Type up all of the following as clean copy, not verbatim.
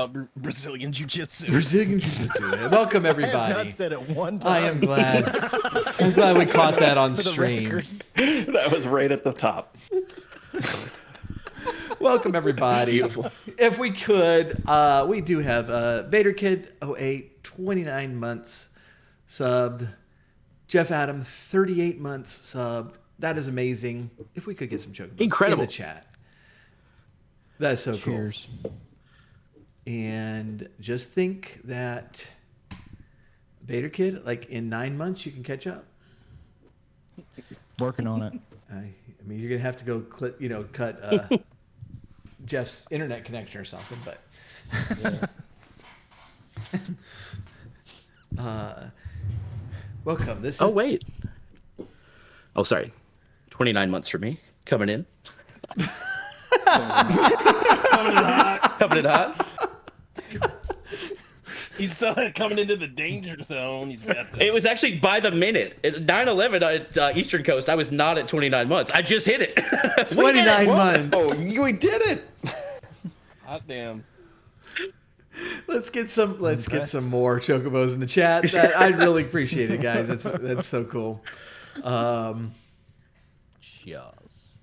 Brazilian Jiu-Jitsu. Brazilian Jiu-Jitsu. Welcome, everybody. I have not said it one time. I am glad. I'm glad we caught that on stream. That was right at the top. Welcome, everybody. Beautiful. If we could, we do have Vader Kid 08, 29 months subbed. Jeff Adam, 38 months subbed. That is amazing. If we could get some chocobos Incredible. in the chat. That is so Cheers. cool. And just think that Vader Kid, like in 9 months, you can catch up. Working on it. I mean, you're gonna have to go cut Jeff's internet connection or something, but welcome. This is Oh, wait. Oh, sorry. 29 months for me. Coming in. Coming in hot. He's coming into the danger zone. He's got the... It was actually by the minute. At 9/11 at Eastern Coast, I was not at 29 months. I just hit it. 29 months. Oh, we did it. Hot damn. Let's get some more chocobos in the chat. I'd really appreciate it, guys. That's so cool. Cheers.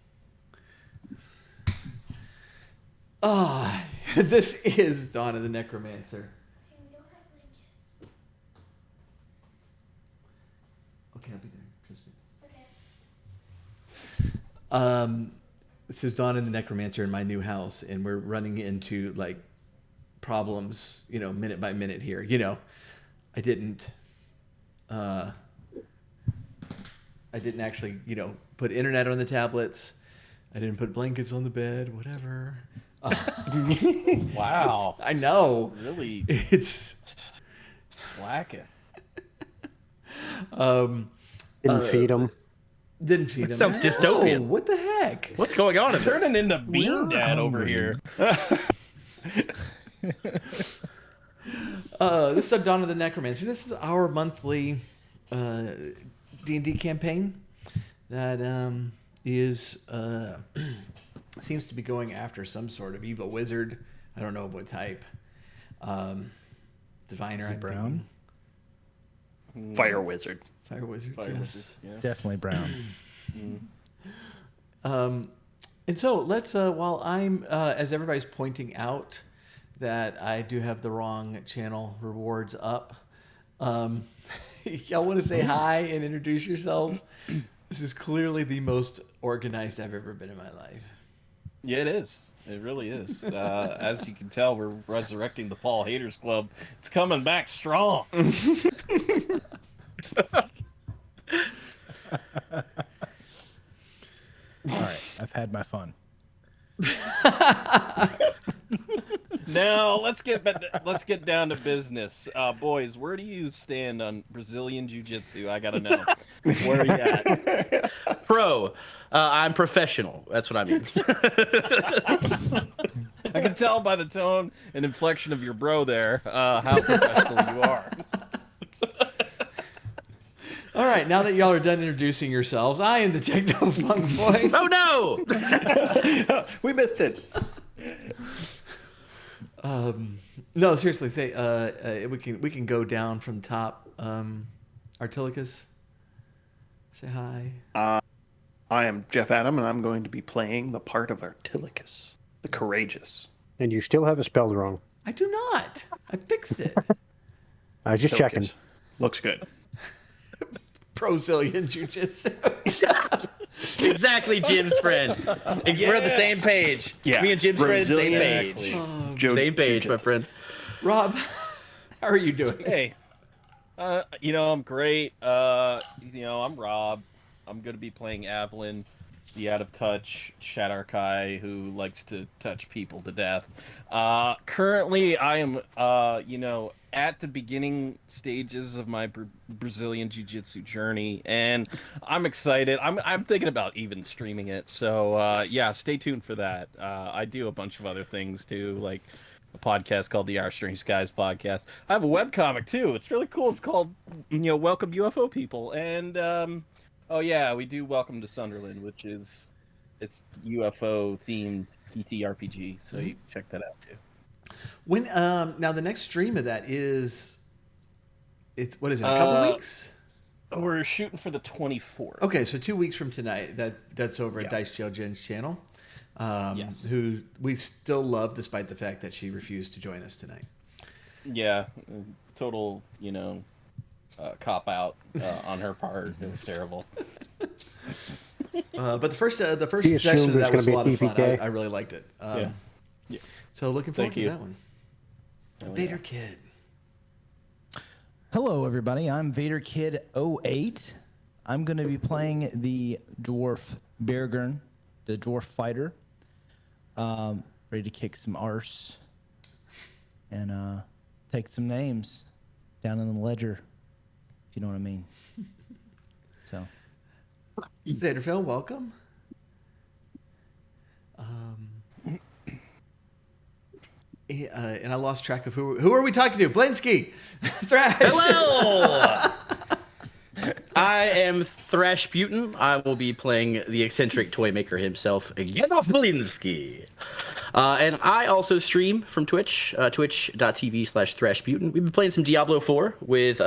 This is Dawn of the Necromancer. Okay, I'll be there. Trust me. Okay. This is Dawn and the Necromancer in my new house, and we're running into like problems, minute by minute here. I didn't actually, put internet on the tablets. I didn't put blankets on the bed, whatever. Wow. I know. Really It's slacking. Didn't feed them. Didn't feed him. That sounds dystopian. Oh, what the heck? What's going on in there? Turning into Bean Dad over here. This is Dawn of the Necromancer. This is our monthly D&D campaign that is seems to be going after some sort of evil wizard. I don't know what type. Diviner. I'm brown? Fire wizard. Fire wizard. Fire yes. wizard, yeah. Definitely brown. And so let's, while I'm, as everybody's pointing out that I do have the wrong channel rewards up, y'all want to say hi and introduce yourselves? This is clearly the most organized I've ever been in my life. Yeah, it is. It really is. As you can tell, we're resurrecting the Paul Haters Club. It's coming back strong. All right, I've had my fun. Now let's get down to business, boys. Where do you stand on Brazilian Jiu-Jitsu? I gotta know. Where are you at? Pro. I'm professional. That's what I mean. I can tell by the tone and inflection of your bro there how professional you are. All right, now that y'all are done introducing yourselves, I am the Techno Funk Boy. Oh no! We missed it. No, seriously, say we can go down from top. Artilicus, say hi. I am Jeff Adam, and I'm going to be playing the part of Artilicus, the Courageous. And you still have it spelled wrong. I do not. I fixed it. I was just checking. Looks good. Brazilian Jiu-Jitsu. Exactly, Jim's friend. We're on the same page. Yeah. Me and Jim's friend, same Brazilian. page. Same page, my friend. Rob, how are you doing? Hey, I'm great. I'm Rob. I'm going to be playing Evelyn, the out of touch Shadarkai who likes to touch people to death. Currently, I am, at the beginning stages of my Brazilian Jiu-Jitsu journey, and I'm excited. I'm thinking about even streaming it. So, stay tuned for that. I do a bunch of other things too, like a podcast called the Our Strange Skies podcast. I have a webcomic too. It's really cool. It's called, Welcome UFO People. And, we do Welcome to Sunderland, which is, it's UFO themed TTRPG. So you check that out too. When now the next stream of that is it's what is it? A couple weeks? We're shooting for the 24th. Okay, so 2 weeks from tonight. That's over at Yeah. Dice Jail Jen's channel. Yes. Who we still love despite the fact that she refused to join us tonight. Yeah, total, cop out on her part. It was terrible. But the first She session assumed of it was that was a gonna lot be of fun. TPK. I really liked it. Yeah. Yeah. So looking forward Thank to you. that one. Oh, Vader yeah. Kid. Hello, everybody. I'm Vader Kid 08. I'm going to be playing the dwarf Beargurn, the dwarf fighter. Ready to kick some arse and take some names down in the ledger, if you know what I mean. So, Zanderfeld, welcome. And I lost track of who are we talking to? Blinsky, Thrash. Hello! I am Thrash Putin. I will be playing the eccentric toy maker himself, Genov Belinsky. And I also stream from Twitch, twitch.tv/ThrashPutin. We've been playing some Diablo 4 with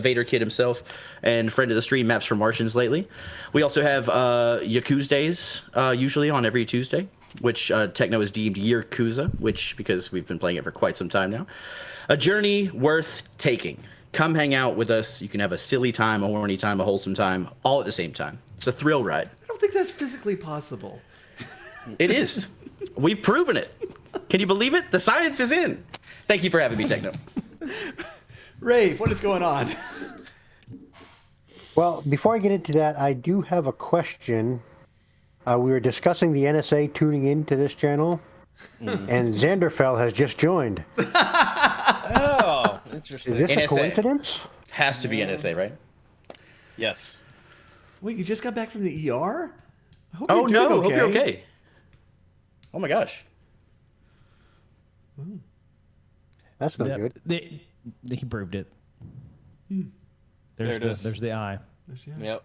Vader Kid himself and friend of the stream, Maps for Martians lately. We also have Yakuza Days, usually on every Tuesday, which Techno is deemed Yakuza, which, because we've been playing it for quite some time now. A journey worth taking. Come hang out with us. You can have a silly time, a horny time, a wholesome time, all at the same time. It's a thrill ride. I don't think that's physically possible. It is. We've proven it. Can you believe it? The science is in. Thank you for having me, Techno. Rafe, what is going on? Well, before I get into that, I do have a question. We were discussing the NSA tuning into this channel, and Zanderfell has just joined. Oh, interesting. Is this a NSA. coincidence? Has to be NSA, right? Yes. Wait, you just got back from the ER? I hope Oh, you're doing no. Hope you're okay. Oh, my gosh. That's not good. he proved it. There There's it the, is. there's the eye. Yep.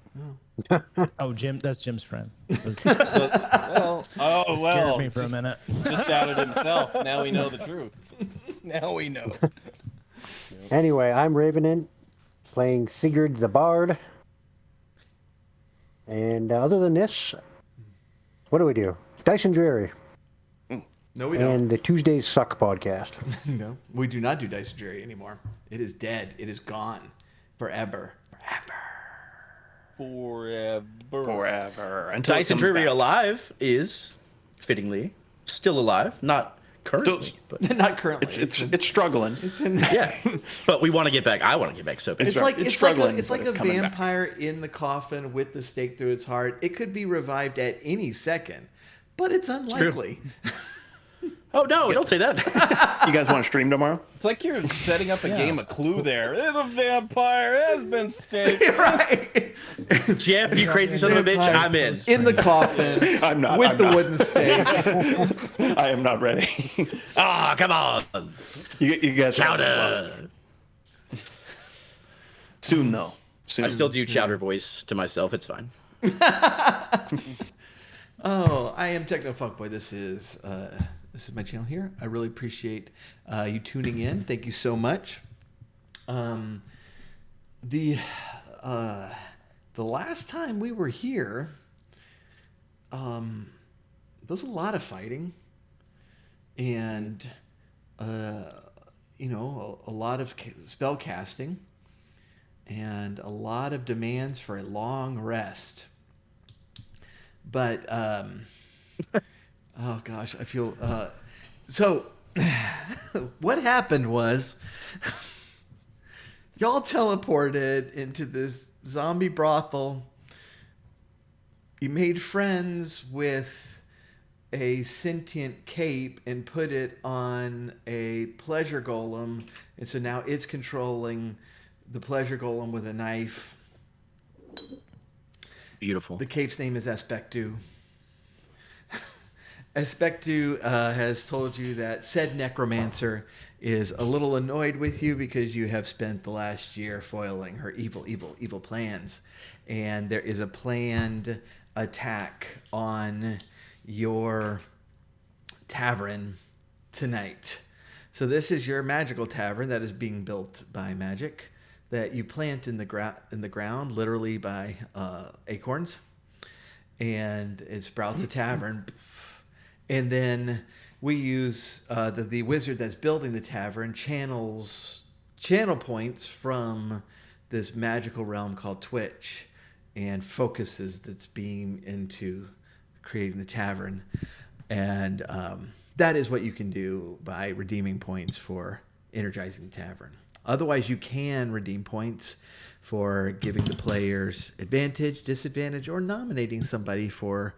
Oh, Jim, that's Jim's friend. It was- Well, oh scared well. me for a minute. Just doubted himself. Now we know the truth. Now we know. Anyway, I'm Ravenant, playing Sigurd the Bard. And other than this, what do? Dyson Dreary No, we don't. and the Tuesdays Suck podcast. No, we do not do Dice and Jerry anymore. It is dead. It is gone. Forever. Forever. Until it Dyson comes Drury back. Alive is, fittingly, still alive. Not currently, but Not currently. It's struggling. It's in. yeah. But we want to get back. I want to get back so bad. It's like it's it's like a, struggling, it's but like a it's coming back. vampire in the coffin with the stake through its heart. It could be revived at any second, but it's unlikely. Oh, no, don't say that. You guys want to stream tomorrow? It's like you're setting up a game of Clue there. The vampire has been staked. Right. Jeff, you crazy son of a bitch, I'm in. In the coffin. I'm not. With I'm the not. wooden stake. I am not ready. Ah, come on. You guys have to love. Chowder. Soon though. Soon. I still do chowder voice to myself. It's fine. Oh, I am Techno Fuckboy. This is my channel here. I really appreciate you tuning in. Thank you so much. The last time we were here, there was a lot of fighting, and a lot of spell casting, and a lot of demands for a long rest. But oh gosh, I feel so. What happened was y'all teleported into this zombie brothel. You made friends with a sentient cape and put it on a pleasure golem, and so now it's controlling the pleasure golem with a knife. Beautiful. The cape's name is Aspectu. Aspectu has told you that said Necromancer is a little annoyed with you because you have spent the last year foiling her evil plans. And there is a planned attack on your tavern tonight. So this is your magical tavern that is being built by magic that you plant in the ground, literally by acorns, and it sprouts a tavern. And then we use the wizard that's building the tavern channel points from this magical realm called Twitch, and focuses its beam into creating the tavern. And that is what you can do by redeeming points for energizing the tavern. Otherwise, you can redeem points for giving the players advantage, disadvantage, or nominating somebody for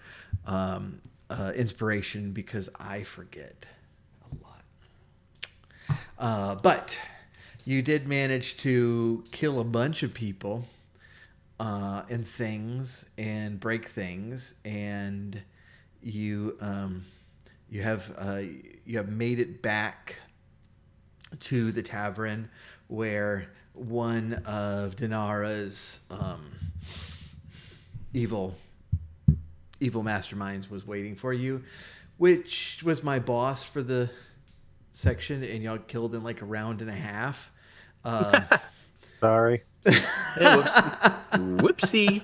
inspiration, because I forget a lot. But you did manage to kill a bunch of people and things and break things, and you have made it back to the tavern where one of Dinara's evil masterminds was waiting for you, which was my boss for the section, and y'all killed in like a round and a half. Sorry. Whoopsie.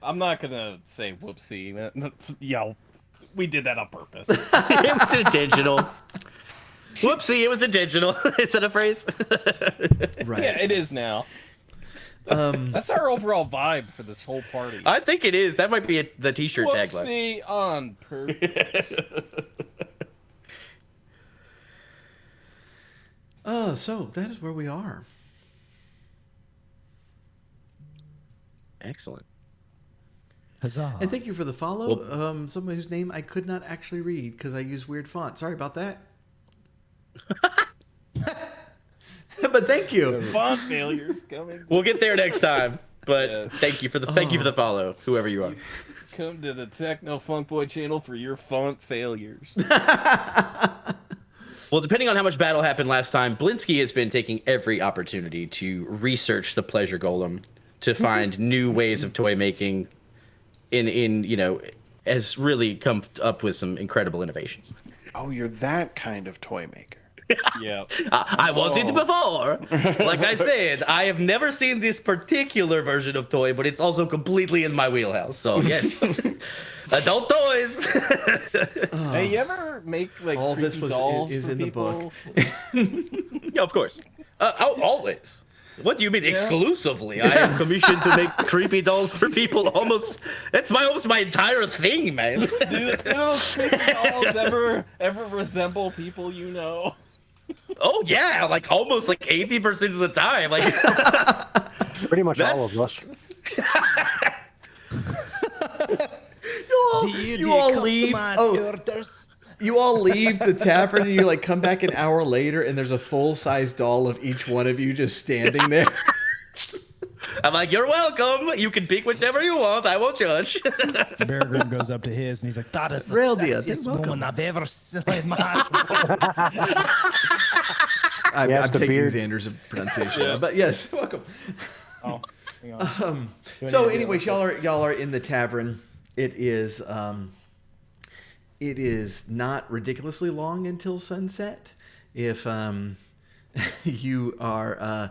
I'm not gonna say whoopsie. Yo, we did that on purpose. It was intentional. Whoopsie, it was intentional. Is that a phrase? Right. Yeah, it is now. That's our overall vibe for this whole party. I think it is. That might be the t-shirt tagline. Whoopsie on purpose. So that is where we are. Excellent. Huzzah. And thank you for the follow. Someone whose name I could not actually read because I use weird font. Sorry about that. But thank you. Font failures coming. We'll get there next time. But thank you for the follow, whoever you are. Come to the Techno Funk Boy channel for your font failures. Well, depending on how much battle happened last time, Blinsky has been taking every opportunity to research the pleasure golem to find new ways of toy making. Has really come up with some incredible innovations. Oh, you're that kind of toy maker. Yeah. I wasn't before. Like I said, I have never seen this particular version of toy, but it's also completely in my wheelhouse. So yes, adult toys. Hey, you ever make like All this creepy was dolls is for in the people? book. Yeah, of course. Always. What do you mean exclusively? I am commissioned to make creepy dolls for people. Almost my entire thing, man. Do those creepy dolls ever resemble people you know? Oh yeah, like almost like 80% of the time. Like Pretty much all of That's- us. You all leave. You all leave the tavern and you like come back an hour later and there's a full-size doll of each one of you just standing there. I'm like, you're welcome. You can pick whichever you want. I won't judge. Beargrim goes up to his and he's like, that is the Real deal. sexiest Welcome. woman I've ever seen. I'm, Yes, I'm the taking beard. Xander's pronunciation, but yes, welcome. Oh, hang on. So, anyways, y'all are in the tavern. It is not ridiculously long until sunset. If you are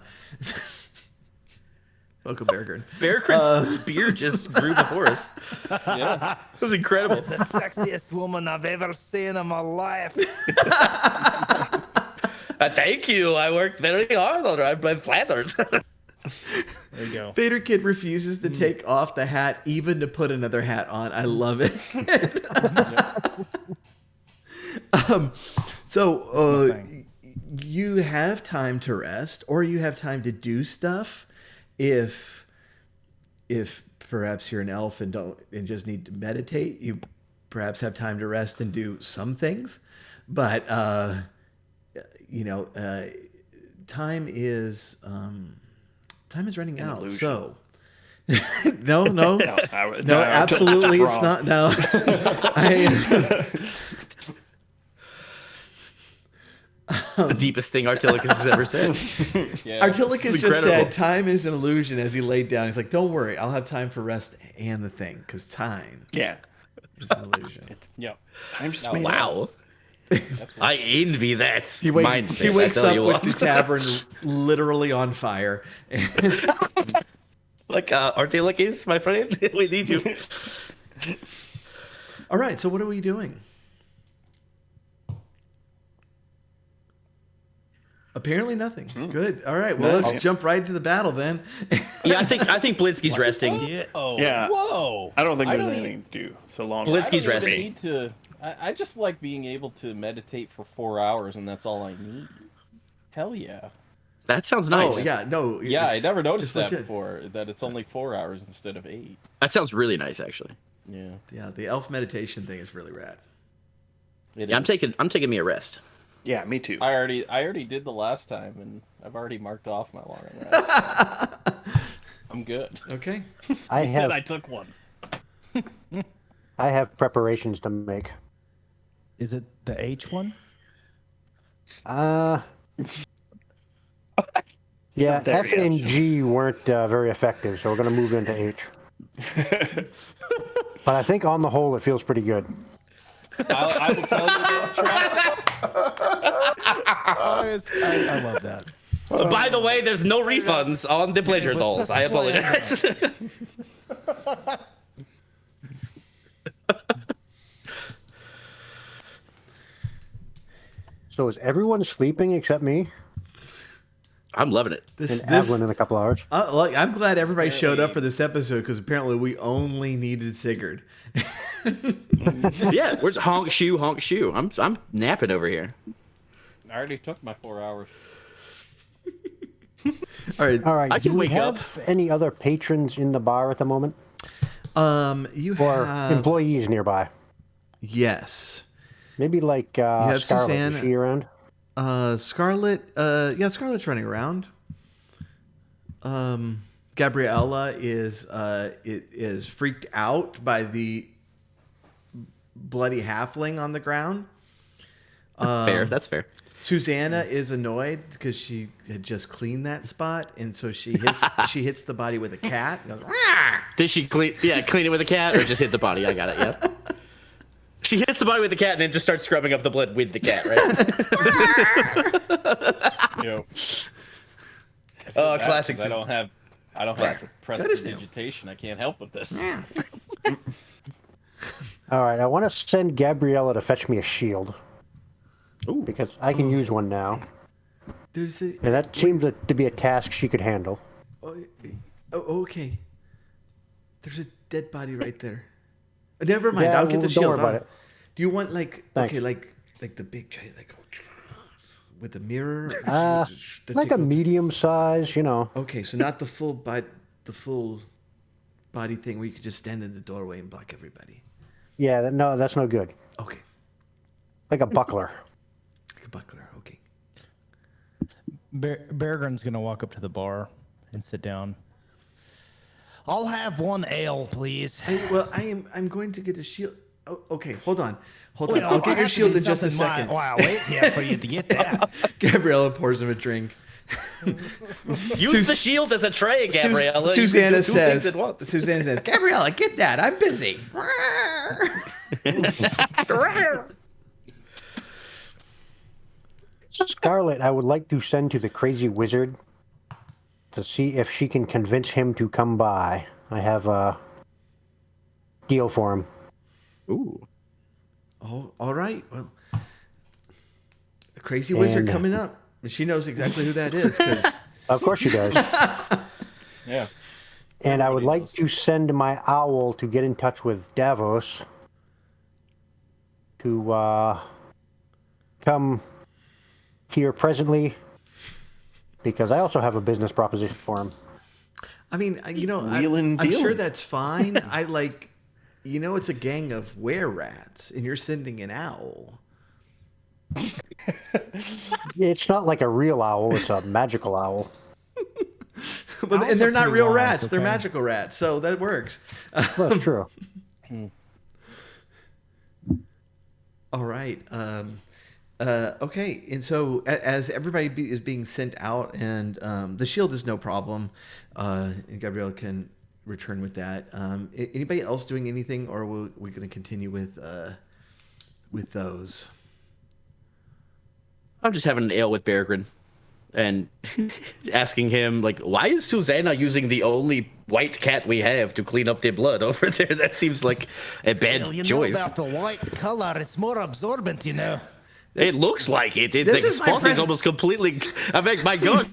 welcome, Beargrin. Bear Grylls' beard just grew before us. Yeah. It was incredible. the sexiest woman I've ever seen in my life. Thank you. I worked very hard on it. I'm flattered. There you go. Vader Kid refuses to take off the hat, even to put another hat on. I love it. So you have time to rest, or you have time to do stuff. If perhaps you're an elf and just need to meditate, you perhaps have time to rest and do some things. But time is running out. illusion. So no, No, absolutely, that's it's wrong. not. No, It's the deepest thing Artilicus has ever said. Yeah. Artilicus It's just said incredible. time is an illusion as he laid down. He's like, don't worry, I'll have time for rest and the thing, because time Yeah. is an illusion. Yep. Time's just Now, made up. Wow. I envy that He mindset. wakes I tell up you with what. the tavern literally on fire. Like, Artilakis, my friend, we need you. All right, so what are we doing? Apparently nothing. Good. All right. Well, No, let's yeah. jump right into the battle then. Yeah, I think Blitzky's resting. Oh, Yeah. whoa! I don't think there's don't anything to do so long. Blitz- I don't Blitzky's even resting. need to. I just like being able to meditate for 4 hours, and that's all I need. Hell yeah! That sounds Oh nice. yeah, no. Yeah, I it's- never noticed it's that legit. before. That it's only 4 hours instead of 8. That sounds really nice, actually. Yeah, Yeah, the elf meditation thing is really rad. it Yeah, I'm is. taking me a rest. Yeah, me too. I already did the last time, and I've already marked off my long rest. I'm good. Okay. I I said have I took one. I have preparations to make. Is it the H one? Yeah, There F we go. and G weren't very effective, so we're going to move into H. But I think on the whole, it feels pretty good. I will tell you that, I love that. By the way, there's no refunds on the pleasure dolls. I apologize. So is everyone sleeping except me I'm loving it. This and Evelyn in a couple hours? look, I'm glad everybody showed up for this episode because apparently we only needed Sigurd. Yeah, where's honk shoe, honk shoe? I'm napping over here. I already took my 4 hours. All right. All right. I can do we wake have up. any other patrons in the bar at the moment, You or have employees nearby? yes. Maybe like have Scarlet. Suzanne. Is she around? Scarlet. Yeah, Scarlet's running around. Gabriella is freaked out by the bloody halfling on the ground. Fair, that's fair. Susanna is annoyed because she had just cleaned that spot, and so she hits the body with a cat. And goes, "Rah!" Did she clean it with a cat or just hit the body? I got it, yep. She hits the body with the cat and then just starts scrubbing up the blood with the cat, right? You know, Oh, that- classic. 'cause I don't have Classic. prestidigitation. I can't help with this. All right. I want to send Gabriella to fetch me a shield Ooh. because I can use one now, There's a. and that seems to be a task she could handle. Oh, okay. There's a dead body right there. Never mind. Yeah, I'll get the don't shield. worry about it. Do you want like Thanks. okay, like the big giant like with the mirror? The Like a tickle- medium size, you know. Okay, so not the full body thing where you could just stand in the doorway and block everybody. Yeah. No, that's no good. Okay, Like a buckler. like a buckler. Okay. Beargrin's gonna walk up to the bar and sit down. I'll have one ale, please. I'm going to get a shield. Oh, okay, hold on. Well, I'll get I your have to shield do in just a something second. Wow, wait here for you to get that. Gabriella pours him a drink. Use the shield as a tray, Gabriella. You can Susanna do two things says. at once. Susanna says, Gabriella, get that. I'm busy. Scarlet, I would like to send to the crazy wizard to see if she can convince him to come by. I have a deal for him. Ooh. Oh, all right. Well, the crazy wizard And- coming up. And she knows exactly who that is because Of course she does. Yeah. And I would Everybody like knows. to send my owl to get in touch with Davos to come here presently because I also have a business proposition for him. I mean, Wheelin' I'm sure dealin'. that's fine. I like, it's a gang of were rats, and you're sending an owl. It's not like a real owl, it's a magical owl. But, and they're not pretty real wise, rats; they're okay? magical rats, so that works. Well, that's true. All right. Okay, and so as everybody is being sent out, and the shield is no problem, and Gabrielle can return with that. Anybody else doing anything, or are we going to continue with those? I'm just having an ale with Beargrin and asking him, like, why is Susanna using the only white cat we have to clean up the blood over there? That seems like a bad Well, you know choice. about the white color, it's more absorbent, you know. It looks like it. this The is my spot is friend- almost completely. I mean, my God,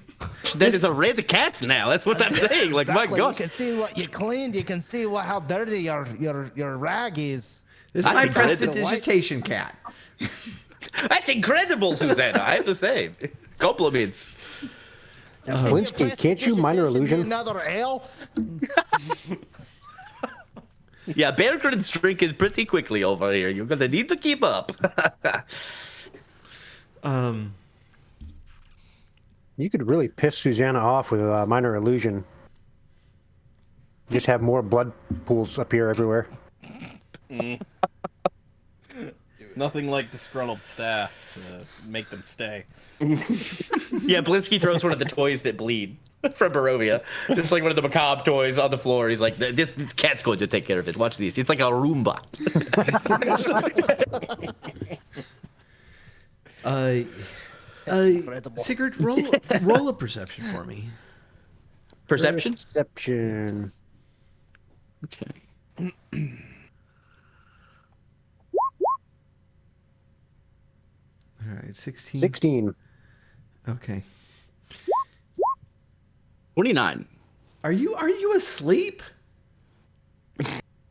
that is a red cat now. That's what I'm saying. Like, my Exactly. God. You can see what you cleaned. You can see how dirty your rag is. This is That's my incredible. prestidigitation cat. That's incredible, Susanna. I have to say, compliments. Blinsky, can't you minor illusion? Another ale? Yeah, Beargrin's drinking pretty quickly over here. You're gonna need to keep up. You could really piss Susanna off with a minor illusion. Just have more blood pools appear everywhere. Nothing like disgruntled staff to make them stay. Yeah, Blinsky throws one of the toys that bleed from Barovia. Just like one of the macabre toys on the floor. He's like, this cat's going to take care of it. Watch these. It's like a Roomba. Sigurd, roll a perception for me. Perception? Perception. Okay. All right, 16. 16. Okay. 29. Are you asleep?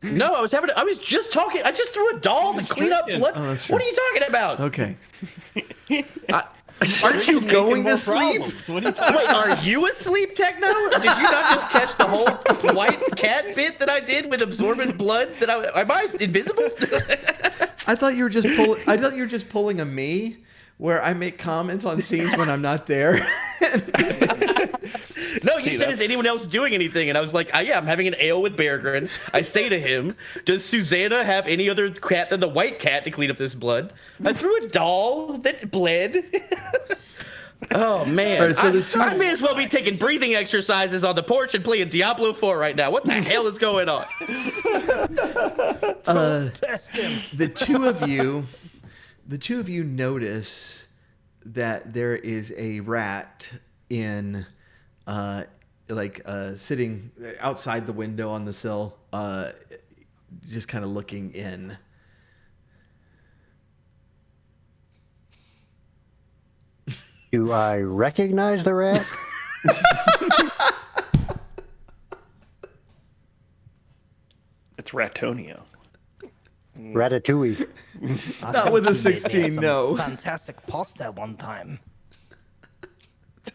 No, I was just talking. I just threw a doll to clean up blood. Oh, that's true. What are you talking about? Okay. I- Aren't you going More to sleep? problems. What are you talking Wait, are you asleep, Techno? Did you not just catch the whole white cat bit that I did with absorbent blood? Am I invisible? I thought you were just pulling a me where I make comments on scenes when I'm not there. No, you said, is anyone else doing anything? And I was like, yeah, I'm having an ale with Beargrin. I say to him, does Susanna have any other cat than the white cat to clean up this blood? I threw a doll that bled. Oh, man. All right, so there's two- I may as well be taking breathing exercises on the porch and playing Diablo 4 right now. What the hell is going on? Test him. the two of you notice that there is a rat in sitting outside the window on the sill, just kind of looking in. Do I recognize the rat? It's Ratonio. Ratatouille. Not with a You made 16, some no. Fantastic pasta one time.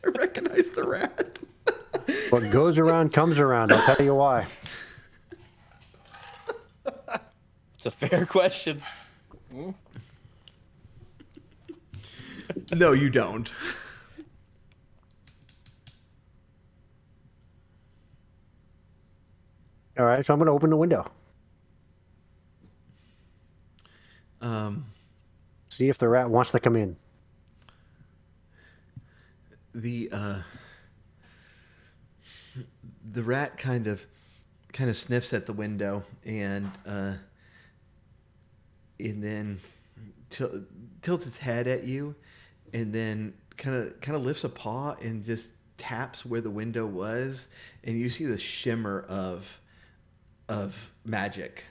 I recognize the rat. What goes around comes around. I'll tell you why. It's a fair question. No, you don't. All right, so I'm going to open the window. See if the rat wants to come in. The rat kind of sniffs at the window and then tilts its head at you, and then kind of lifts a paw and just taps where the window was, and you see the shimmer of magic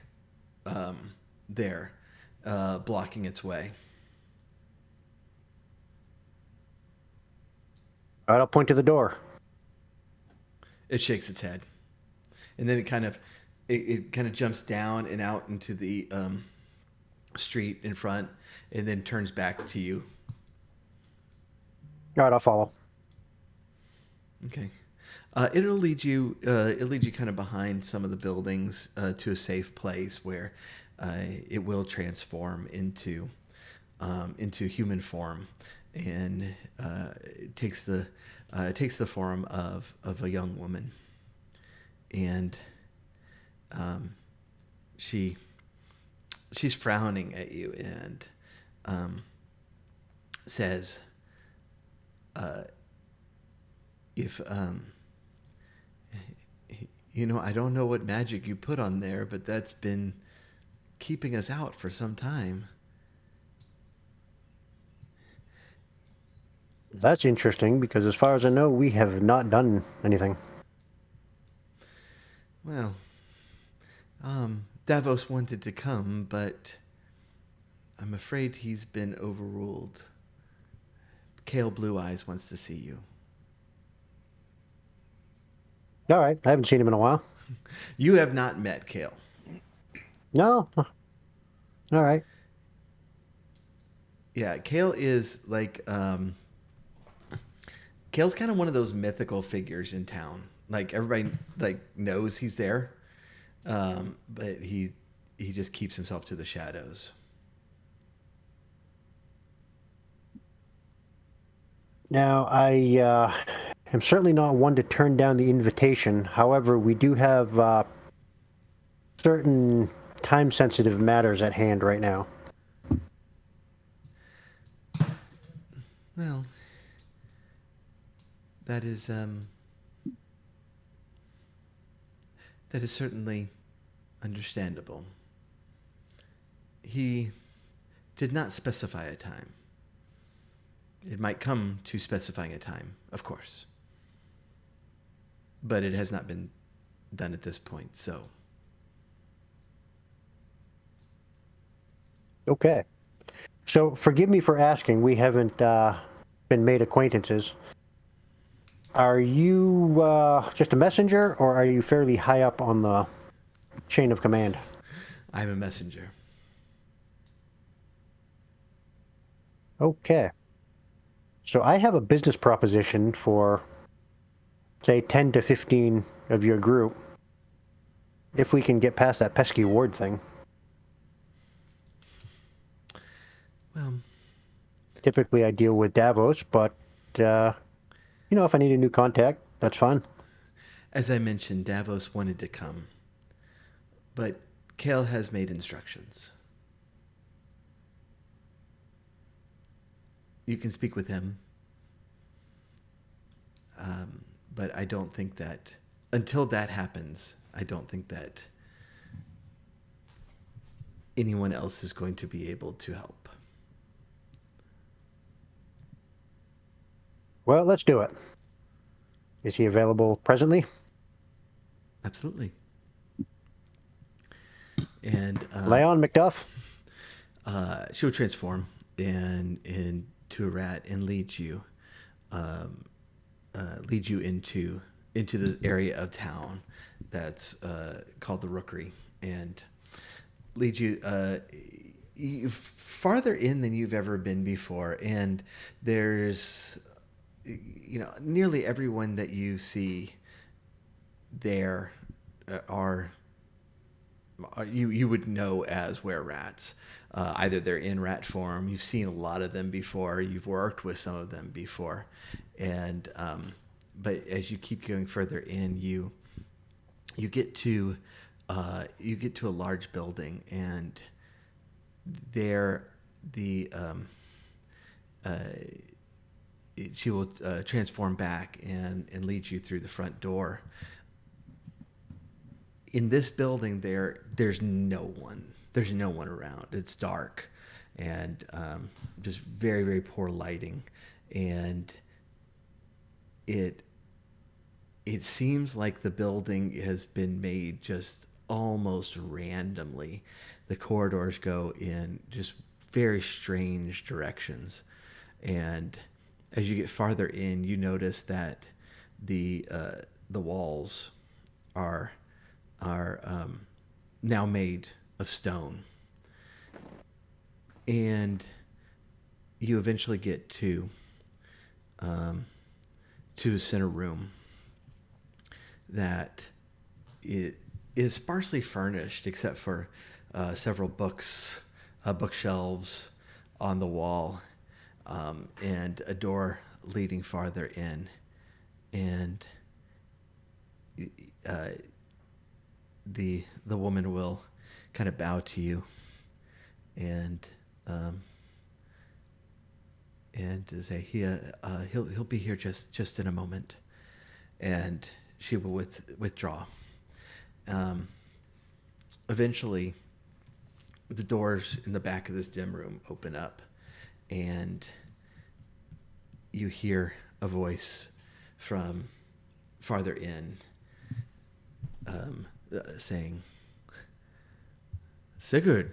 there blocking its way. All right, I'll point to the door. It shakes its head, and then it kind of jumps down and out into the street in front, and then turns back to you. All right, I'll follow. Okay. It'll lead you. It'll lead you kind of behind some of the buildings to a safe place where it will transform into human form, and it takes the form of a young woman, and she's frowning at you and says, if I don't know what magic you put on there, but that's been keeping us out for some time. That's interesting because, as far as I know, we have not done anything. Well, Davos wanted to come, but I'm afraid he's been overruled. Kale Blue Eyes wants to see you. All right, I haven't seen him in a while. You have not met Kale. No. All right. Yeah, Kale is like Kale's kind of one of those mythical figures in town. Like everybody like knows he's there, but he just keeps himself to the shadows. Now, I am certainly not one to turn down the invitation. However, we do have certain time-sensitive matters at hand right now. Well, that is certainly understandable. He did not specify a time. It might come to specifying a time, of course. But it has not been done at this point, so. Okay. So, forgive me for asking. We haven't been made acquaintances. Are you just a messenger, or are you fairly high up on the chain of command? I'm a messenger. Okay. So I have a business proposition for, say, 10 to 15 of your group. If we can get past that pesky ward thing. Well, Typically I deal with Davos, but, if I need a new contact, that's fine. as I mentioned, Davos wanted to come, but Kale has made instructions. You can speak with him, but I don't think that until that happens, I don't think that anyone else is going to be able to help. Well, let's do it. Is he available presently? Absolutely. And Leon McDuff? she will transform and into a rat and lead you into the area of town that's called the Rookery, and lead you farther in than you've ever been before. And there's, nearly everyone that you see there are you would know as were rats. Either they're in rat form, you've seen a lot of them before, you've worked with some of them before, and but as you keep going further in, you get to a large building, and there uh, she will transform back and lead you through the front door. In this building, there's no one. There's no one around. It's dark, and just very, very poor lighting, and it seems like the building has been made just almost randomly. The corridors go in just very strange directions, and as you get farther in, you notice that the walls are now made of stone, and you eventually get to a center room that it is sparsely furnished except for several bookshelves on the wall, and a door leading farther in, and the woman will kind of bow to you and to say he'll be here just in a moment, and she will withdraw. Eventually, the doors in the back of this dim room open up, and you hear a voice from farther in saying, Sigurd,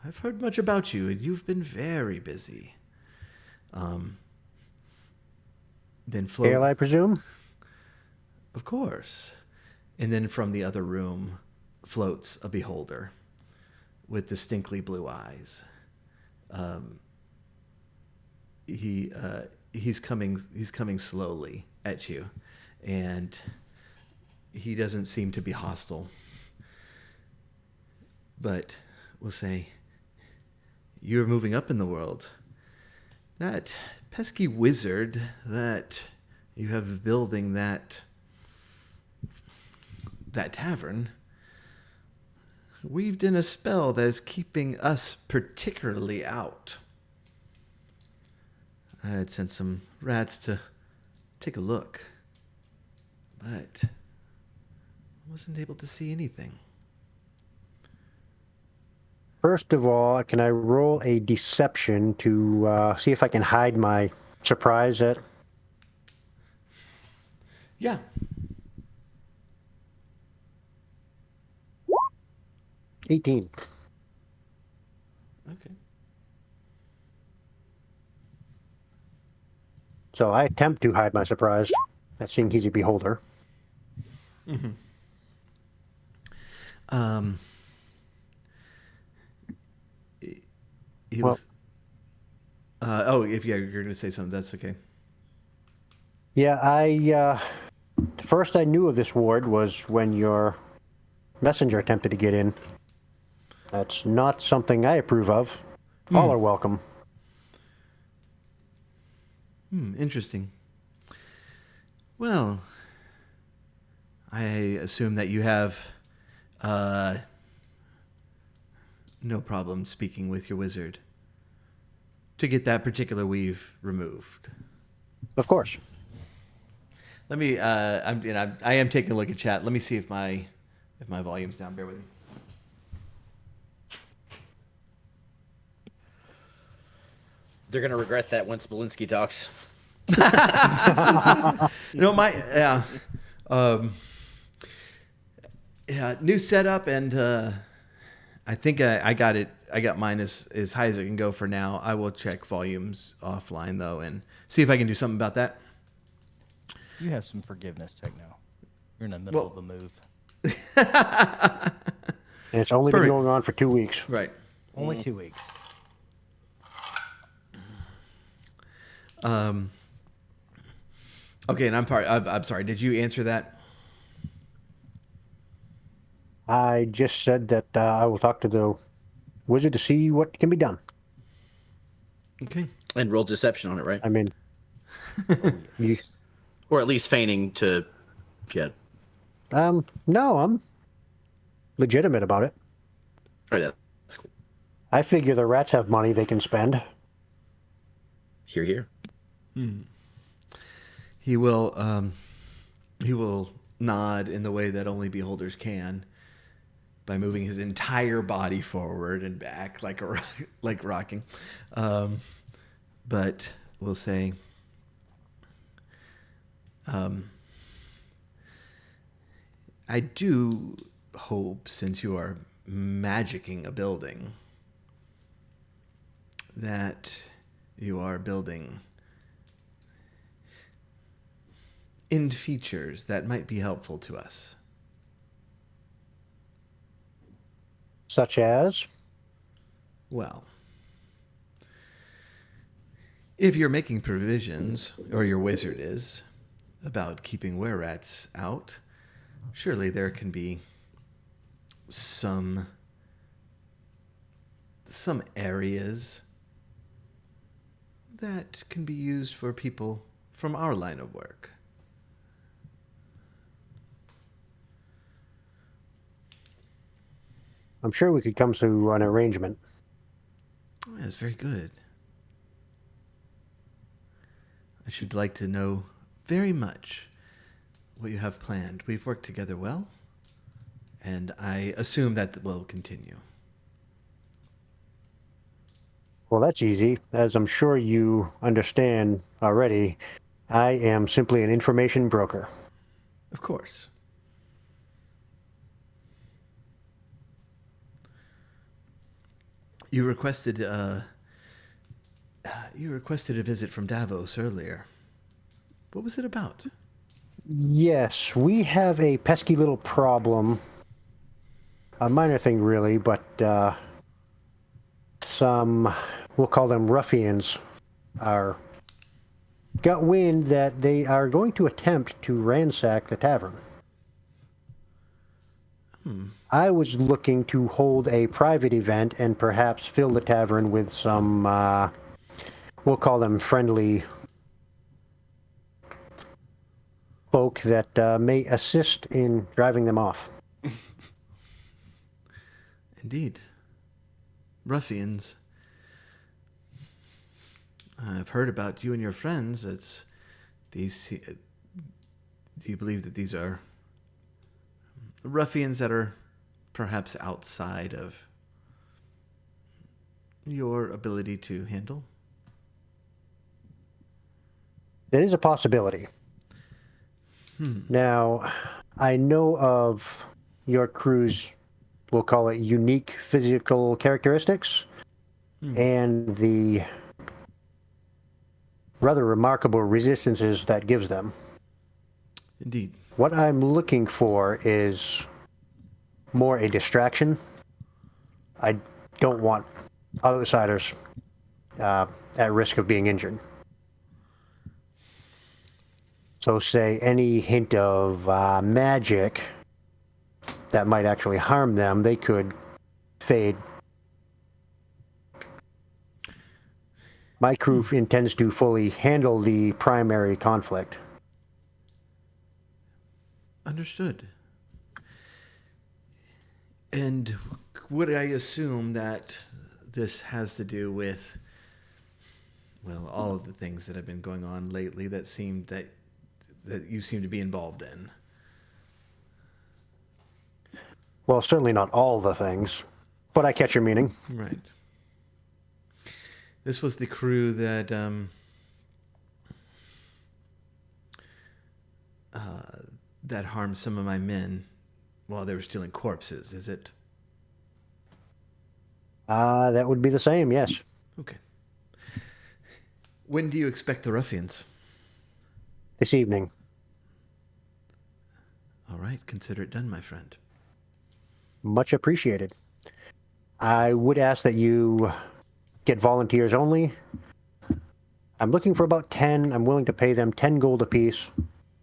I've heard much about you, and you've been very busy. Then Hail, float, I presume? of course. And then from the other room floats a beholder with distinctly blue eyes. He's coming slowly at you, and he doesn't seem to be hostile, but will say, "You're moving up in the world. That pesky wizard that you have building that tavern weaved in a spell that is keeping us particularly out. I had sent some rats to take a look, but wasn't able to see anything." First of all, can I roll a deception to see if I can hide my surprise at Yeah. 18? Okay. So I attempt to hide my surprise at seeing he's a beholder. Um. He Well, was. Oh, if you're going to say something, that's okay. yeah, the first I knew of this ward was when your messenger attempted to get in. That's not something I approve of. All are welcome. Interesting. Well, I assume that you have no problem speaking with your wizard to get that particular weave removed. Of course. Let me. I am taking a look at chat. Let me see if my volume's down. Bear with me. They're gonna regret that once Belinsky talks. No, my yeah, new setup, and I think I got it. I got mine as high as it can go for now. I will check volumes offline though, and see if I can do something about that. You have some forgiveness, Techno. You're in the middle of a move. And it's only been Perfect. going on for 2 weeks. Right. Only 2 weeks. Okay, and I'm sorry. Did you answer that? I just said that I will talk to the wizard to see what can be done. Okay. And roll deception on it, right? I mean, you, Or at least feigning to get. no, I'm legitimate about it. All right, that's cool. I figure the rats have money they can spend. Here, here. He will nod in the way that only beholders can, by moving his entire body forward and back like rocking. But we'll say, I do hope, since you are magicking a building, that you are building in features that might be helpful to us. Such as? Well, if you're making provisions, or your wizard is, about keeping were-rats out, surely there can be some areas that can be used for people from our line of work. I'm sure we could come to an arrangement. That's very good. I should like to know very much what you have planned. We've worked together well, and I assume that will continue. Well, that's easy. As I'm sure you understand already, I am simply an information broker. Of course. You requested a visit from Davos earlier. What was it about? Yes, we have a pesky little problem. A minor thing, really, but some, we'll call them ruffians, are got wind that they are going to attempt to ransack the tavern. I was looking to hold a private event and perhaps fill the tavern with some, we'll call them friendly folk that may assist in driving them off. Indeed. Ruffians. I've heard about you and your friends. It's these. Do you believe that these are ruffians that are perhaps outside of your ability to handle? It is a possibility. Now, I know of your crew's, we'll call it unique physical characteristics, and the rather remarkable resistances that gives them. Indeed. What I'm looking for is more a distraction. I don't want outsiders at risk of being injured. So say any hint of magic that might actually harm them, they could fade. My crew intends to fully handle the primary conflict. Understood. And would I assume that this has to do with, well, all of the things that have been going on lately that seemed that you seem to be involved in? Well, certainly not all the things, but I catch your meaning. Right. This was the crew that that harmed some of my men while they were stealing corpses, is it? That would be the same, yes. Okay. When do you expect the ruffians? This evening. All right, consider it done, my friend. Much appreciated. I would ask that you get volunteers only. I'm looking for about 10. I'm willing to pay them 10 gold apiece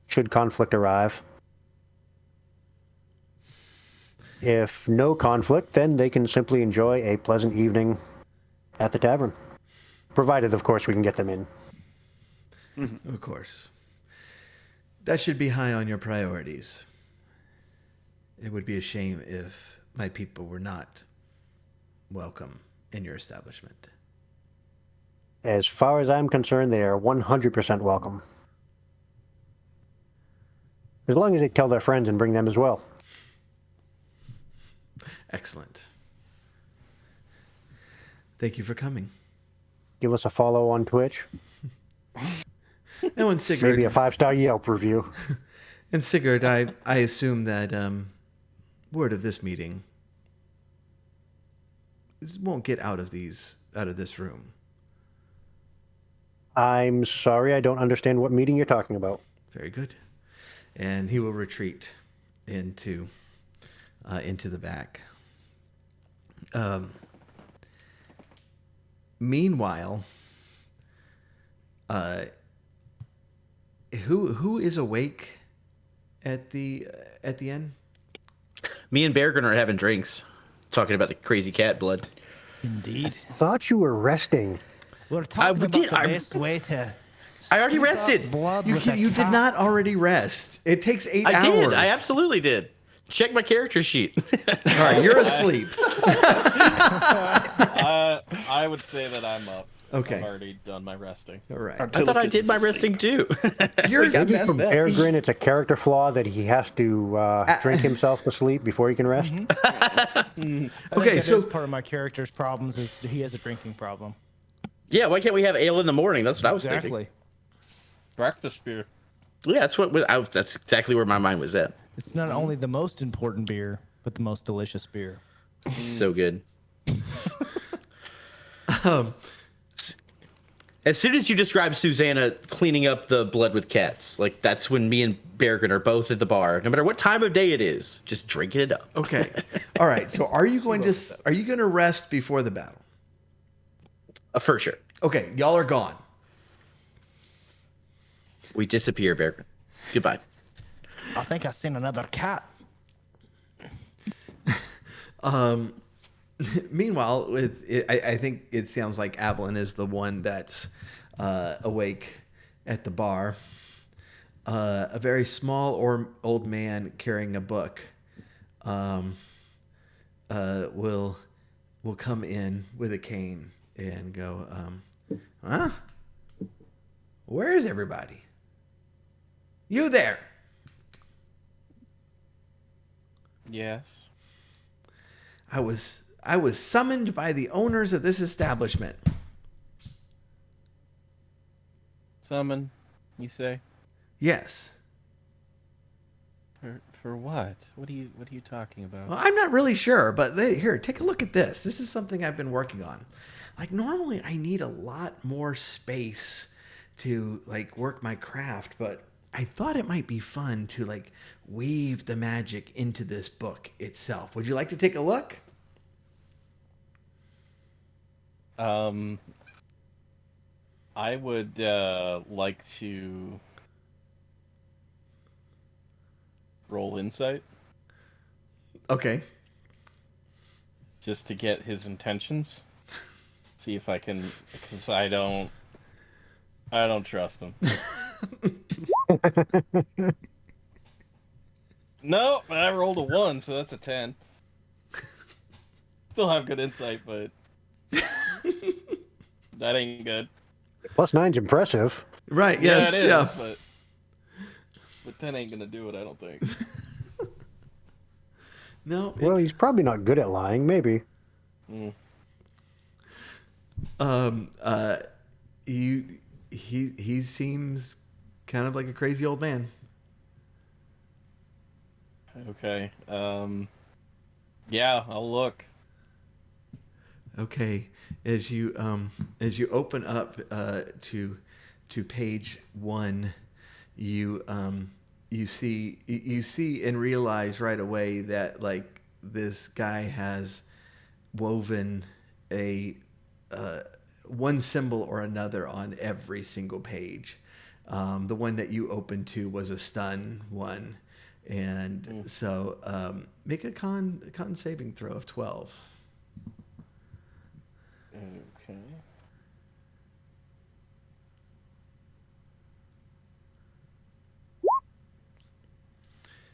should conflict arrive. If no conflict, then they can simply enjoy a pleasant evening at the tavern. Provided, of course, we can get them in. Of course. That should be high on your priorities. It would be a shame if my people were not welcome in your establishment. As far as I'm concerned, they are 100% welcome. As long as they tell their friends and bring them as well. Excellent. Thank you for coming. Give us a follow on Twitch. And when Sigurd, Maybe a 5-star Yelp review. and Sigurd, I assume that word of this meeting won't get out of this room. I'm sorry, I don't understand what meeting you're talking about. Very good. And he will retreat into the back. Meanwhile, who is awake at the inn? Me and Beargren are having drinks, talking about the crazy cat blood. Indeed. Thought you were resting. We're talking about the I best way to. I already scoop up rested. Blood You with a did cat. not already rest. It takes 8 I hours. did. I absolutely did. Check my character sheet. All right, you're asleep. I would say that I'm up. Okay. I've already done my resting. All right. I thought I did my resting too. You're got Maybe messed from up. Bear Grin, it's a character flaw that he has to drink himself to sleep before he can rest. I think Okay, that so- is part of my character's problems is he has a drinking problem. Yeah, why can't we have ale in the morning? That's what I was thinking. Exactly. Breakfast beer. Yeah, that's exactly where my mind was at. It's not only the most important beer, but the most delicious beer. It's so good. Um, As soon as you describe Susanna cleaning up the blood with cats, like that's when me and Bergen are both at the bar. No matter what time of day it is, just drinking it up. okay. All right. So are you going to rest before the battle? For sure. Okay, y'all are gone. We disappear, Bergen. Goodbye. I think I seen another cat. Meanwhile, I think it sounds like Avalon is the one that's awake at the bar. A very small or old man carrying a book will come in with a cane and go, huh? Where is everybody? You there? Yes. I was summoned by the owners of this establishment. Summon, you say? Yes. For what? What are you talking about? Well, I'm not really sure, but here, take a look at this. This is something I've been working on. Like normally I need a lot more space to like work my craft, but I thought it might be fun to like weave the magic into this book itself. Would you like to take a look? I would like to roll insight Okay. just to get his intentions. See if I can, because I don't trust him. No, I rolled a 1, so that's a 10. Still have good insight, but that ain't good. +9's impressive. Right. Yes. Yeah, it is, Yeah. but 10 ain't gonna do it, I don't think. No. Well, he's probably not good at lying. Maybe. Mm. He seems kind of like a crazy old man. Okay. Yeah, I'll look. Okay, as you open up to page 1, you see and realize right away that like this guy has woven a one symbol or another on every single page. The one that you opened to was a stun one, and so make a con saving throw of 12. Okay.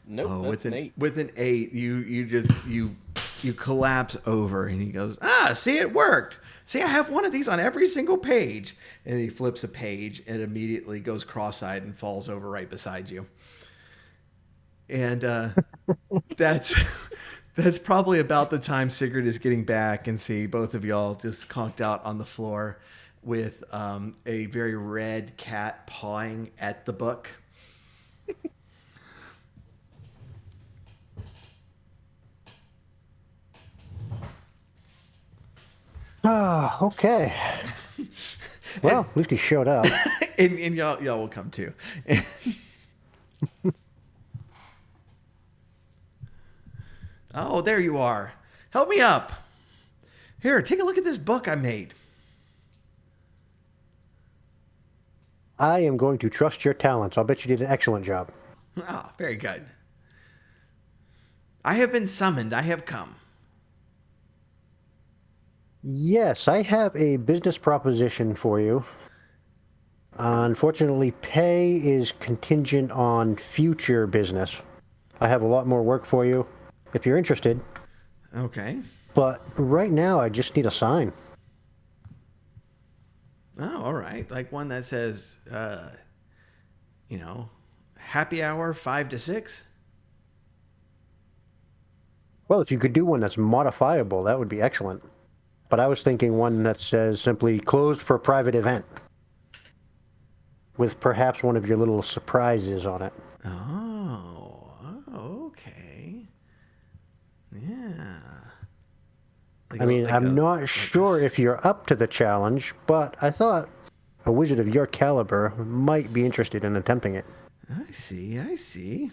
Nope, that's an 8. With an 8, you collapse over, and he goes, see, it worked. See, I have one of these on every single page. And he flips a page and immediately goes cross-eyed and falls over right beside you. And that's probably about the time Sigurd is getting back and see both of y'all just conked out on the floor with a very red cat pawing at the book. Ah, okay. Well, at least he showed up. and y'all will come too. Oh, there you are. Help me up. Here, take a look at this book I made. I am going to trust your talents. I'll bet you did an excellent job. Ah, very good. I have been summoned. I have come. Yes, I have a business proposition for you. Unfortunately, pay is contingent on future business. I have a lot more work for you if you're interested. Okay. But right now, I just need a sign. Oh, all right. Like one that says, happy hour 5 to 6. Well, if you could do one that's modifiable, that would be excellent. but I was thinking one that says simply closed for private event, with perhaps one of your little surprises on it. Okay. Yeah. I mean, I'm not sure if you're up to the challenge, but I thought a wizard of your caliber might be interested in attempting it. I see.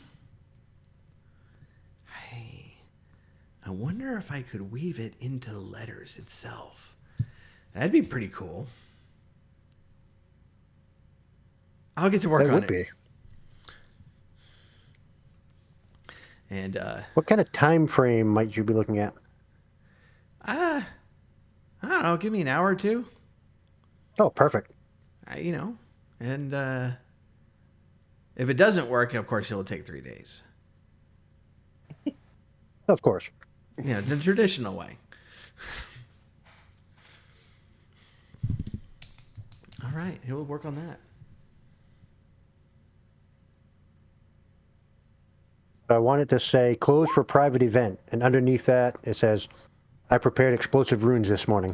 I wonder if I could weave it into the letters itself. That'd be pretty cool. I'll get to work That on would it. be. And What kind of time frame might you be looking at? I don't know. Give me an hour or two. Oh, perfect. And if it doesn't work, of course, it'll take 3 days. Of course. The traditional way. All right, he'll work on that. I wanted to say closed for private event, and underneath that it says, "I prepared explosive runes this morning."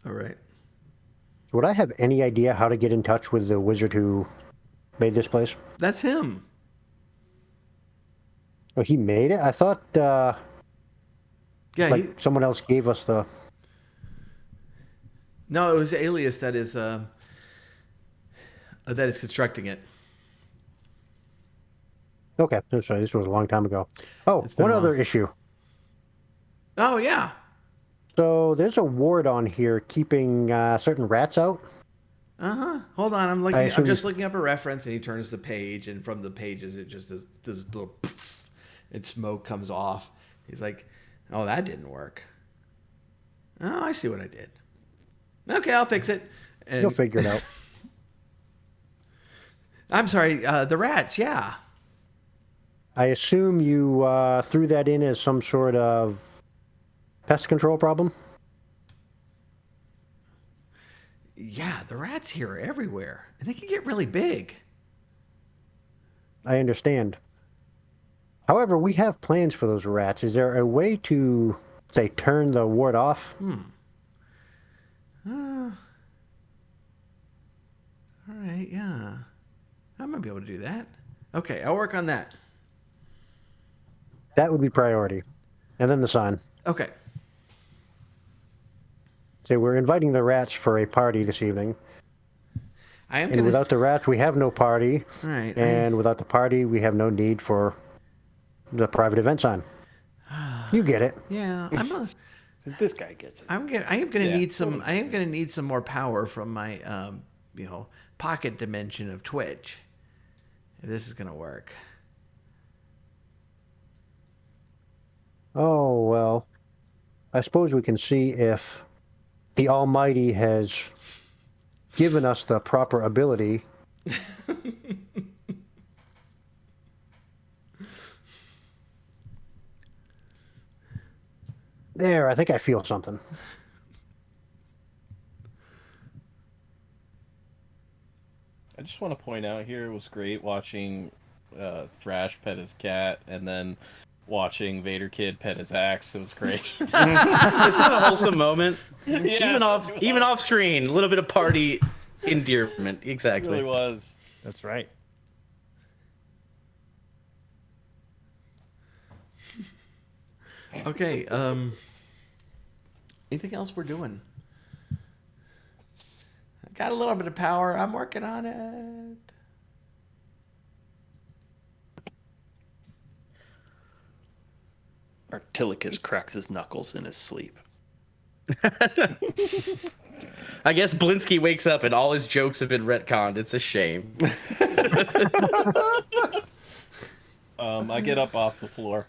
All right. Would I have any idea how to get in touch with the wizard who made this place? That's him. Oh, he made it? I thought Yeah. someone else gave us the... No, it was Alias that is constructing it. Okay, I'm sorry, this was a long time ago. Oh, It's been one a other while. issue. Oh yeah. So there's a ward on here keeping certain rats out. Hold on, I'm looking. I'm assume- just looking up a reference, and he turns the page, and from the pages, it just does this little, poof, and smoke comes off. He's like, "Oh, that didn't work." Oh, I see what I did. Okay, I'll fix it. And You'll figure it out. I'm sorry, the rats. Yeah. I assume you threw that in as some sort of pest control problem? Yeah, the rats here are everywhere, and they can get really big. I understand. However, we have plans for those rats. Is there a way to, say, turn the ward off? All right, yeah. I might be able to do that. Okay, I'll work on that. That would be priority. And then the sign. Okay. Say, we're inviting the rats for a party this evening. I am And gonna. without the rats, we have no party. All right. And without the party, we have no need for the private event sign. You get it. Yeah, This guy gets it. I am gonna Yeah, need some. totally I am gonna need some more power from my pocket dimension of Twitch. If this is gonna work. Oh, well. I suppose we can see if the Almighty has given us the proper ability. There, I think I feel something. I just want to point out here it was great watching Thrash pet his cat and then watching Vader Kid pet his axe. It was great. It's not a wholesome moment. Yeah, even off screen, a little bit of party endearment. It Exactly. really was. That's right. Okay. Anything else we're doing? I got a little bit of power. I'm working on it. Artilicus cracks his knuckles in his sleep. I guess Blinsky wakes up and all his jokes have been retconned. It's a shame. I get up off the floor.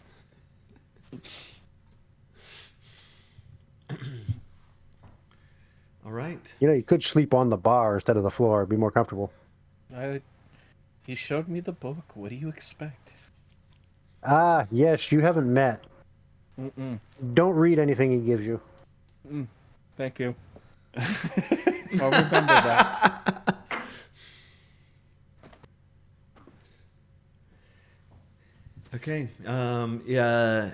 All right. You know, you could sleep on the bar instead of the floor. It'd be more comfortable. He showed me the book. What do you expect? Ah, yes, you haven't met. Don't read anything he gives you. Thank you. I'll remember that. Okay. Yeah.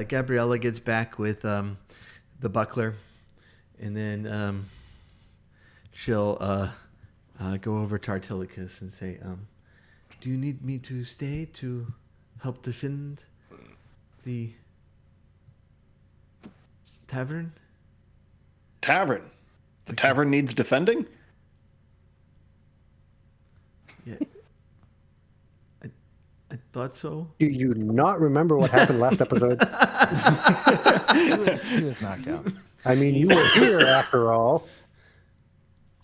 Gabriella gets back with the buckler, and then she'll go over to Artilicus and say, "Do you need me to stay to help defend the tavern?" Tavern. The tavern needs defending? Yeah. I thought so. Do you not remember what happened last episode? He was knocked out. I mean, you were here after all.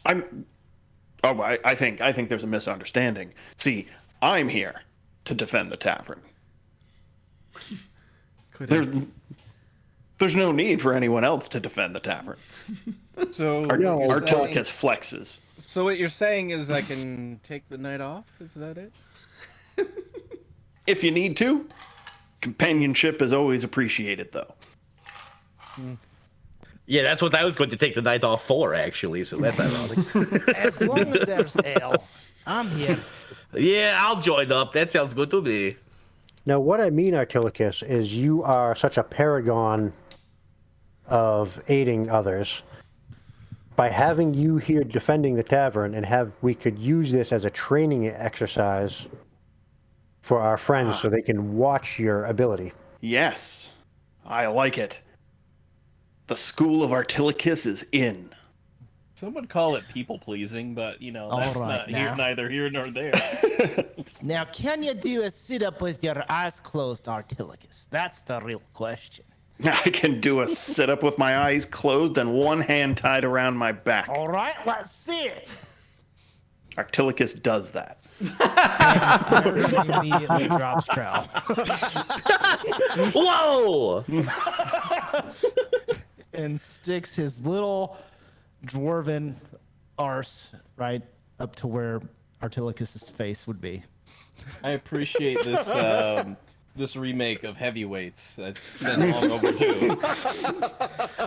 I think there's a misunderstanding. See, I'm here to defend the tavern. There's no need for anyone else to defend the tavern. So No, you're saying- Artilicus flexes. So what you're saying is I can take the night off? Is that it? If you need to, companionship is always appreciated, though. Yeah, that's what I was going to take the night off for, actually. So that's ironic. As long as there's ale, I'm here. Yeah, I'll join up. That sounds good to me. Now, what I mean, Artilicus, is you are such a paragon of aiding others. By having you here defending the tavern, and we could use this as a training exercise for our friends, so they can watch your ability. Yes, I like it. The school of Artilicus is in. Some would call it people pleasing, but All that's right, not now. neither here nor there. Now, can you do a sit-up with your eyes closed, Artilicus? That's the real question. I can do a sit up with my eyes closed and one hand tied around my back. All right, let's see it. Artilicus does that. Immediately drops trowel. Whoa! And sticks his little dwarven arse right up to where Artilicus's face would be. I appreciate this remake of Heavyweights. That's been long overdue.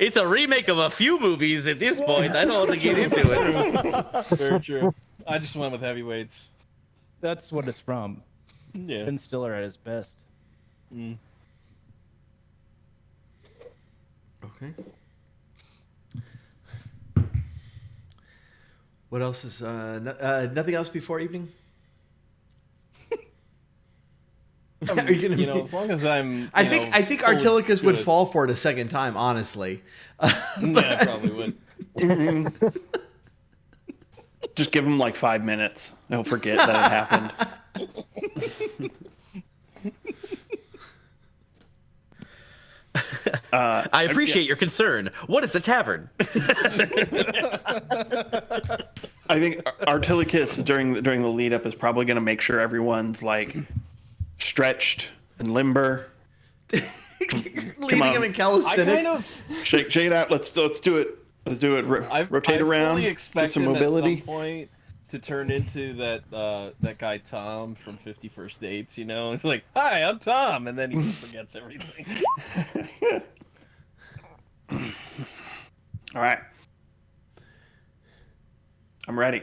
It's a remake of a few movies at this point. I don't want to get into it. Very true. I just went with Heavyweights. That's what it's from. Yeah. Ben Stiller at his best. Okay. What else is nothing else before evening? Are you gonna As long as I'm. I think forward Artilicus to would it. fall for it a second time, honestly. Yeah, I probably would. Just give him like 5 minutes. He'll forget that it happened. I appreciate your concern. What is a tavern? I think Artilicus during the lead up is probably going to make sure everyone's like stretched and limber. Leading him in I calisthenics. kind of. Shake it out. Let's do it. Let's do it. Rotate I around. fully Get expect some him mobility. at some point to turn into that guy Tom from 50 First Dates. It's like, "Hi, I'm Tom," and then he just forgets everything. All right. I'm ready.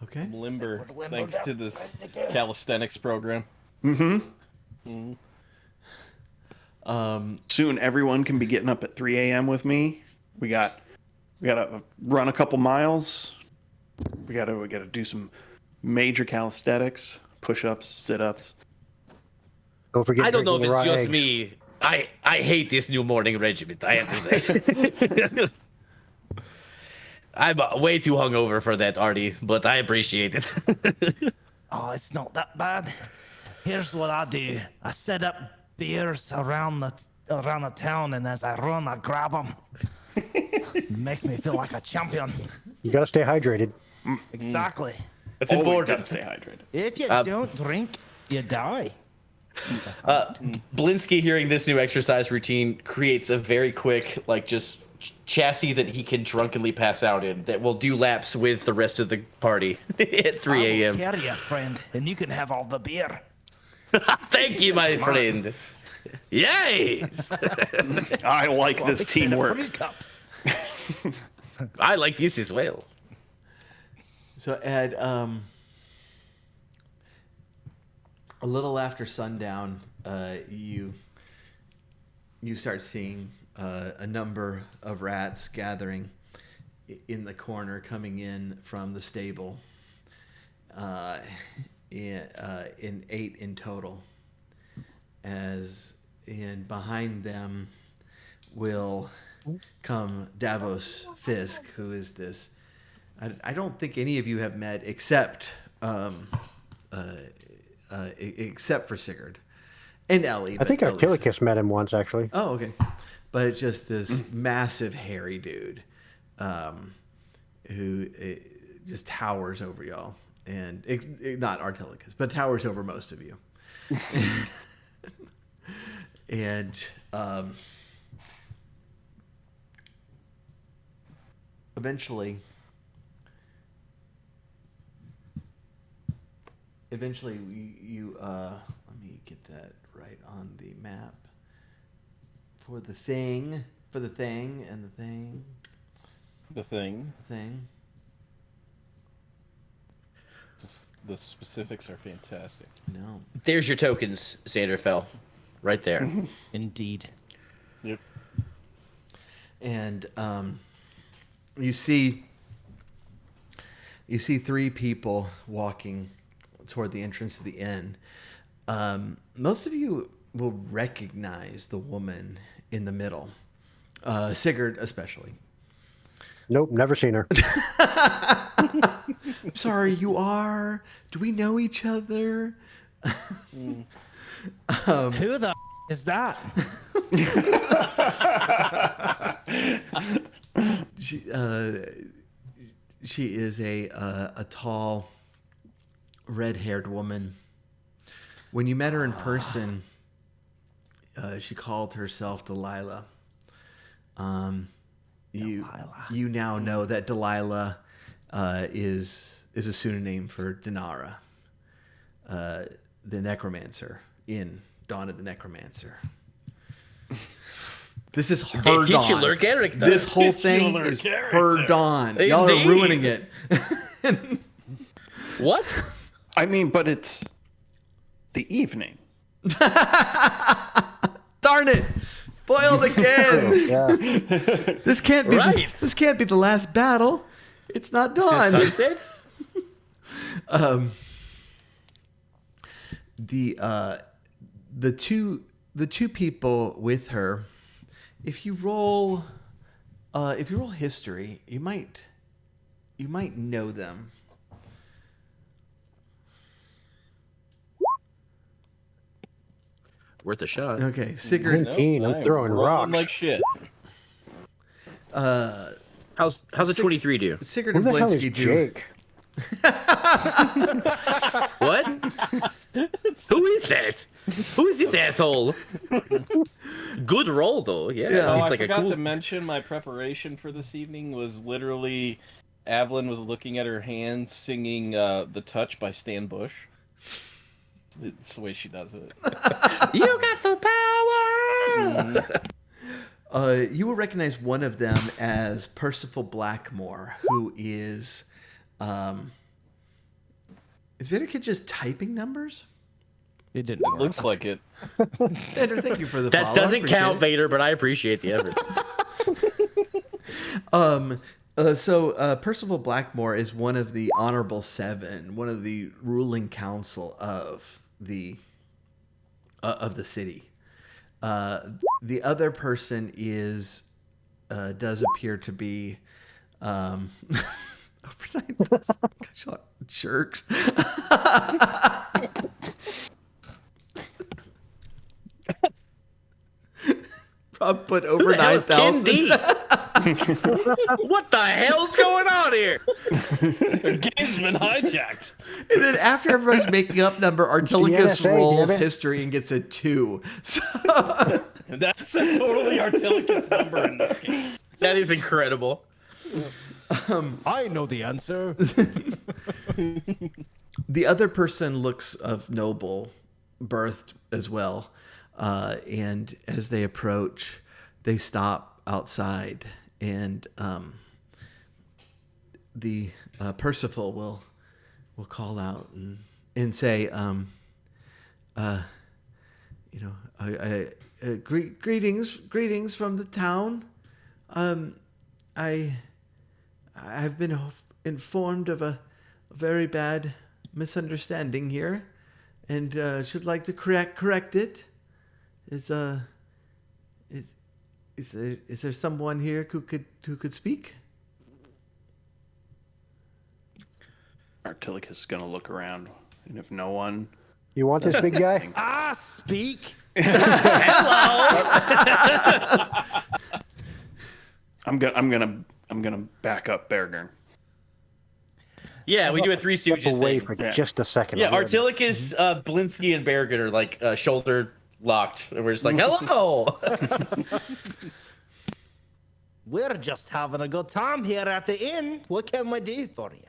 Okay. I'm limber, thanks to this calisthenics program. Soon everyone can be getting up at 3 a.m. with me. We got to run a couple miles. We got to do some major calisthenics, push-ups, sit-ups. Don't forget I don't know if drinking it's raw just eggs. me. I hate this new morning regiment, I have to say. I'm way too hungover for that, Artie, but I appreciate it. Oh, it's not that bad. Here's what I do. I set up beers around the town, and as I run, I grab them. It makes me feel like a champion. You gotta stay hydrated. Exactly. That's Always important. gotta stay hydrated. If you don't drink, you die. Blinsky, hearing this new exercise routine, creates a very quick, just chassis that he can drunkenly pass out in that will do laps with the rest of the party at 3 I a.m. will carry you, friend, and you can have all the beer. Thank you, my friend. Yes! I like this Mix it in teamwork. 3 cups. I like this as well. So Ed, a little after sundown, you start seeing a number of rats gathering in the corner, coming in from the stable. In 8 in total. And behind them will come Davos Fisk, who is this. I don't think any of you have met except for Sigurd and Ellie. I think Artilicus met him once, actually. Oh, okay. But it's just this massive hairy dude who just towers over y'all. And not Artilicus, but towers over most of you. And eventually you let me get that right on the map for the thing and The thing. the thing. The specifics are fantastic. No. There's your tokens, Sanderfell. Right there. Indeed. Yep. And you see 3 people walking toward the entrance of the inn. Most of you will recognize the woman in the middle, Sigurd especially. Nope, never seen her. I'm sorry, you are? Do we know each other? Who the is that? She is a tall, red-haired woman. When you met her in person, she called herself Delilah. You now know that Delilah is a pseudonym for Dinara, the Necromancer in Dawn of the Necromancer. This is her Dawn. Titular character. This whole thing is her Dawn. Y'all are ruining it. What? I mean, but it's the evening. Darn it! Foiled again. Yeah. This can't be. Right. This can't be the last battle. It's not done. Sunset? The two people with her. If you roll history, you might know them. Worth a shot. Okay, Sigurd. 19, I'm throwing rolling rocks. like shit. How's a 23 do? Sigurd Who and the hell is Blinsky do. Jake? What? Who is that? Who is this asshole? Good roll though. Yeah, Yeah. Oh, seems I like a forgot cool. to mention my preparation for this evening was literally Evelyn was looking at her hands singing The Touch by Stan Bush. It's the way she does it. You got the power. You will recognize one of them as Percival Blackmore, who is Vaderkid just typing numbers? It didn't It work. looks like it. Sandra, thank you for the That follow. doesn't Appreciate count, it. Vader, but I appreciate the effort. So Percival Blackmore is one of the Honorable Seven, one of the ruling council of the city. The other person does appear to be overnight. Gosh, jerks. Rob put over Who the hell is Ken 9,000. D? What the hell's going on here? The game's been hijacked. And then after everybody's making up number, Artilicus NSA, rolls damn it. history and gets a 2. So That's a totally Artilicus number in this case. That is incredible. I know the answer. the other person looks of noble birth as well. And as they approach, they stop outside, and the Percival will call out and say, you know, greetings from the town. Um, I I've been informed of a very bad misunderstanding here, and should like to correct it. Is is is there someone here who could speak? Artilicus is gonna look around, and if no one, You want this big guy? Ah, speak. I'm gonna back up Bergern. Yeah, we do a Three Step Stooges away thing. for Yeah. just a second. Yeah, I'll- Artilicus, Blinsky, and Berrigan are like shoulder locked, and we're just like, "Hello." We're just having a good time here at the inn. What can we do for you?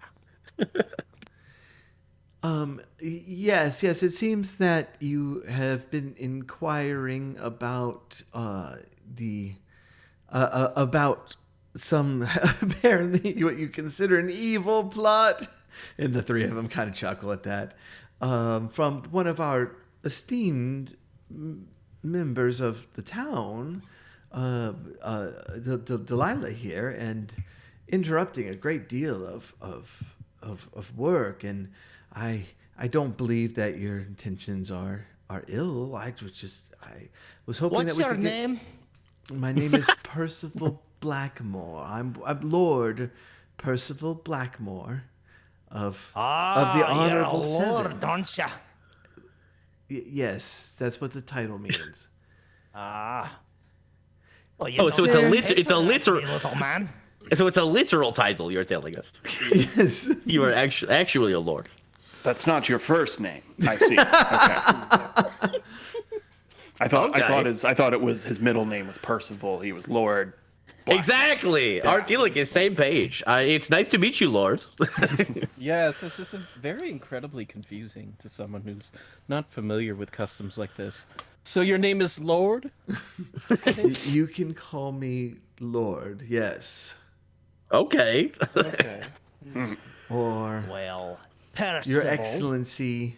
Yes. It seems that you have been inquiring about about some apparently what you consider an evil plot, and the three of them kind of chuckle at that. From one of our esteemed members of the town, Delilah here, and interrupting a great deal of work, and I don't believe that your intentions are ill. I was hoping What's that we your could get- name? My name is Percival Blackmore. I'm Lord Percival Blackmore of the Honorable you're a lord, Seven. don't ya? Yes, that's what the title means. Ah. Well, Oh, so it's a literal, little man. so it's a literal title. You're telling us Yes. you are actually a lord. That's not your first name. I see. Okay. I thought it was his middle name was Percival. He was Lord. Exactly. Artilicus, same page. It's nice to meet you, Lord. Yes, this is very incredibly confusing to someone who's not familiar with customs like this. So your name is Lord? You can call me Lord, yes. Okay. Okay. Or Well, Percival. Your Excellency.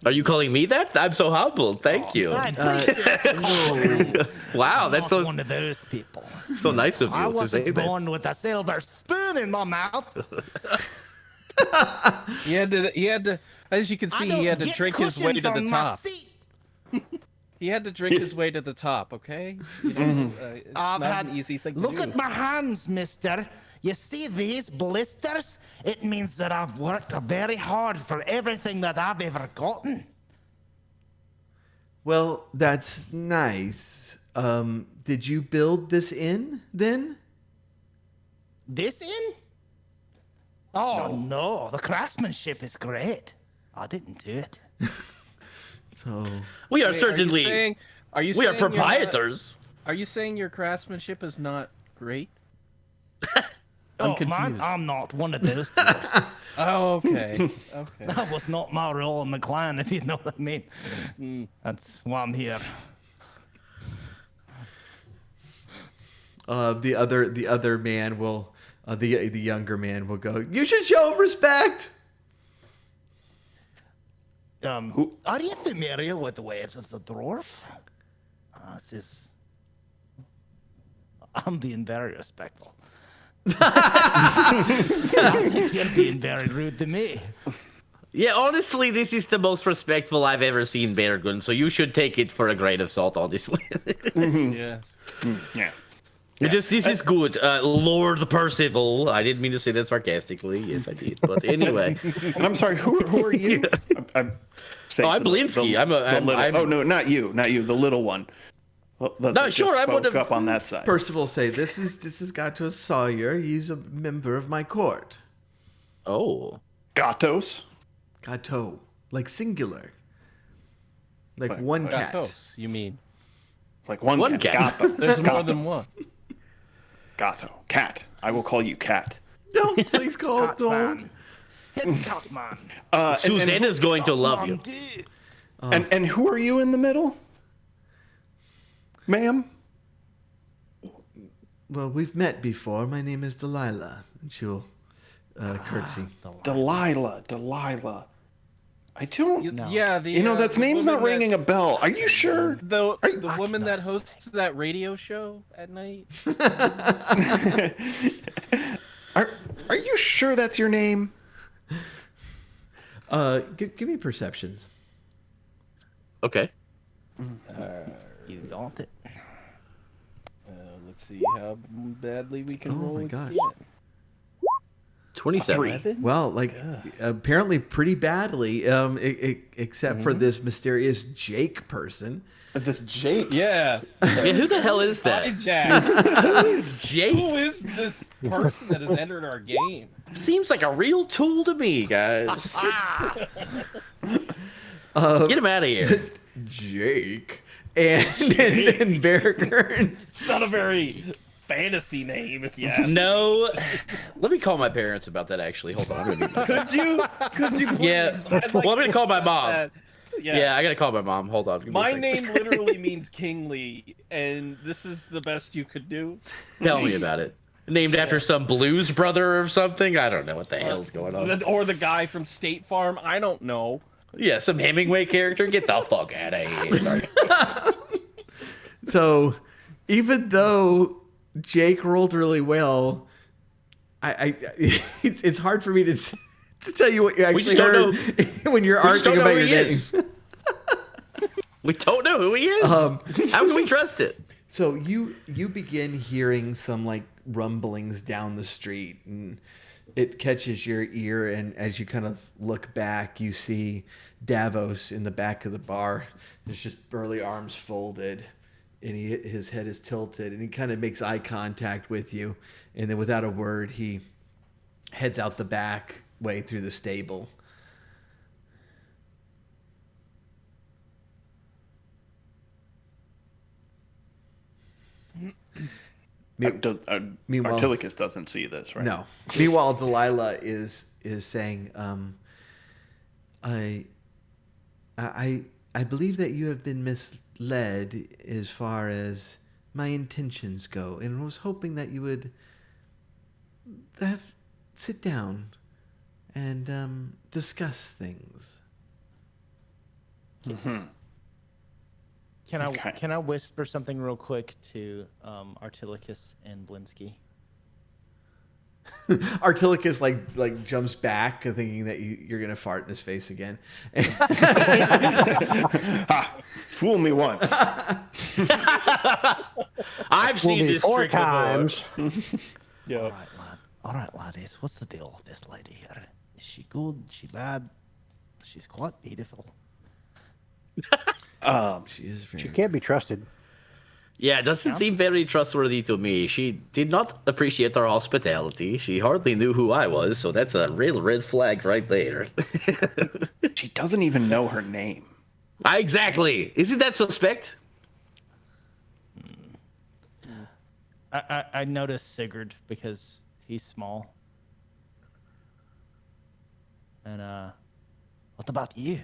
Are you calling me that? I'm so humbled. Thank you. I appreciate No. Wow, I'm that's not one of those people. so nice of I you to say wasn't that. born with a silver spoon in my mouth. He had to, as you can see, he had to drink his way to the top. He had to drink his way to the top, okay? You know, it's I've not had, an easy thing to look do. at my hands, mister. You see these blisters? It means that I've worked very hard for everything that I've ever gotten. Well, that's nice. Did you build this inn then? This inn? Oh, no. The craftsmanship is great. I didn't do it. So We are Wait, certainly. Are you We are saying you're not- proprietors. Are you saying your craftsmanship is not great? Oh, confused. man, I'm not one of those dwarfs. Oh, okay. Okay. That was not my role in the clan, if you know what I mean. That's why I'm here. the other man will the younger man will go, "You should show him respect." Are you familiar with the ways of the dwarf? This is... I'm being very respectful. I think you're being very rude to me. Yeah, honestly, this is the most respectful I've ever seen Bergun, so you should take it for a grain of salt, honestly. Yes. Yeah. This is good. Lord Percival. I didn't mean to say that sarcastically. Yes, I did. But anyway. And I'm sorry. Who are you? I'm I'm Blinsky. Oh no, not you. The little one. That No, just sure, I'm one spoke of- up on that side. First of all, say this is Gato Sawyer. He's a member of my court. Oh. Gatos. Gato, like singular, like Like one cat. Gatos, you mean? Like one cat. cat. Gato. There's more Gato. than one. Gato. Cat. I will call you Cat. Don't please call it. Don't. Catman. It's Catman. Susanna's going to love you. Dude. And who are you in the middle, ma'am? Well, we've met before. My name is Delilah, and she'll curtsy. Delilah. I don't. No. Yeah, the That the name's not woman ringing a bell. Are you sure? the woman that Recognized. hosts that radio show at night. are Are you sure that's your name? Give me perceptions. Okay. You got it. Let's see how badly we can Oh roll my gosh. again. 27. Well, like apparently pretty badly, except for this mysterious Jake person. This Jake. Yeah. Yeah, who the hell is Hi, that? Jack. Who is Jake? Who is this person that has entered our game? Seems like a real tool to me, guys. Get him out of here. Jake and Bergern. It's not a very fantasy name, if you ask. No. Let me call my parents about that, actually. Hold on. I'm gonna mute myself. Could you please? Yeah. I'd Well, I'm gonna to call my accept mom. that. Yeah, I gotta call my mom. Hold on. Give me a My second. name literally means kingly, and this is the best you could do. Tell me about it. Named after some blues brother or something? I don't know what the hell's going on. Or the guy from State Farm. I don't know. Yeah, some Hemingway character. Get the fuck out of here. Sorry. So, even though Jake rolled really well, it's hard for me to tell you what you actually just don't heard when you're We just don't arguing know about who your he name. is. We don't know who he is. How can we trust it? So you begin hearing some like rumblings down the street, and it catches your ear. And as you kind of look back, you see Davos in the back of the bar. There's just burly arms folded, and his head is tilted, and he kind of makes eye contact with you, and then without a word, he heads out the back way through the stable. Meanwhile- Artilicus doesn't see this, right? No. Meanwhile, Delilah is saying, I believe that you have been misled as far as my intentions go, and was hoping that you would sit down and discuss things. Okay. Can I whisper something real quick to Artilicus and Blinsky? Artilicus like jumps back, thinking that you're gonna fart in his face again. Fool me once. I've seen this Four trick before. times. Yeah. All right, laddies. What's the deal with this lady here? Is she good? Is she bad? She's quite beautiful. She is very. She can't be trusted. Yeah, it doesn't seem very trustworthy to me. She did not appreciate our hospitality. She hardly knew who I was, so that's a real red flag right there. She doesn't even know her name. Exactly. Isn't that suspect? I noticed Sigurd because he's small. And what about you?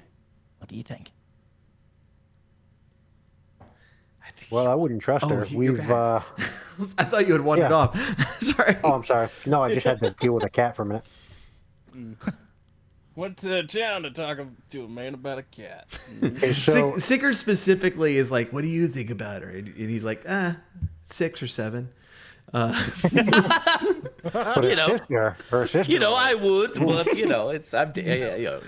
What do you think? Well, I wouldn't trust her. You're We've. back. I thought you had wandered Yeah. off. Sorry. Oh, I'm sorry. No, I just had to deal with a cat for a minute. Went to town to talk to a man about a cat. Okay, so Sigurd specifically is like, what do you think about her? And he's like, 6 or 7. but you know. her sister. You know, I would, but you know, it's I'm yeah, you know,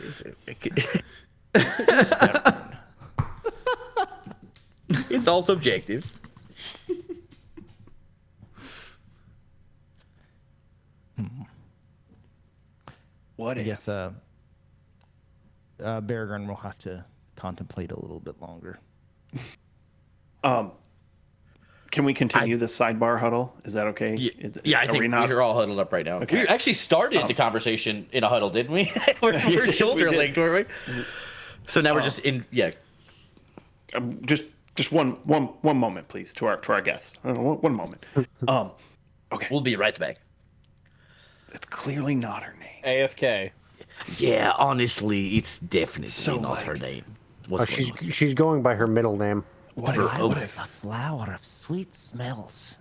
it's all subjective. What I if? guess Beargurn will have to contemplate a little bit longer. Can we continue this sidebar huddle? Is that okay? Yeah, I Are think we not? we're all huddled up right now. Okay. We actually started the conversation in a huddle, didn't we? we're Yes, we shoulder did. linked, weren't we? So now we're just in. Yeah. Just one moment, please, to our guest. One moment. Okay. We'll be right back. It's clearly not her name. AFK. Yeah, honestly, it's definitely So, not like- her name. What's going on? She's going by her middle name. What Her- if? oh, A flower of sweet smells.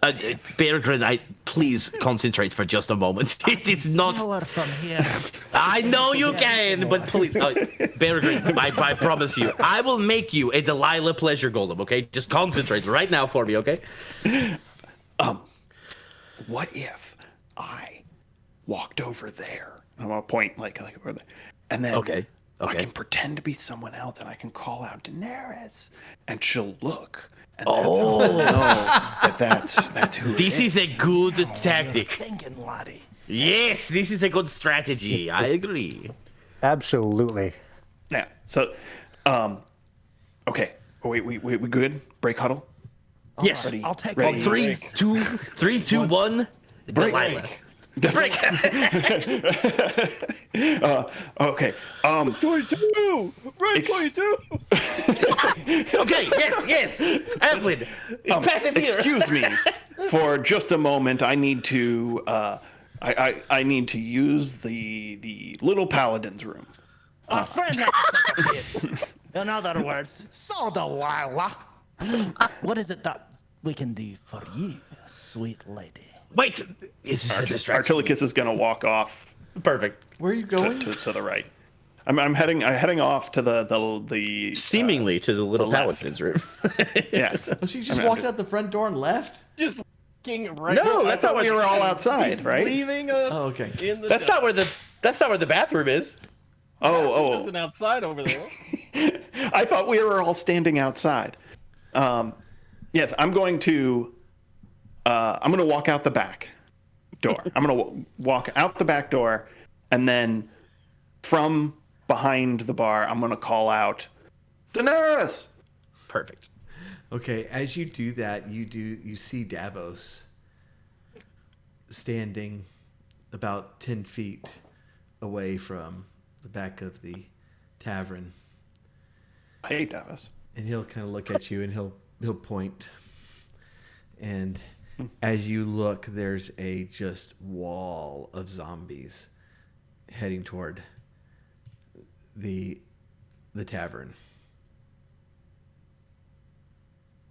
Beargrin, please concentrate for just a moment. It's not. Power from here. I know you can, but please, Beargrin, I promise you, I will make you a Delilah pleasure golem. Okay, just concentrate right now for me. Okay. What if I walked over there? I'm gonna point like over there, and then Okay. I can pretend to be someone else, and I can call out Daenerys, and she'll look, and that's how I'll know that's who. This is a good tactic. Thinking, laddie. Yes, this is a good strategy. I agree. Absolutely. Yeah. So, okay. We good? Break huddle. Yes. Ready, I'll take ready. all Three, two, one. Delilah. Break. Okay. 22! Right, 22! Okay. Yes. Evelyn, pass it here. Excuse me for just a moment. I need to. I need to use the little paladin's room. Our friend has to take a piss. In other words, so Delilah. What is it that we can do for you, sweet lady? Wait, it's a distraction. Archilicus is gonna walk off Perfect. Where are you going? to the right. I'm heading off to the Seemingly to the little left. paladin's room. yes. Oh, so you just walked out the front door and left? Just walking right. No, I that's thought not we what were all outside, He's right? leaving us. Oh, okay. In the That's not where the bathroom is. Oh. There's an outside over there. I thought we were all standing outside. Yes, I'm going to walk out the back door. I'm going to walk out the back door, and then from behind the bar, I'm going to call out, Daenerys! Perfect. Okay, as you do that, you see Davos standing about 10 feet away from the back of the tavern, Hey, Davos. and he'll kind of look at you and he'll point. And as you look, there's a just wall of zombies heading toward the tavern.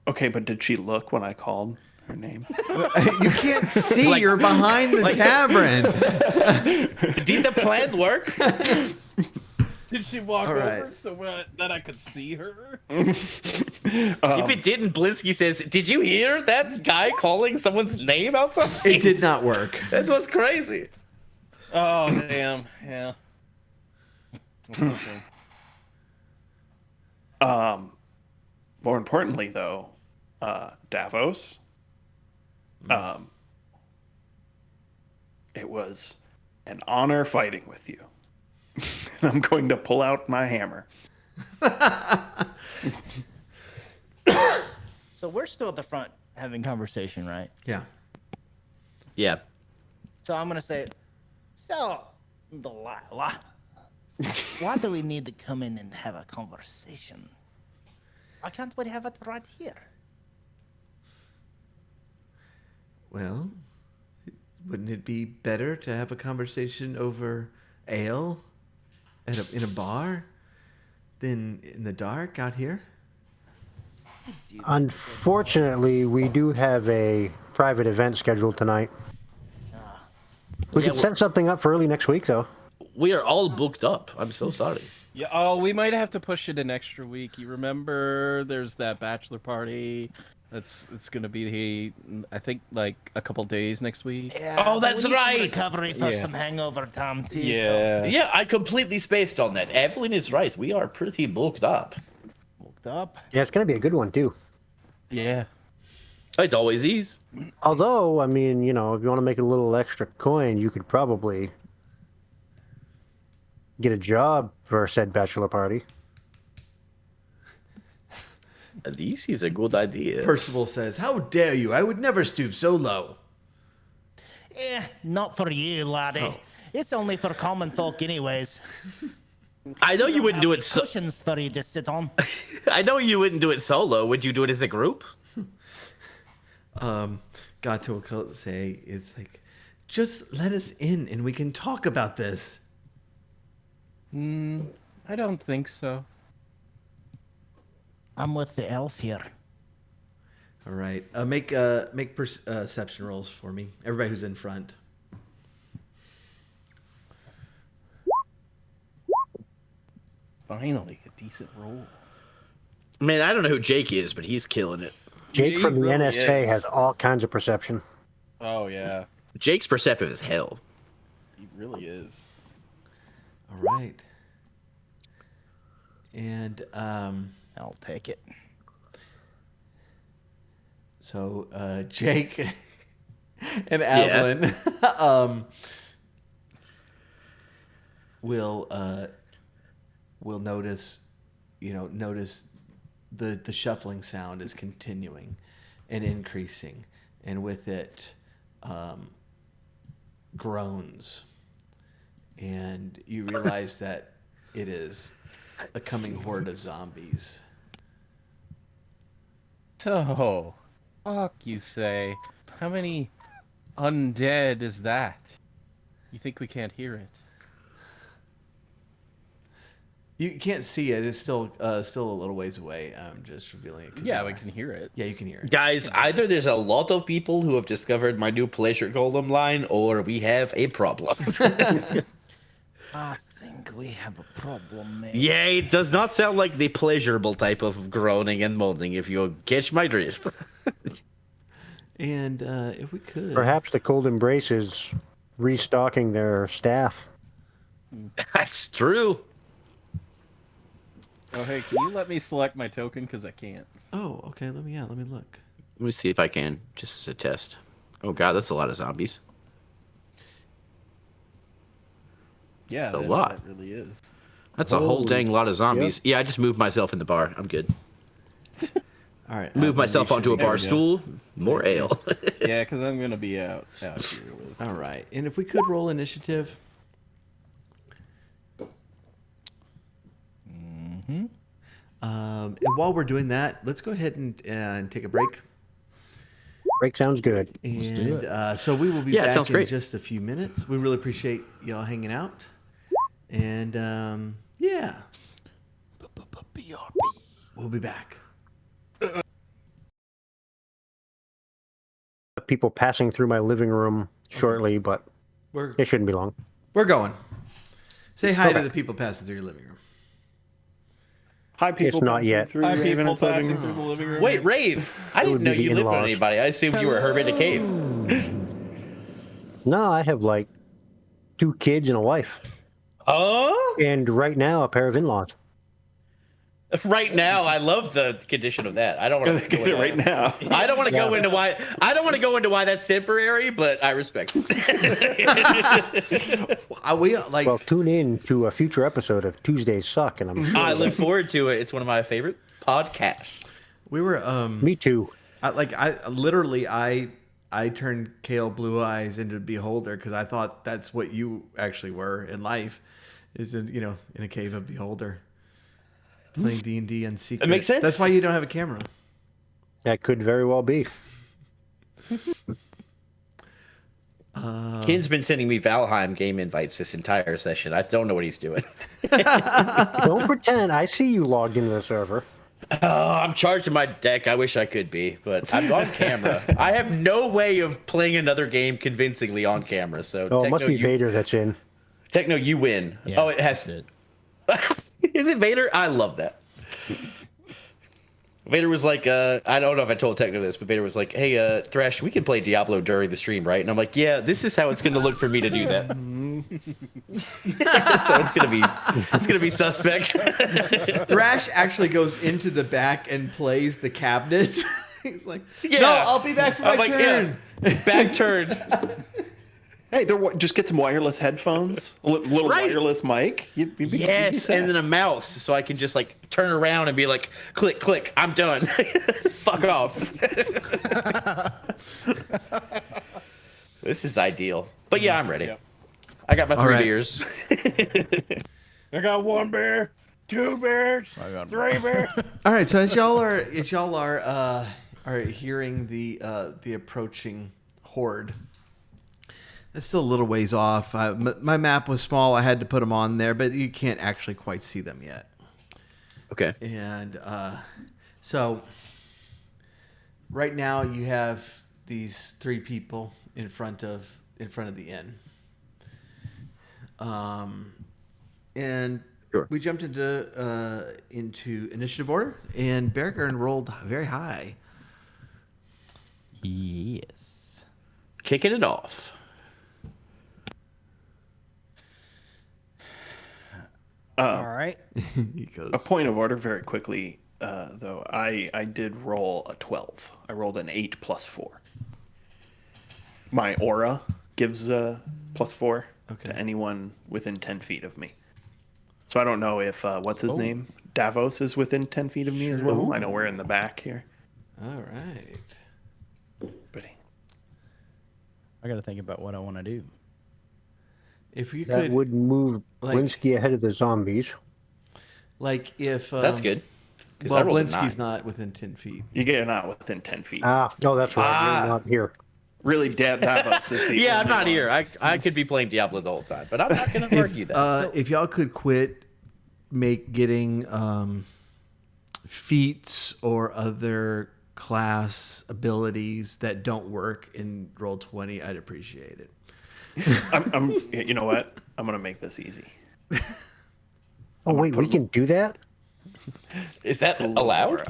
Okay, but did she look when I called her name? You can't see. You're behind the tavern. Did the plan work? Did she walk All right. over so that I could see her? If it didn't, Blinsky says, "Did you hear that guy calling someone's name outside?" It did not work. That was crazy. Oh damn! Yeah. That's okay. More importantly, though, Davos, it was an honor fighting with you. And I'm going to pull out my hammer. So we're still at the front having conversation, right? Yeah. Yeah. So I'm gonna say, so Delilah, why do we need to come in and have a conversation? Why can't we have it right here? Well, wouldn't it be better to have a conversation over ale in a bar than in the dark out here? Unfortunately, we do have a private event scheduled tonight. We Yeah, could set something up for early next week, though. We are all booked up. I'm so sorry. Yeah. Oh, we might have to push it an extra week. You remember? There's that bachelor party. It's gonna be, I think, like a couple days next week. Yeah, Oh, that's we need some right. Recovery for Yeah. some hangover time too. Yeah, I completely spaced on that. Evelyn is right. We are pretty booked up. So booked up. Yeah, it's going to be a good one, too. Yeah. It always is. Although, I mean, you know, if you want to make a little extra coin, you could probably get a job for said bachelor party. This is a good idea. Percival says, "How dare you? I would never stoop so low." Not for you, laddie. Oh. It's only for common folk, anyways. I know you wouldn't do it so. Cushions for you to sit on. I know you wouldn't do it solo. Would you do it as a group? Got to say, it's like, just let us in and we can talk about this. I don't think so. I'm with the elf here. All right. Make perception rolls for me. Everybody who's in front. Finally, a decent roll. Man, I don't know who Jake is, but he's killing it. Jake He from the really NSA is. has all kinds of perception. Oh yeah, Jake's perceptive as hell. he really is. All right. And I'll take it. so Jake and Evelyn will notice, notice the shuffling sound is continuing and increasing, and with it, groans, and you realize that it is a coming horde of zombies. So, fuck you say. How many undead is that? You think we can't hear it? You can't see it; it's still a little ways away. I'm just revealing it. 'Cause Yeah, you we are. can hear it. Yeah, you can hear it. Guys, either there's a lot of people who have discovered my new pleasure golem line, or we have a problem. I think we have a problem, man. Yeah, it does not sound like the pleasurable type of groaning and moaning, if you catch my drift. And if we could, Perhaps the cold embrace is restocking their staff. That's true. Oh, hey, can you let me select my token? Because I can't. Oh, okay. Let me look. Let me see if I can, just as a test. Oh god, that's a lot of zombies. Yeah, That's a lot. That really is. That's a whole Holy- dang lot of zombies. Yeah, I just moved myself in the bar. I'm good. All right. Move myself onto a There bar we go. stool. More ale. Yeah, because I'm gonna be out here with. All right. And if we could roll initiative. And while we're doing that, let's go ahead and take a break. Break sounds good. And so we will be Yeah, it back sounds in great. just a few minutes. We really appreciate y'all hanging out. And yeah, we'll be back. People passing through my living room shortly, but We're it shouldn't be long. going. Say hi to Okay. the people passing through your living room. Hi, people. not passing yet. Through Hi, Raven people and living passing room. through the living room. Wait, Rave. I would didn't know be the you lived with in-laws. anybody. I assumed you were a hermit in a cave. No, I have like 2 kids and a wife. Oh? And right now, a pair of in-laws. Right now, I love the condition of that. I don't want to go Get it right now. I don't want to go into why. I don't want to go into why that's temporary, but I respect it. We like Well, tune in to a future episode of Tuesdays Suck, and I'm sure. I look forward to it. It's one of my favorite podcasts. we were Me too. I turned Kale Blue Eyes into Beholder because I thought that's what you actually were in life, is in a cave of Beholder, playing D&D in secret. It makes sense. That's why you don't have a camera. That could very well be. Ken's been sending me Valheim game invites this entire session. I don't know what he's doing. Don't pretend. I see you logged into the server. Oh, I'm charging my deck. I wish I could be, but I'm on camera. I have no way of playing another game convincingly on camera. So Oh, it must be you, Vader that's in. Techno, you win. Yeah, oh, it has. that's it. Is it Vader? I love that. Vader was like, I don't know if I told Techno this, but Vader was like, "Hey, Thresh, we can play Diablo during the stream, right?" And I'm like, "Yeah, this is how it's going to look for me to do that." So it's gonna be suspect. Thrash actually goes into the back and plays the cabinets. He's like, Yeah. "No, I'll be back for my I'm like, turn." yeah, back turned. Hey, just get some wireless headphones, a little Right. wireless mic. You'd be Yes, set. and then a mouse, so I can just like turn around and be like, click, click, I'm done. Fuck off. This is ideal. But yeah, I'm ready. Yep. I got my 3 right. beers. I got 1 beer, 2 beers, 3 beers. All right, so as y'all are hearing the approaching horde, it's still a little ways off. My map was small; I had to put them on there, but you can't actually quite see them yet. Okay. And so right now you have these three people in front of the inn. Um, and Sure. we jumped into initiative order, and Beargurn rolled very high. Yes. Kicking it off. All right. He goes, A point of order very quickly, though. I did roll a 12. I rolled an 8 plus 4. My aura gives a plus 4 Okay. to anyone within 10 feet of me. So I don't know if, what's his Oh. name? Davos is within 10 feet of me as well. I know we're in the back here. all right. But I got to think about what I want to do. If you That could, would move like- Blinsky ahead of the zombies. like, if That's good. 'Cause Well, I rolled a Blinsky's 9. not within 10 feet. you're not within 10 feet. No, that's right. You're not here. Really, Davos is the Yeah, I'm only not one. here. I could be playing Diablo the whole time, but I'm not going to argue that. If y'all could quit getting feats or other class abilities that don't work in roll 20, I'd appreciate it. You know what? I'm gonna make this easy. Oh, wait, we can do that? Is that allowed?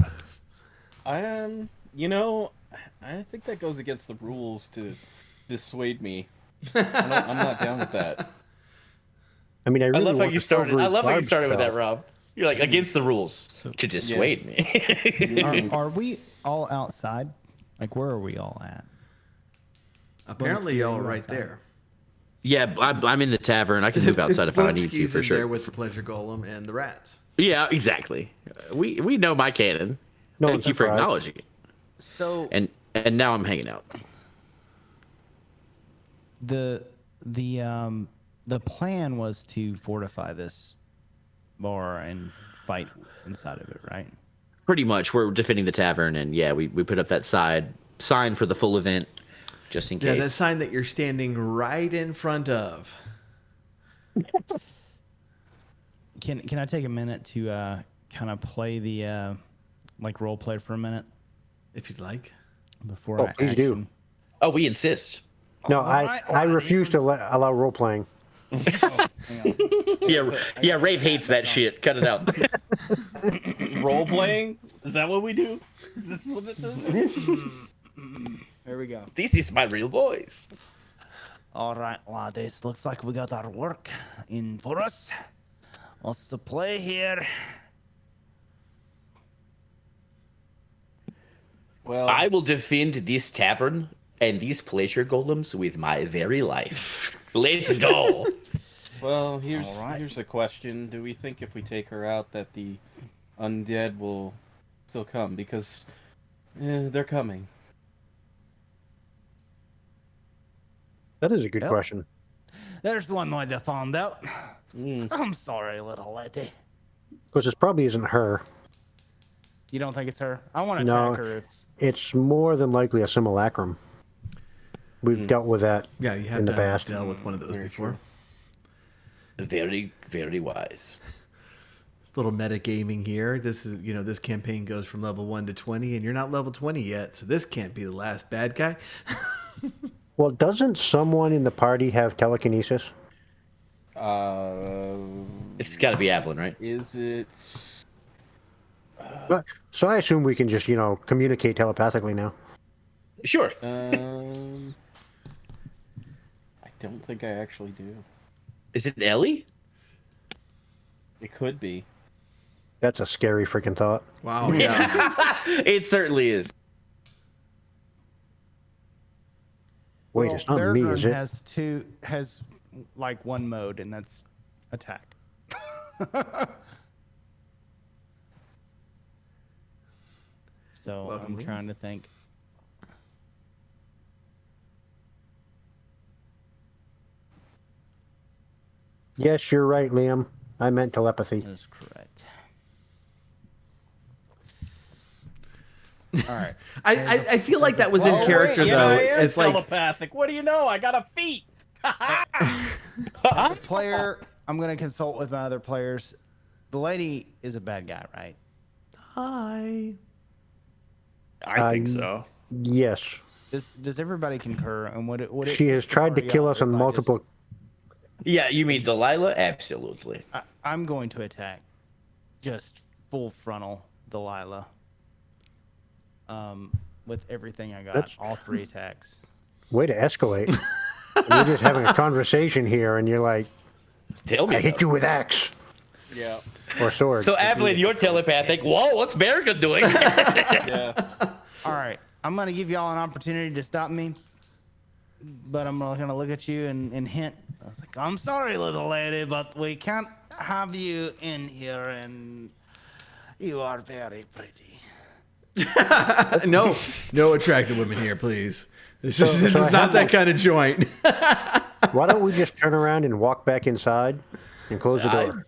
You know, I think that goes against the rules to dissuade me. I'm not down with that. I mean, I I really love how want you the started. silvery I love how you barb started with spell. that, Rob. You're like against the rules to dissuade me. Are we all outside? Like, where are we all at? Apparently, Blinsky, y'all are are you right outside? there. Yeah, I'm in the tavern. I can move outside if I need to, Blinsky's for in there sure. with the pleasure golem and the rats. Yeah, exactly. We know my canon. No Thank you for surprise. acknowledging it. So And now I'm hanging out. the plan was to fortify this bar and fight inside of it, right? Pretty much, we're defending the tavern, and yeah, we put up that sign for the full event, just in Yeah, case. that sign that you're standing right in front of. Can I take a minute to kind of play the like role play for a minute If you'd like. before Oh, I please do. action? Oh, we insist. No, Alright, I refuse to allow role playing. Yeah, Rave hates that shit. Cut it out. Role playing? Is that what we do? Is this what it does? There we go. This is my real voice. All right, laddies. Looks like we got our work in for us. What's the play here? Well, I will defend this tavern and these pleasure golems with my very life. Let's go. well, All right. here's a question: do we think if we take her out that the undead will still come? Because they're coming. That is a good Yep. question. There's one way to find out. I'm sorry, little lady. Because it probably isn't her. You don't think it's her? I want to No. attack her. It's more than likely a simulacrum. We've dealt with that Yeah, you have in the to past. dealt with one of those Very before. Very, very wise. It's a little metagaming here. This is, this campaign goes from level 1 to 20, and you're not level 20 yet, so this can't be the last bad guy. Well, doesn't someone in the party have telekinesis? It's got to be Evelyn, right? Is it? So I assume we can just, communicate telepathically now. Sure. I don't think I actually do. Is it Ellie? It could be. That's a scary freaking thought. Wow, yeah. It certainly is. Wait, it's not me, is Beargurn it? has like one mode, and that's attack. So Welcome. I'm trying to think. Yes, you're right, Liam. I meant telepathy. That's correct. All right. I feel like that was in Oh, character, yeah, though. I am It's like, telepathic. What do you know? I got a feet. As a player, I'm going to consult with my other players. The lady is a bad guy, right? hi. I think so. Yes. Does everybody concur? And She has what's the tried to party kill y'all us on look like? Just- multiple. Yeah, you mean Delilah? Absolutely. I'm going to attack, just full frontal Delilah. With everything I got, That's- all 3 attacks. Way to escalate. We're just having a conversation here, and you're like, Tell me. I hit you with axe Yeah. or sword. So, Evelyn, you're telepathic. Whoa, what's America doing? Yeah. All right, I'm gonna give y'all an opportunity to stop me, but I'm gonna look at you and hint. I was like, I'm sorry, little lady, but we can't have you in here, and you are very pretty. No attractive women here, please. This is so I not have that my- kind of joint. Why don't we just turn around and walk back inside and close the door?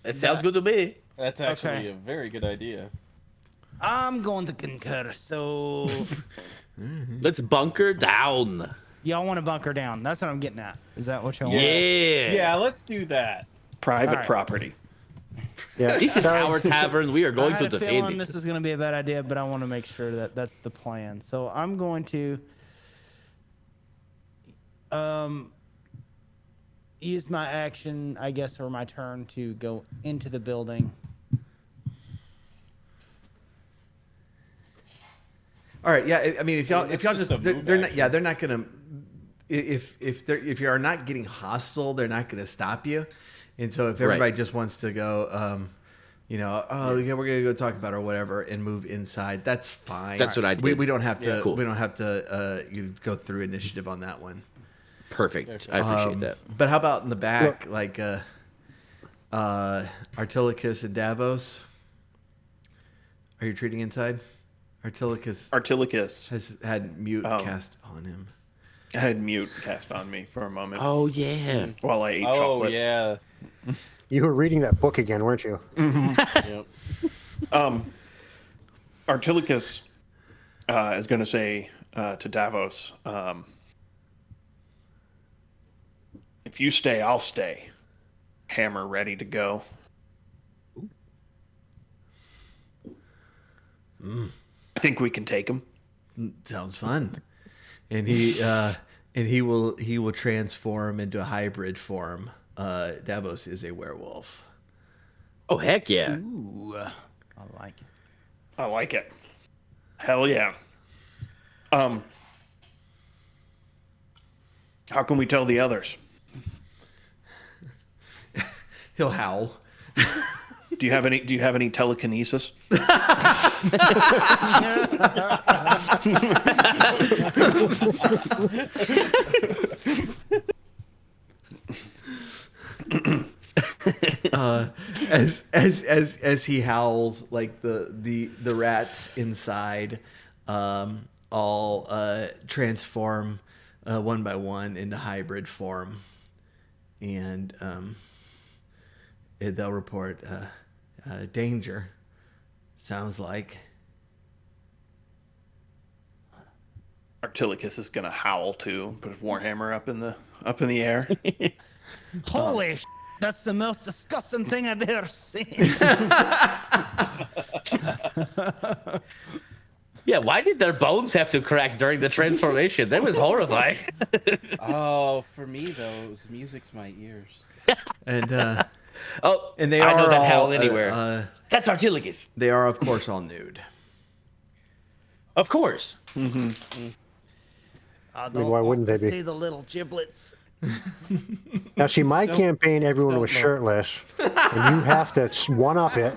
It sounds good to me. That's actually Okay. a very good idea. I'm going to concur. So Let's bunker down. y'all want to bunker down? That's what I'm getting at. Is that what y'all want? Yeah. Yeah, let's do that. Private All right. property. Yeah. This is our tavern. We are I going to had a defend feeling it. this is going to be a bad idea, but I want to make sure that that's the plan. So I'm going to use my action, I guess, or my turn to go into the building. All right, yeah. I mean, if y'all that's just just a move they're not action. yeah they're not gonna if you are not getting hostile, they're not gonna stop you. And so if everybody just wants to go, oh yeah, we're gonna go talk about it or whatever and move inside, that's fine. That's what I did. We don't have to Yeah, cool. we don't have to you go through initiative on that one. Perfect. I appreciate that. But how about in the back, like Artilicus and Davos? Are you treating inside? Artilicus. has had mute Oh. cast upon him. I had mute cast on me for a moment Oh, yeah. while I ate Oh chocolate. yeah. You were reading that book again, weren't you? Yep. Artilicus is going to say to Davos, if you stay, I'll stay. Hammer ready to go. I think we can take him. Sounds fun. And he will transform into a hybrid form. Davos is a werewolf. Oh, heck yeah. Ooh, I like it. I like it. Hell yeah. How can we tell the others? He'll howl. Do you have any telekinesis? As he howls, like the rats inside all transform one by one into hybrid form, and they'll report danger. Sounds like. Artilicus is gonna howl too, put his warhammer up in the air. Holy that's the most disgusting thing I've ever seen. Yeah, why did their bones have to crack during the transformation? That was horrifying. Oh, for me though, it was music's my ears. And Oh, and they I are know that all, howl anywhere. That's Artilicus. they are of course all nude. Of course. I mean, why wouldn't they be? See the little giblets. Now, see, my Don't- campaign, everyone don't was look. shirtless, and you have to one up it.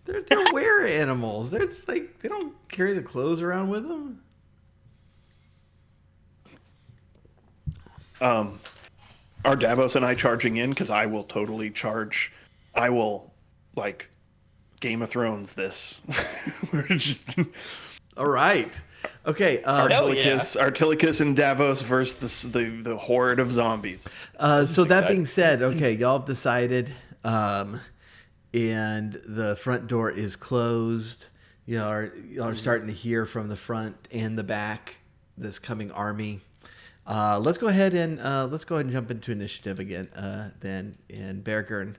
They're were animals. They're just like they don't carry the clothes around with them. Are Davos and I charging in? Because I will totally charge. I will, like, Game of Thrones this. We're just All right. Okay. Hell yeah. Artilicus and Davos versus the horde of zombies. So that exciting. being said, okay, y'all have decided, and the front door is closed. Y'all are starting to hear from the front and the back this coming army. Let's go ahead and jump into initiative again. Then and Bergern,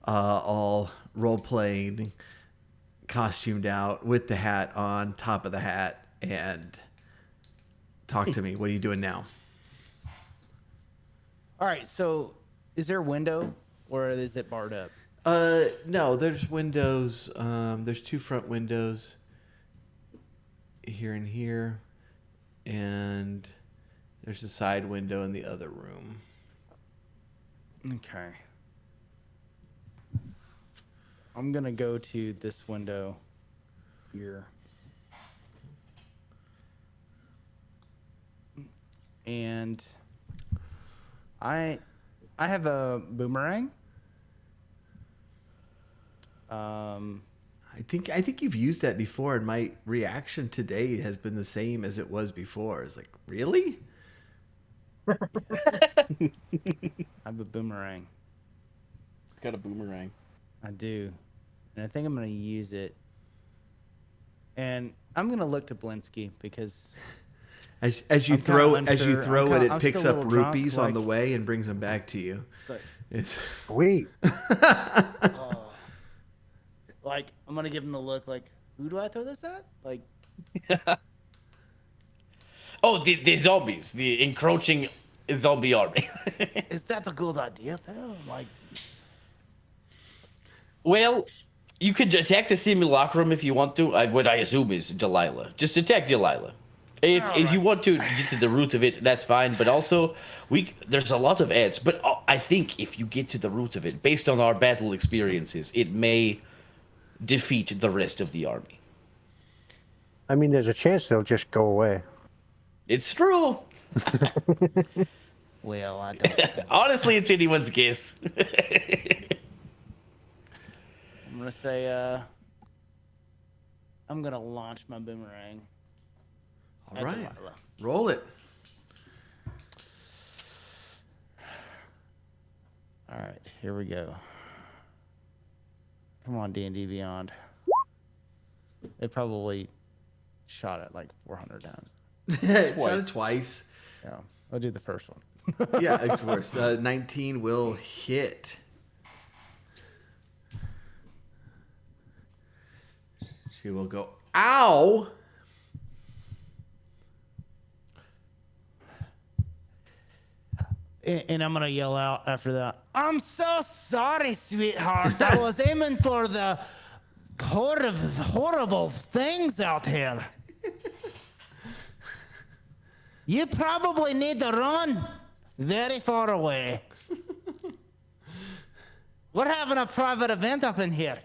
all role playing costumed out with the hat on, top of the hat, and talk to me. What are you doing now? All right. So, is there a window, or is it barred up? No, there's windows. There's two front windows here and here, and there's a side window in the other room. Okay. I'm gonna go to this window here. And I have a boomerang. I think you've used that before, and my reaction today has been the same as it was before. It's like, really? I have a boomerang. It's got a boomerang. I do. And I think I'm gonna use it. And I'm gonna look to Blinsky because As you I'm kinda throw unsure. it, I'm it picks still a up little drunk, rupees on the like- way and brings them back to you. so, It's Sweet. like I'm gonna give him the look like, who do I throw this at? Like, Oh, the zombies, the encroaching zombie army. is that a good idea though? Like, Well, you could attack the simulacrum if you want to. What I assume is Delilah. Just attack Delilah. If you want to get to the root of it, that's fine. But also, there's a lot of ads. But I think if you get to the root of it, based on our battle experiences, it may defeat the rest of the army. I mean, there's a chance they'll just go away. It's true. well, I don't. Honestly, it's anyone's guess. I'm gonna say, I'm gonna launch my boomerang. all at right. Delilah. Roll it. All right, here we go. Come on, D&D Beyond. It probably shot it like 400 times. Shot it twice. Yeah, I'll do the first one. Yeah, it's worse. 19 will hit. She will go, ow! And I'm gonna yell out after that. I'm so sorry, sweetheart. I was aiming for the horrible things out here. You probably need to run very far away. We're having a private event up in here.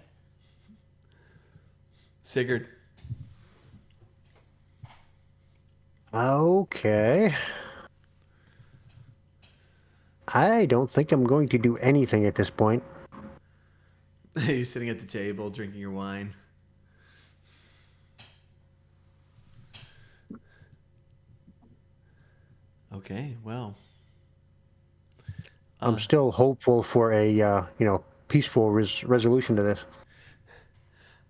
Sigurd. Okay. I don't think I'm going to do anything at this point. You're sitting at the table drinking your wine. Okay, well. I'm still hopeful for a peaceful resolution to this.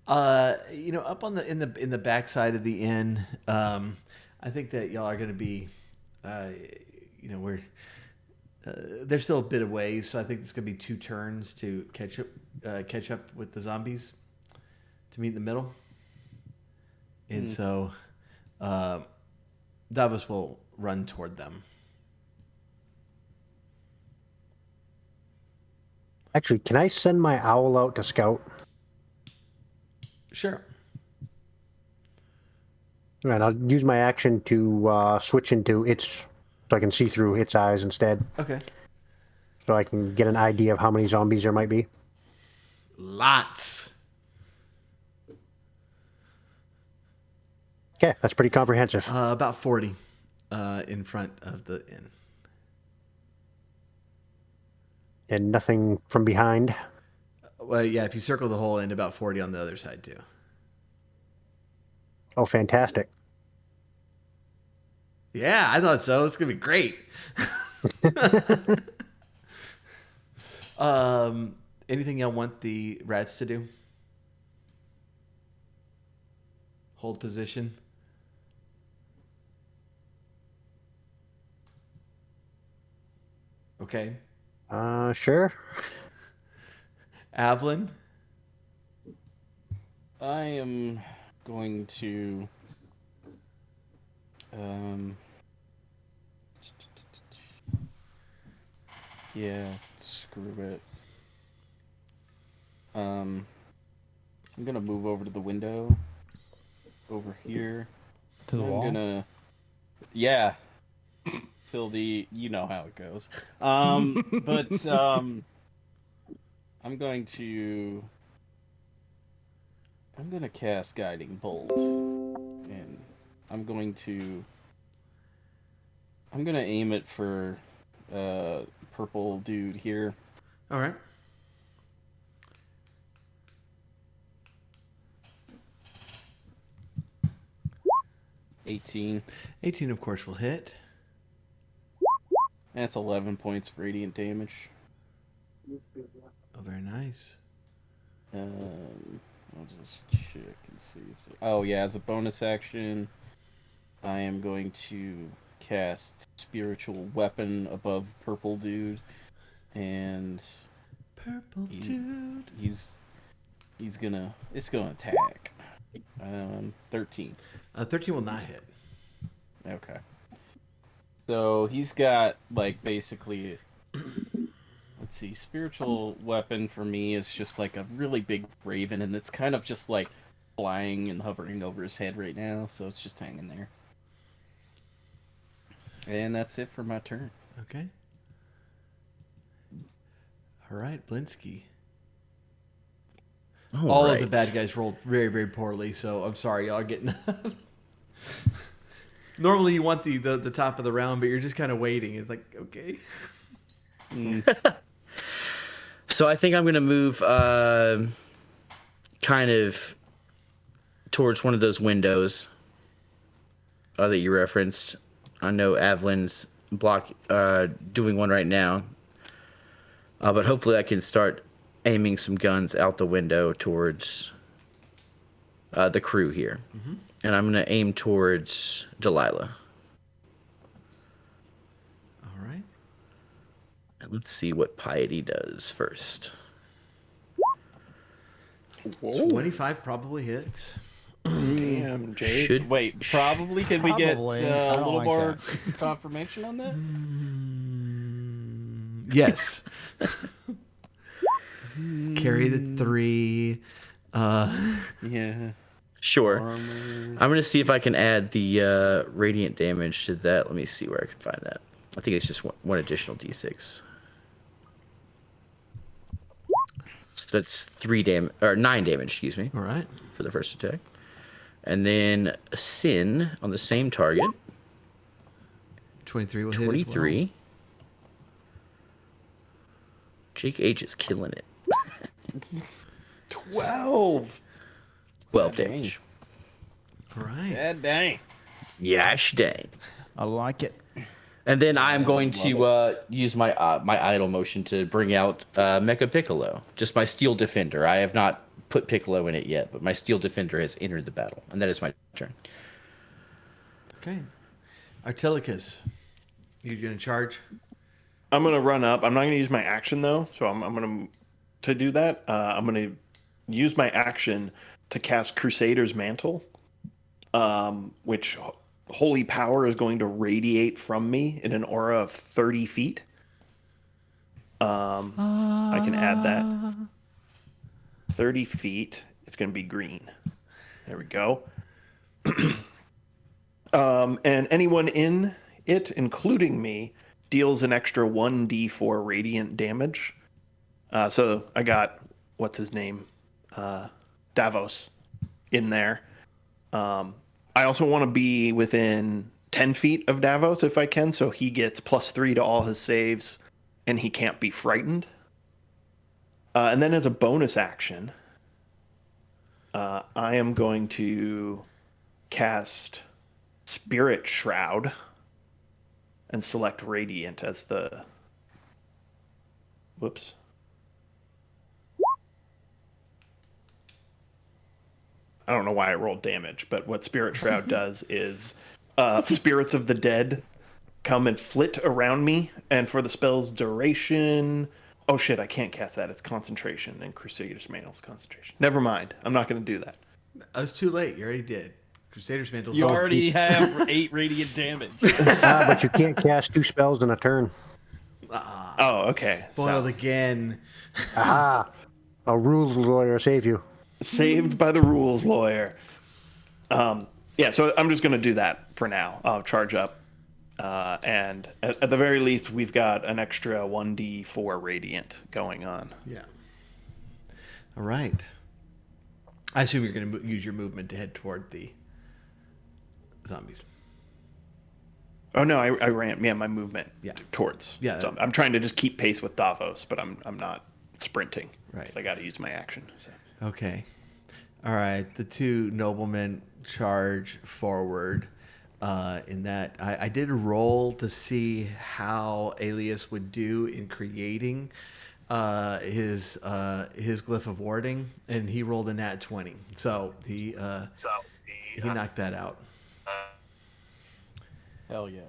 Up on the in the backside of the inn, I think that y'all are going to be, we're there's still a bit of ways, so I think it's going to be 2 turns to catch up with the zombies to meet in the middle, and so Davos will run toward them. Actually, can I send my owl out to scout? Sure. All right, I'll use my action to switch into its, so I can see through its eyes instead, Okay. so I can get an idea of how many zombies there might be. Lots. Okay, that's pretty comprehensive. About 40 in front of the inn. And nothing from behind. Well, yeah, if you circle the whole inn, about 40 on the other side, too. Oh, fantastic. Yeah, I thought so. It's going to be great. Anything y'all want the rats to do? Hold position. Okay. Sure. Avlin? I am going to um yeah, screw it. Um I'm gonna move over to the window over here. To the And I'm wall. gonna yeah, till the you know how it goes. But I'm going to I'm gonna cast Guiding Bolt. And I'm going to I'm gonna aim it for purple dude here. All right. 18. 18, of course, will hit. That's 11 points of radiant damage. Oh, very nice. I'll just check and see if. Oh yeah, as a bonus action, I am going to cast Spiritual Weapon above Purple Dude, and Purple he, dude. he's gonna it's gonna attack. 13. 13 will not hit. Okay. So he's got like basically let's see, spiritual weapon for me is just like a really big raven, and it's kind of just like flying and hovering over his head right now, so it's just hanging there. And that's it for my turn. Okay. All right, Blinsky. All of the bad guys rolled very, very poorly, so I'm sorry, y'all are getting. Normally you want the top of the round, but you're just kind of waiting. It's like, okay. So I think I'm gonna move kind of towards one of those windows that you referenced. I know Avlin's doing one right now, but hopefully I can start aiming some guns out the window towards the crew here. And I'm gonna aim towards Delilah. All right. And let's see what Piety does first. 25 probably hits. Damn, Jake. Should Wait, probably can we get Probably. a I don't little like more that. confirmation on that? Yes. Carry the 3. Yeah. Sure. Armor. I'm gonna see if I can add the radiant damage to that. Let me see where I can find that. I think it's just one additional d6. So that's 9 damage, excuse me, All right. for the first attack. And then a sin on the same target. 23 will hit as 23. Jake H is killing it. 12. 12 Dang. damage. well. All right. God dang. Yash dang. I like it. And then I'm going to use my my idle motion to bring out Mecha Piccolo, just my Steel Defender. I have not put Piccolo in it yet, but my Steel Defender has entered the battle, and that is my turn. Okay. Artilicus. You're going to charge? I'm gonna run up. I'm not gonna use my action though, so I'm gonna to do that. I'm gonna use my action to cast Crusader's Mantle, which holy power is going to radiate from me in an aura of 30 feet. I can add that. 30 feet. It's going to be green. There we go. And anyone in it, including me, deals an extra 1d4 radiant damage. So I got, what's his name? Davos in there. I also want to be within 10 feet of Davos if I can, so he gets +3 to all his saves, and he can't be frightened. And then as a bonus action, I am going to cast Spirit Shroud and select Radiant as the... Whoops. I don't know why I rolled damage, but what Spirit Shroud does is spirits of the dead come and flit around me, and for the spell's duration... Oh shit, I can't cast that. It's concentration, and Crusader's Mantle is concentration. Never mind. I'm not going to do that. I was too late. You already did. Crusader's Mantle. You already have 8 radiant damage. But you can't cast 2 spells in a turn. Oh, okay. Foiled So, again. Aha! A rules lawyer save you. saved by the rules lawyer. Yeah, so I'm just going to do that for now. I'll charge up. And at the very least, we've got an extra 1d4 radiant going on. Yeah. All right. I assume you're going to use your movement to head toward the zombies. Oh no, I ran. Yeah, my movement towards. Yeah. So I'm trying to just keep pace with Davos, but I'm not sprinting. Right. So I got to use my action. So. Okay. All right. The 2 noblemen charge forward. In that, I did a roll to see how Alias would do in creating his glyph of warding, and he rolled a nat 20. So he knocked that out. Hell yeah.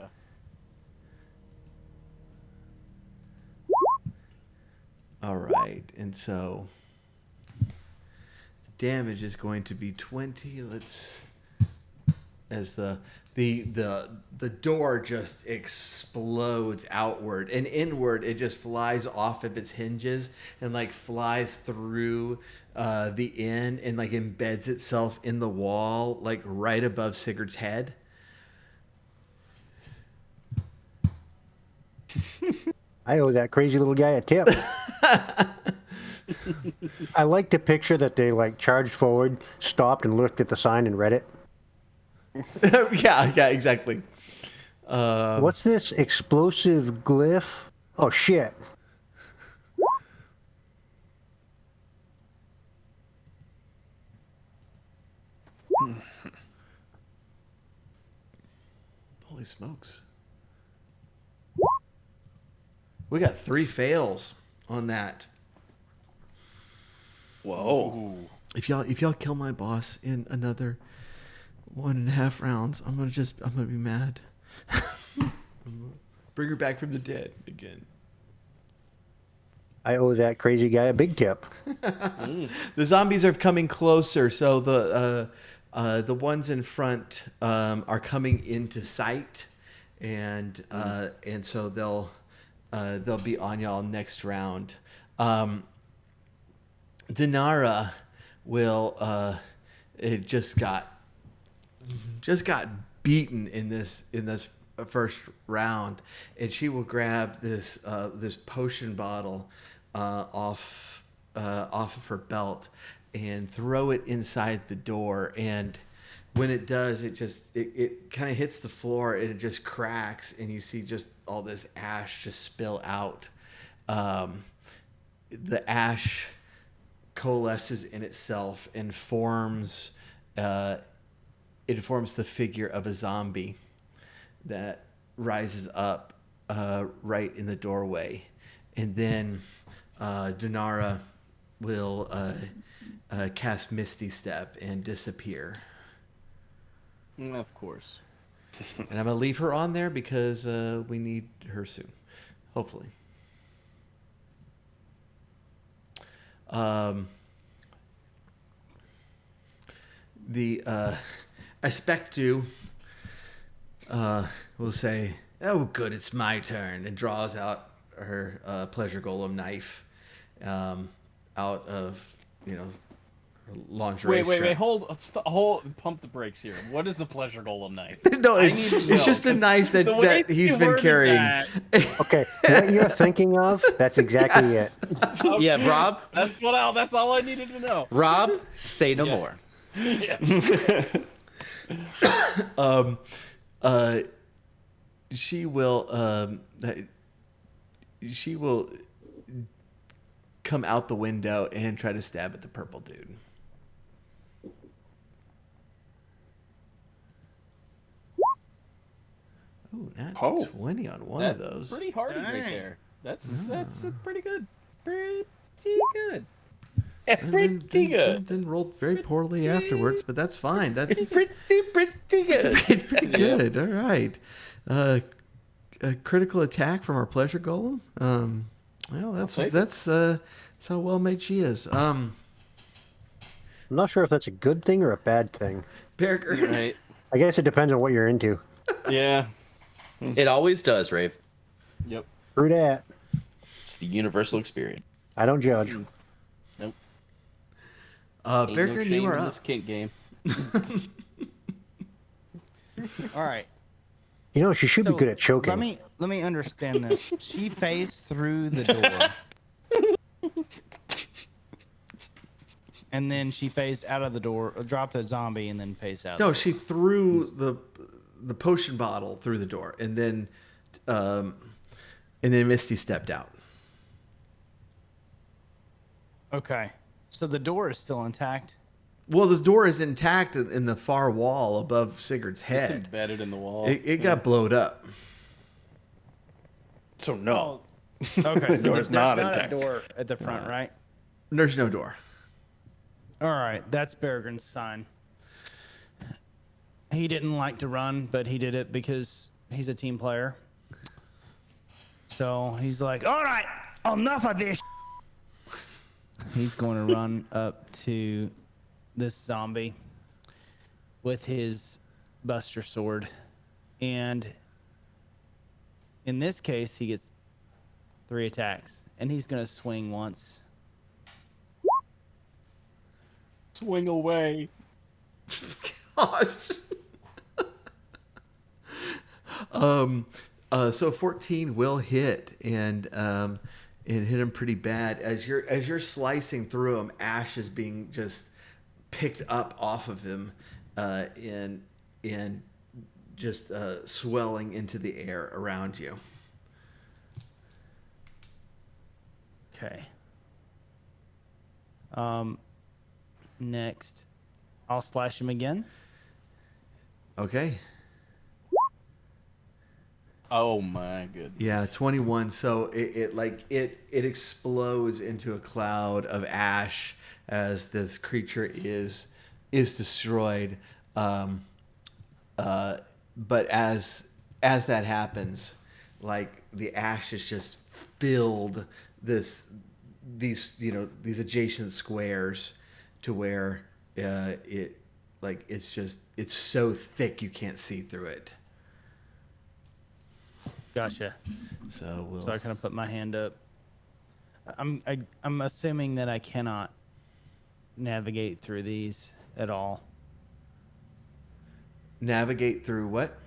All right, and so damage is going to be 20. Let's as the door just explodes outward and inward. It just flies off of its hinges and like flies through the inn and like embeds itself in the wall, like right above Sigurd's head. I owe that crazy little guy a tip. I like to picture that they like charged forward, stopped, and looked at the sign and read it. Yeah, exactly. What's this explosive glyph? Oh shit! Holy smokes. We got 3 fails on that. Whoa. If y'all kill my boss in another 1.5 rounds, I'm gonna be mad. Bring her back from the dead again. I owe that crazy guy a big tip. The zombies are coming closer, so the ones in front are coming into sight, and so they'll be on y'all next round. Dinara will it just got beaten in this first round, and she will grab this potion bottle off of her belt and throw it inside the door. And when it does, it kind of hits the floor and it just cracks, and you see just all this ash just spill out. The ash coalesces in itself and forms the figure of a zombie that rises up right in the doorway. And then Dinara will cast Misty Step and disappear. Of course. And I'm going to leave her on there because we need her soon. Hopefully. The Aspectu will say, "Oh, good, it's my turn," and draws out her pleasure golem knife out of her lingerie. Wait, hold, pump the brakes here. What is the pleasure golem knife? No, I need to it's know, just a 'cause knife the way that he's you been worded carrying. that- Okay, what you're thinking of, that's exactly Yes. it. Yeah, Rob. That's all I needed to know. Rob, say no Yeah. more. She will come out the window and try to stab at the purple dude. Ooh, not 20 on one of That's those. pretty hardy right there. That's pretty good. Pretty good. Pretty good. Then rolled very poorly afterwards, but that's fine. That's Pretty good. pretty good. All right. A critical attack from our pleasure golem. Well, that's how well made she is. I'm not sure if that's a good thing or a bad thing. Berger. Right. I guess it depends on what you're into. Yeah. It always does, Rave. Yep. True that. It's the universal experience. I don't judge. Nope. Ain't Berger, no you shame are in up. this kink game. All right. You know, she should be So, good at choking. Let me understand this. She phased through the door. And then she phased out of the door, dropped a zombie, and then phased out. No, she threw the potion bottle through the door, and then Misty stepped out. Okay. So the door is still intact. Well, this door is intact in the far wall above Sigurd's It's head. embedded in the wall. It got blowed up. So no. Okay. So door's there's not not intact. a door at the front, right? There's no door. All right. That's Bergen's sign. He didn't like to run, but he did it because he's a team player. So he's like, all right, enough of this. He's going to run up to this zombie with his Buster Sword. And in this case, he gets 3 attacks. And he's going to swing once. Swing away. Gosh. So 14 will hit and hit him pretty bad. As you're slicing through him, ash is being just picked up off of him, and just swelling into the air around you. Okay. Next, I'll slash him again. Okay. Oh my goodness. Yeah, 21. So it explodes into a cloud of ash as this creature is destroyed. But as that happens, like the ash has just filled these adjacent squares to where it's so thick you can't see through it. Gotcha. So we'll So I kind of put my hand up. I'm assuming that I cannot navigate through these at all. navigate through what?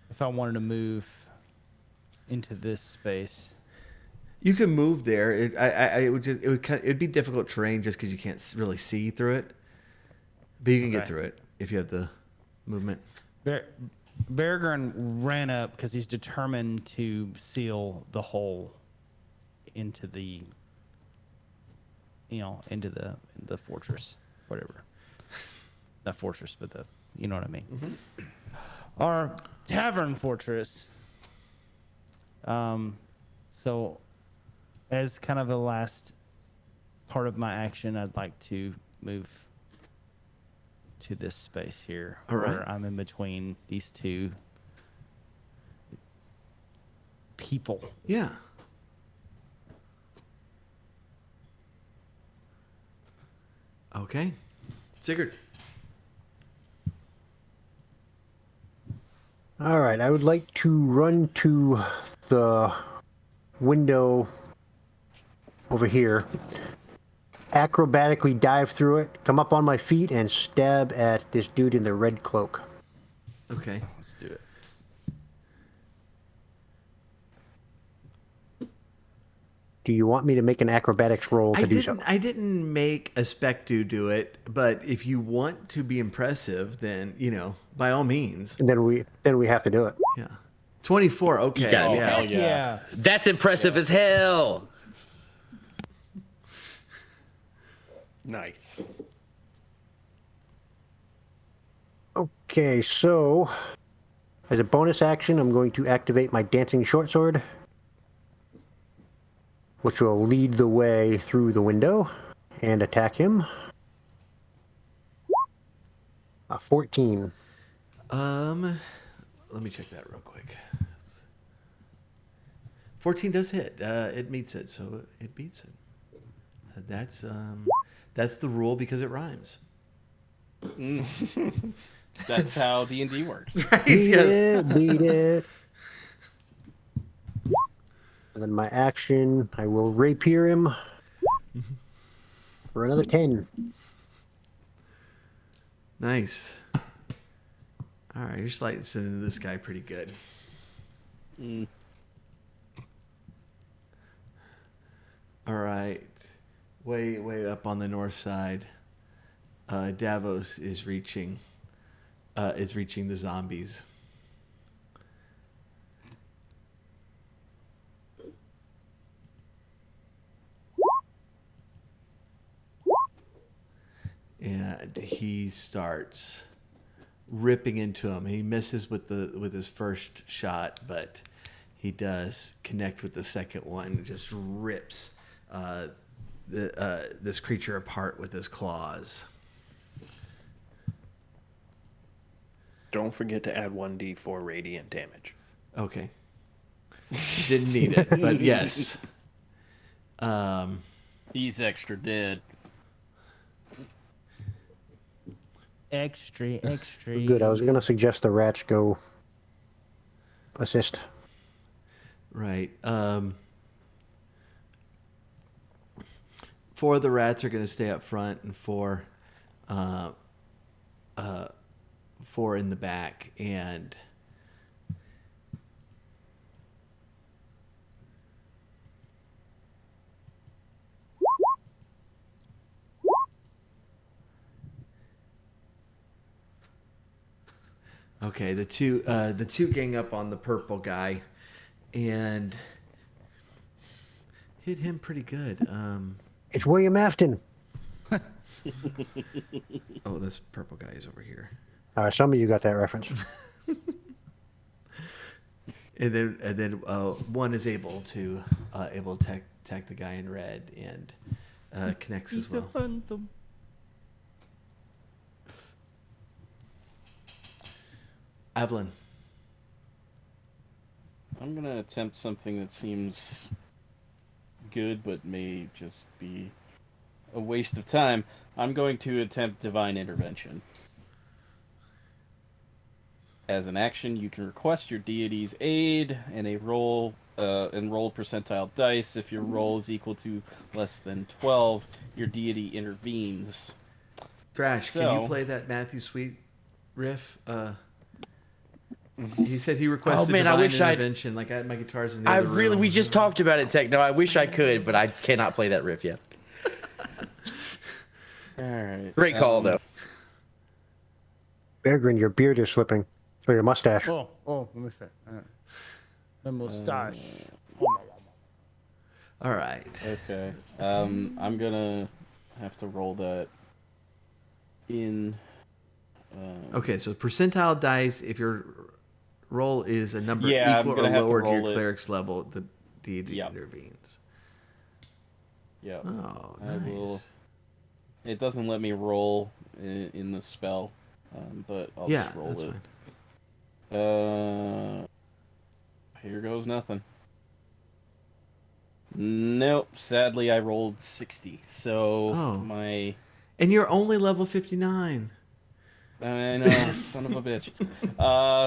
If I wanted to move into this space. You can move there. It'd be difficult terrain just because you can't really see through it. But you can get Okay. through it if you have the movement. Beargurn ran up because he's determined to seal the hole into the, into the fortress, whatever. Not fortress, but you know what I mean. Mm-hmm. Our tavern fortress. So, as kind of a last part of my action, I'd like to move to this space here, All right. where I'm in between these two people. Yeah. Okay. Sigurd. All right, I would like to run to the window over here, acrobatically dive through it, come up on my feet, and stab at this dude in the red cloak. Okay. Let's do it. Do you want me to make an acrobatics roll to do so? I didn't make a spec do it, but if you want to be impressive, then by all means. And then we have to do it. Yeah. 24. Okay. gotta be Yeah. hell Heck yeah. yeah. That's impressive as hell. Nice. Okay, so as a bonus action, I'm going to activate my dancing short sword, which will lead the way through the window and attack him. 14. Let me check that real quick. 14 does hit. It meets it, so it beats it. That's the rule because it rhymes. That's how D&D works. Right? Beat Yes. it, beat it. And then my action, I will rapier him for another 10. Nice. All right, you're slicing into this guy pretty good. All right, way up on the north side, Davos is reaching the zombies. And he starts ripping into him. He misses with his first shot, but he does connect with the second one. Just rips this creature apart with his claws. Don't forget to add 1d4 radiant damage. Okay. Didn't need it, but yes. He's extra dead. Extra. Good. I was going to suggest the rats go assist. Right. 4 of the rats are going to stay up front, and 4 in the back. And okay, the two gang up on the purple guy, and hit him pretty good. It's William Afton. Oh, this purple guy is over here. Some of you got that reference. And then one is able to attack the guy in red and connects as well. Evelyn. I'm gonna attempt something that seems good, but may just be a waste of time. I'm going to attempt divine intervention. As an action, you can request your deity's aid and roll percentile dice. If your roll is equal to less than 12, your deity intervenes. Thrash, can you play that Matthew Sweet riff? He said he requested man, I divine wish I'd- intervention. Like I had my guitars in the I other really, room. we just talked about it, Tech. No, I wish I could, but I cannot play that riff yet. All right. Great call, though. Berggren, your beard is slipping. Or your mustache. Oh, let me fit. The mustache. All right. Okay. I'm gonna have to roll that in. Okay, so percentile dice. If your roll is a number Yeah, I'm equal or gonna have to lower to roll your it. cleric's level, the deity Yep. intervenes. Yep. Oh, I nice. will. It doesn't let me roll in the spell, but I'll Yeah, just roll that's it. fine. Here goes nothing. Nope. Sadly, I rolled 60. So Oh. my. And you're only level 59. I know, son of a bitch.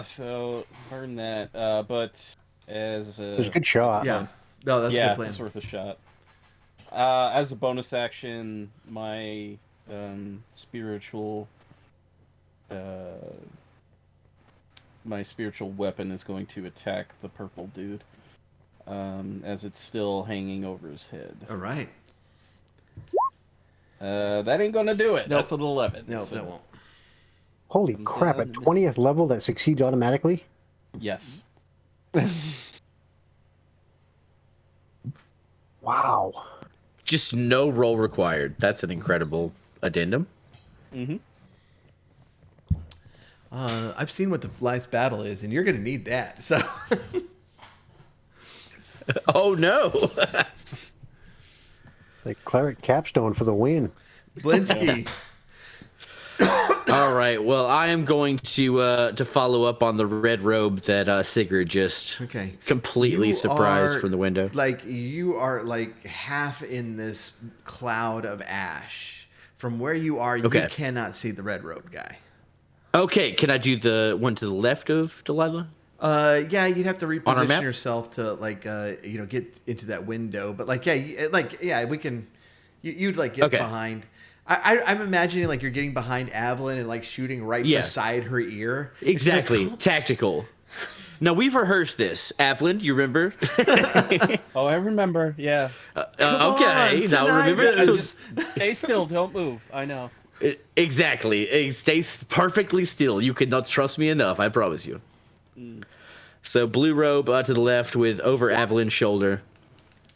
So burn that. But as It was a good shot. Yeah. No, that's a yeah, good plan. it's worth a shot. As a bonus action, my spiritual weapon is going to attack the purple dude, as it's still hanging over his head. All right. That ain't gonna do it. Nope. That's an 11. No, so- that won't. Holy Comes crap, down at and 20th level that succeeds automatically? Yes. Wow. Just no roll required. That's an incredible addendum. Mm-hmm. I've seen what the last battle is, and you're going to need that. So, Oh, no. The cleric capstone for the win. Blinsky. All right. Well, I am going to follow up on the red robe that Sigurd just Okay. completely You surprised are, from the window. you are like half in this cloud of ash. From where you are, you Okay. cannot see the red robe guy. Okay. Can I do the one to the left of Delilah Yeah, you'd have to on our reposition map? yourself to get into that window. But we can. You'd like get Okay. behind. I'm imagining like you're getting behind Evelyn and like shooting right Yeah. beside her ear. And she's like, Exactly. Tactical. Now we've rehearsed this. Avalyn, you remember? Oh, I remember. Yeah. Come Okay. on, Now tonight remember. is- Stay still. Don't move. I know. Exactly. Stay perfectly still. You cannot trust me enough. I promise you. So blue robe to the left with over Avalyn's shoulder.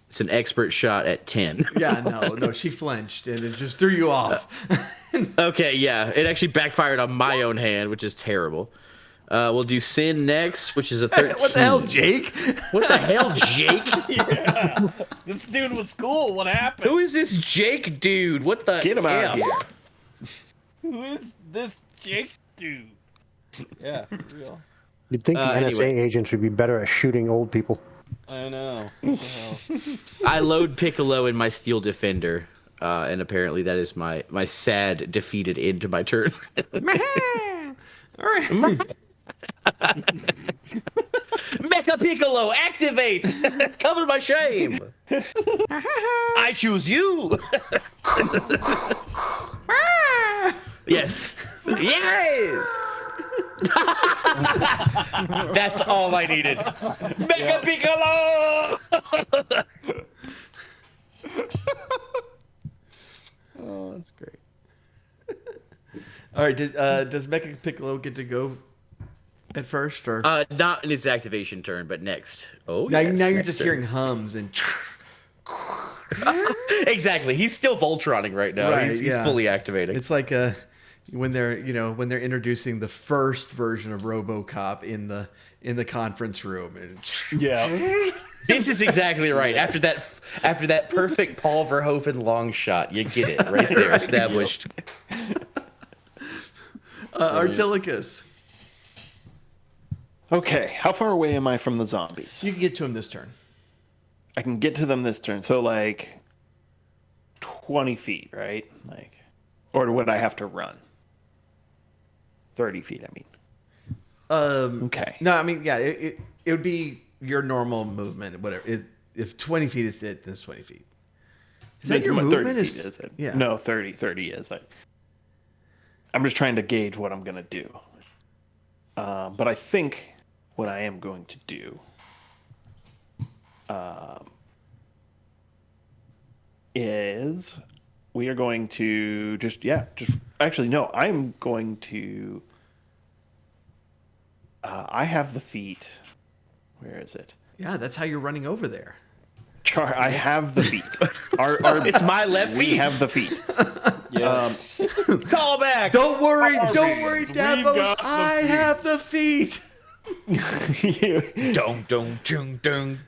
It's an expert shot at 10. Yeah, no, she flinched and it just threw you off. Okay, yeah. It actually backfired on my own hand, which is terrible. We'll do sin next, which is a 13. What the hell, Jake? What the hell, Jake? Yeah. This dude was cool. What happened? Who is this Jake dude? What the Get him out of F? here. Who is this Jake dude? Yeah, for real. You'd think the NSA anyway. agents would be better at shooting old people. I know. What the hell? I load Piccolo in my Steel Defender, and apparently that is my sad defeated end to my turn. All right. Mecha Piccolo, activate! Cover my shame! I choose you! Yes! Yes! That's all I needed. Mecha Piccolo! Oh, that's great. All right, does Mecha Piccolo get to go at first, or Not in his activation turn, but next. Oh, now? yes, Now you're next just turn. hearing hums and. Exactly. He's still Voltroning right now. Right, he's yeah. fully activating. It's like when they're introducing the first version of RoboCop in the conference room. And Yeah. This is exactly right. After that perfect Paul Verhoeven long shot, you get it right there established. Artilicus, Okay, how far away am I from the zombies? you can get to him this turn. I can get to them this turn, so like 20 feet, right? Like, or would I have to run? 30 feet, I mean. Okay. No, I mean, yeah, it would be your normal movement, whatever. If 20 feet is it, then it's 20 feet. Is that your What, movement? 30 feet, is it? Yeah. No, 30 is. I'm just trying to gauge what I'm going to do. But I think what I am going to do is we are going to actually, no, I'm going to, I have the feet. Where is it? Yeah, that's how you're running over there. I have the feet. Our, It's my left we feet. have the feet. Yes. Call back. Don't worry, We've Davos. got the I feet. have the feet. Dong dong dong dong.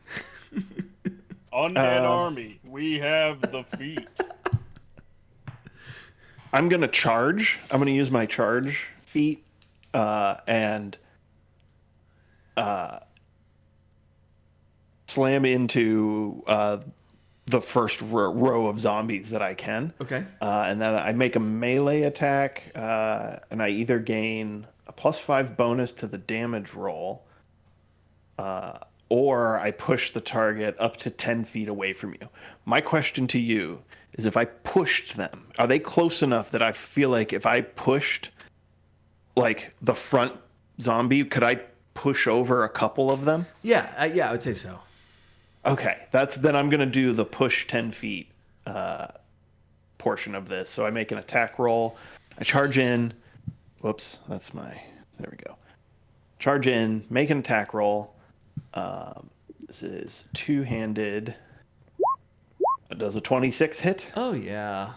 Undead army. We have the feet. I'm gonna charge. I'm gonna use my charge feet and slam into the first row of zombies that I can. Okay. And then I make a melee attack, and I either gain a +5 bonus to the damage roll, or I push the target up to 10 feet away from you. My question to you is, if I pushed them, are they close enough that I feel like if I pushed like the front zombie, could I push over a couple of them? Yeah, I would say so. Okay, then I'm gonna do the push 10 feet portion of this. So I make an attack roll. I charge in. Whoops, there we go. Charge in, make an attack roll. This is two-handed. Does a 26 hit? Oh yeah.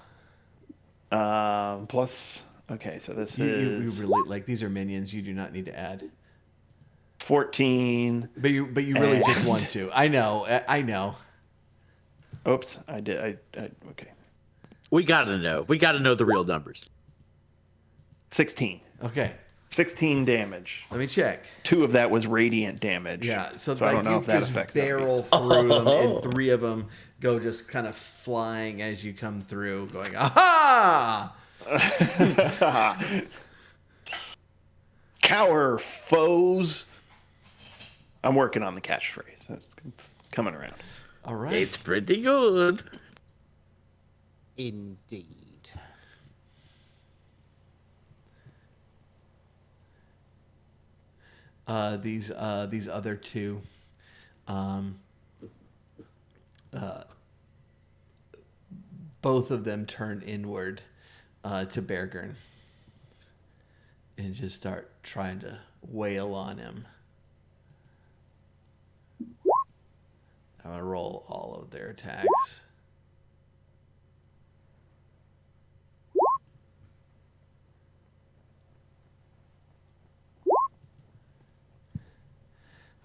Plus, okay, so this You is really like these are minions. You do not need to add. 14. But you really just want to. I know. I know. Oops, I did. I okay. We gotta know. We gotta know the real numbers. 16. Okay, 16 damage. let me check. 2 of that was radiant damage. Yeah, so I like don't know you if that just affects barrel zombies. through them, and 3 of them go just kind of flying as you come through, going aha! Cower, foes. I'm working on the catchphrase. It's coming around. All right. It's pretty good. Indeed. These other 2, both of them turn inward to Bergern and just start trying to wail on him. I'm gonna roll all of their attacks.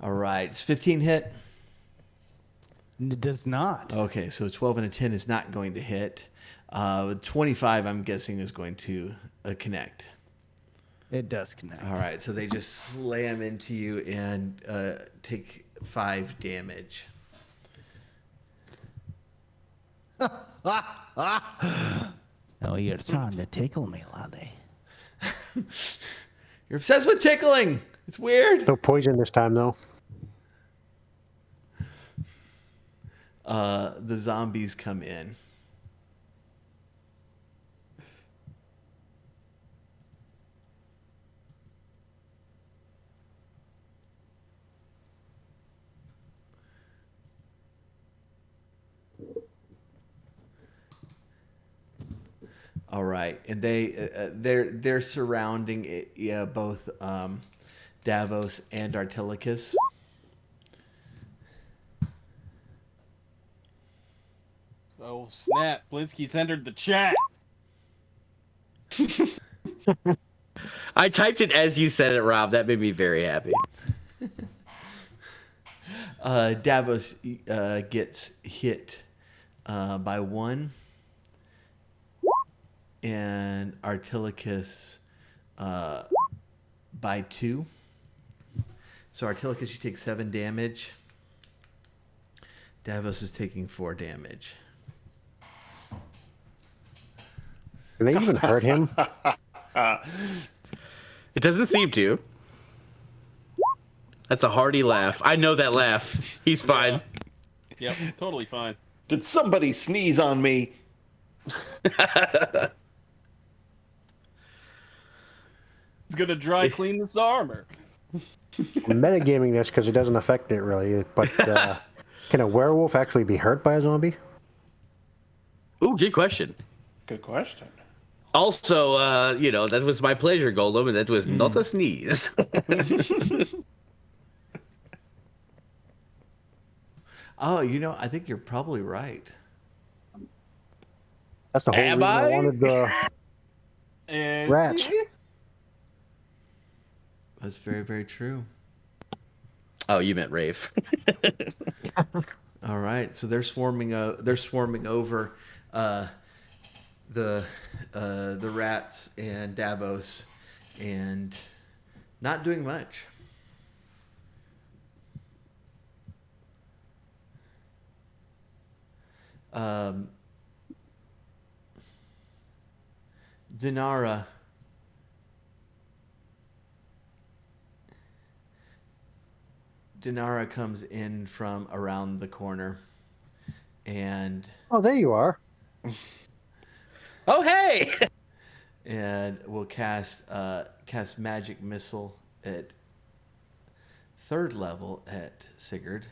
All right, it's 15 hit. It does not. Okay, so 12 and a 10 is not going to hit. 25, I'm guessing, is going to connect. It does connect. All right, so they just slam into you and take 5 damage. Oh, you're trying to tickle me, laddie. You're obsessed with tickling. It's weird. No poison this time, though. The zombies come in. All right, and they're surrounding it, yeah, both Davos and Artilicus. Oh snap! Blinsky's entered the chat. I typed it as you said it, Rob. That made me very happy. Davos gets hit by 1, and Artilicus by 2. So Artilicus, you take 7 damage. Davos is taking 4 damage. Can they even hurt him? It doesn't seem to. That's a hearty laugh. I know that laugh. He's fine. Yep, totally fine. Did somebody sneeze on me? He's gonna dry clean this armor. I'm metagaming this because it doesn't affect it really. But can a werewolf actually be hurt by a zombie? Ooh, good question. Good question. Also, that was my pleasure, Golem, and that was not a sneeze. Oh, I think you're probably right. That's the whole Am reason I I? wanted the And rats. That's very, very true. Oh, you meant Rave. All right, so they're swarming. They're swarming over the rats and Davos, and not doing much. Dinara. Dinara comes in from around the corner, and Oh, there you are. Oh, hey! will cast magic missile at 3rd level at Sigurd.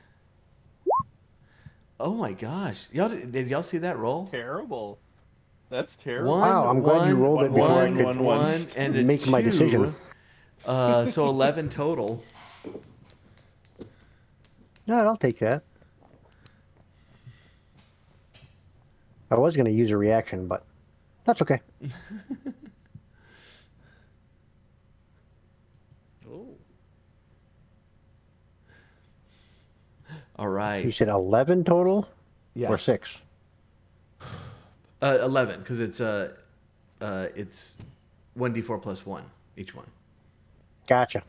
Oh my gosh! Did y'all see that roll? terrible. That's terrible. Wow, I'm glad you rolled it before I could one, and a make my 2. decision. So 11 total. No, I'll take that. I was going to use a reaction, but that's okay. All right. You said 11 total? Yeah. Or 6? 11, because it's 1d4 plus 1 each one. Gotcha.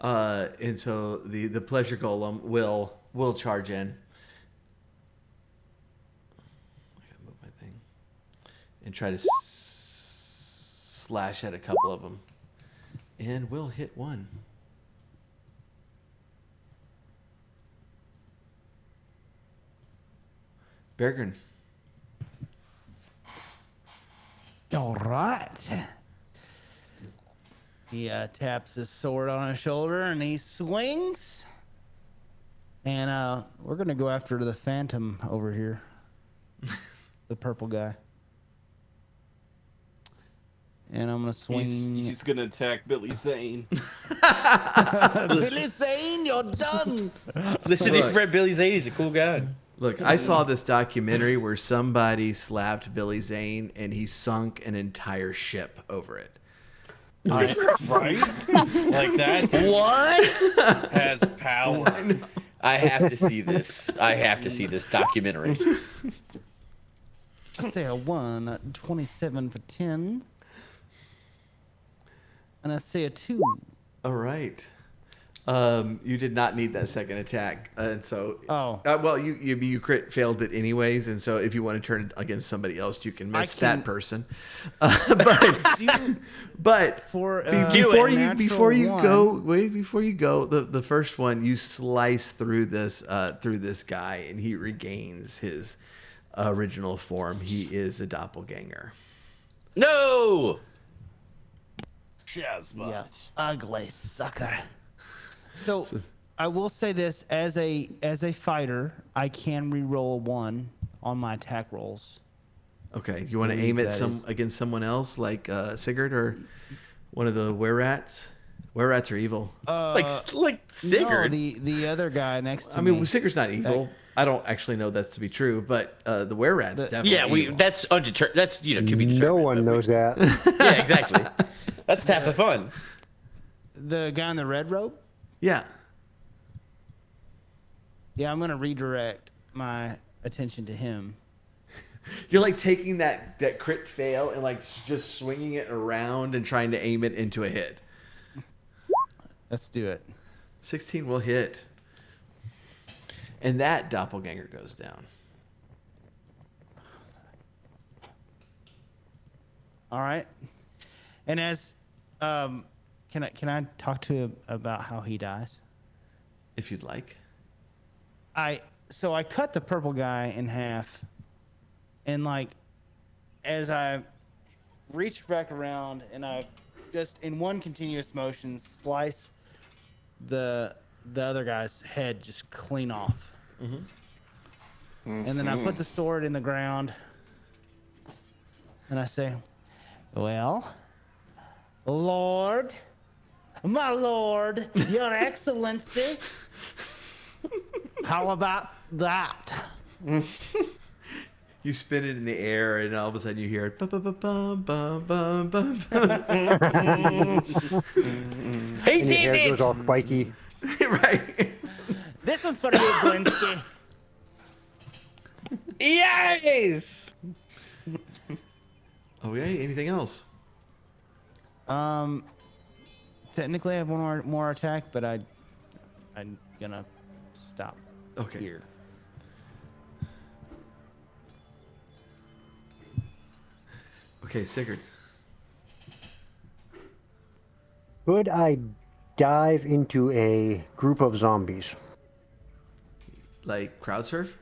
And so the pleasure golem will charge in. I gotta move my thing and try to slash at a couple of them, and will hit one. Bergern. All right. He taps his sword on his shoulder and he swings. And we're going to go after the phantom over here. The purple guy. And I'm going to swing. He's gonna attack Billy Zane. Billy Zane, you're done. Listen to Fred Billy Zane. He's a cool guy. Look, I saw this documentary where somebody slapped Billy Zane and he sunk an entire ship over it. Right? Like that dude What? has power. I have to see this. I have to see this documentary. I say a 1, 27 for 10. And I say a 2. All right. You did not need that second attack, and so well, you crit failed it anyways, and so if you want to turn it against somebody else, you can miss that person. But before you go, the first one you slice through this guy, and he regains his original form. He is a doppelganger. No. Shazbot. Yeah, ugly sucker. So I will say this: as a fighter, I can re-roll a 1 on my attack rolls. Okay, you want to aim it against someone else, like Sigurd or one of the were-rats? Were-rats are evil. Like Sigurd. No, the other guy next to I me. mean, Sigurd's not evil. I don't actually know that to be true, but the were-rats definitely. Yeah, evil. that's undetermined. That's to be determined. No one knows that. Yeah, exactly. That's half the fun. The guy in the red robe. Yeah. Yeah, I'm gonna redirect my attention to him. You're like taking that crit fail and like just swinging it around and trying to aim it into a hit. Let's do it. 16 will hit. And that doppelganger goes down. All right. And as can I talk to him about how he dies? If you'd like. So I cut the purple guy in half, and like as I reached back around and I just in one continuous motion slice the other guy's head just clean off. And then I put the sword in the ground and I say, well, Lord, my Lord, Your Excellency, how about that? You spin it in the air, and all of a sudden you hear it. Bum, bum, bum, bum, bum, bum, He And your did hair it. goes all spiky. Right. This one's for you, Blinsky. Yes. Okay. Anything else? Technically I have one more attack, but I'm gonna stop Okay. here. Okay, Sigurd. Could I dive into a group of zombies? Like crowd surf?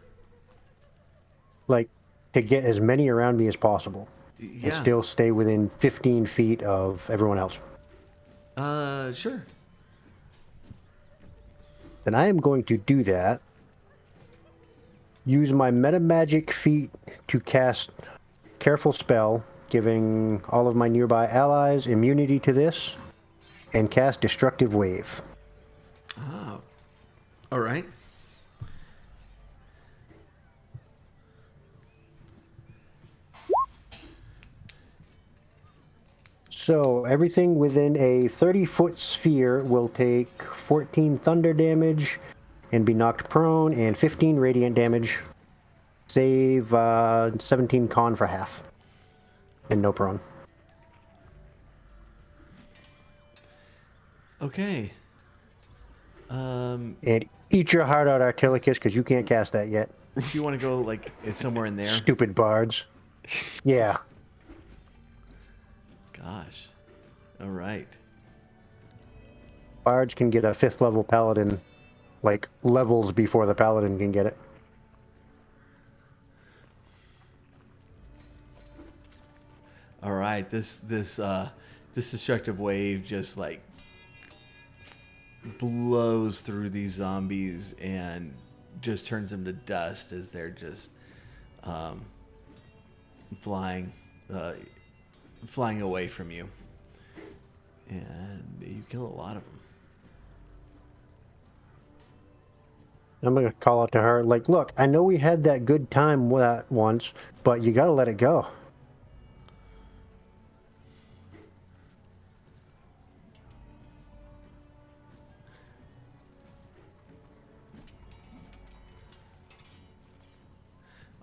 Like, to get as many around me as possible. Yeah. And still stay within 15 feet of everyone else. Sure. Then I am going to do that. Use my meta magic feat to cast Careful Spell, giving all of my nearby allies immunity to this, and cast Destructive Wave. Oh. All right. So everything within a 30-foot sphere will take 14 thunder damage and be knocked prone, and 15 radiant damage. Save 17 con for half. And no prone. Okay. And eat your heart out, Artilicus, because you can't cast that yet. Do you want to go like it's somewhere in there? Stupid bards. Yeah. Gosh. All right. Bards can get a 5th level paladin, like, levels before the paladin can get it. All right. This destructive wave just like blows through these zombies and just turns them to dust as they're just flying away from you. And you kill a lot of them. I'm going to call out to her, like, look, I know we had that good time with that once, but you got to let it go.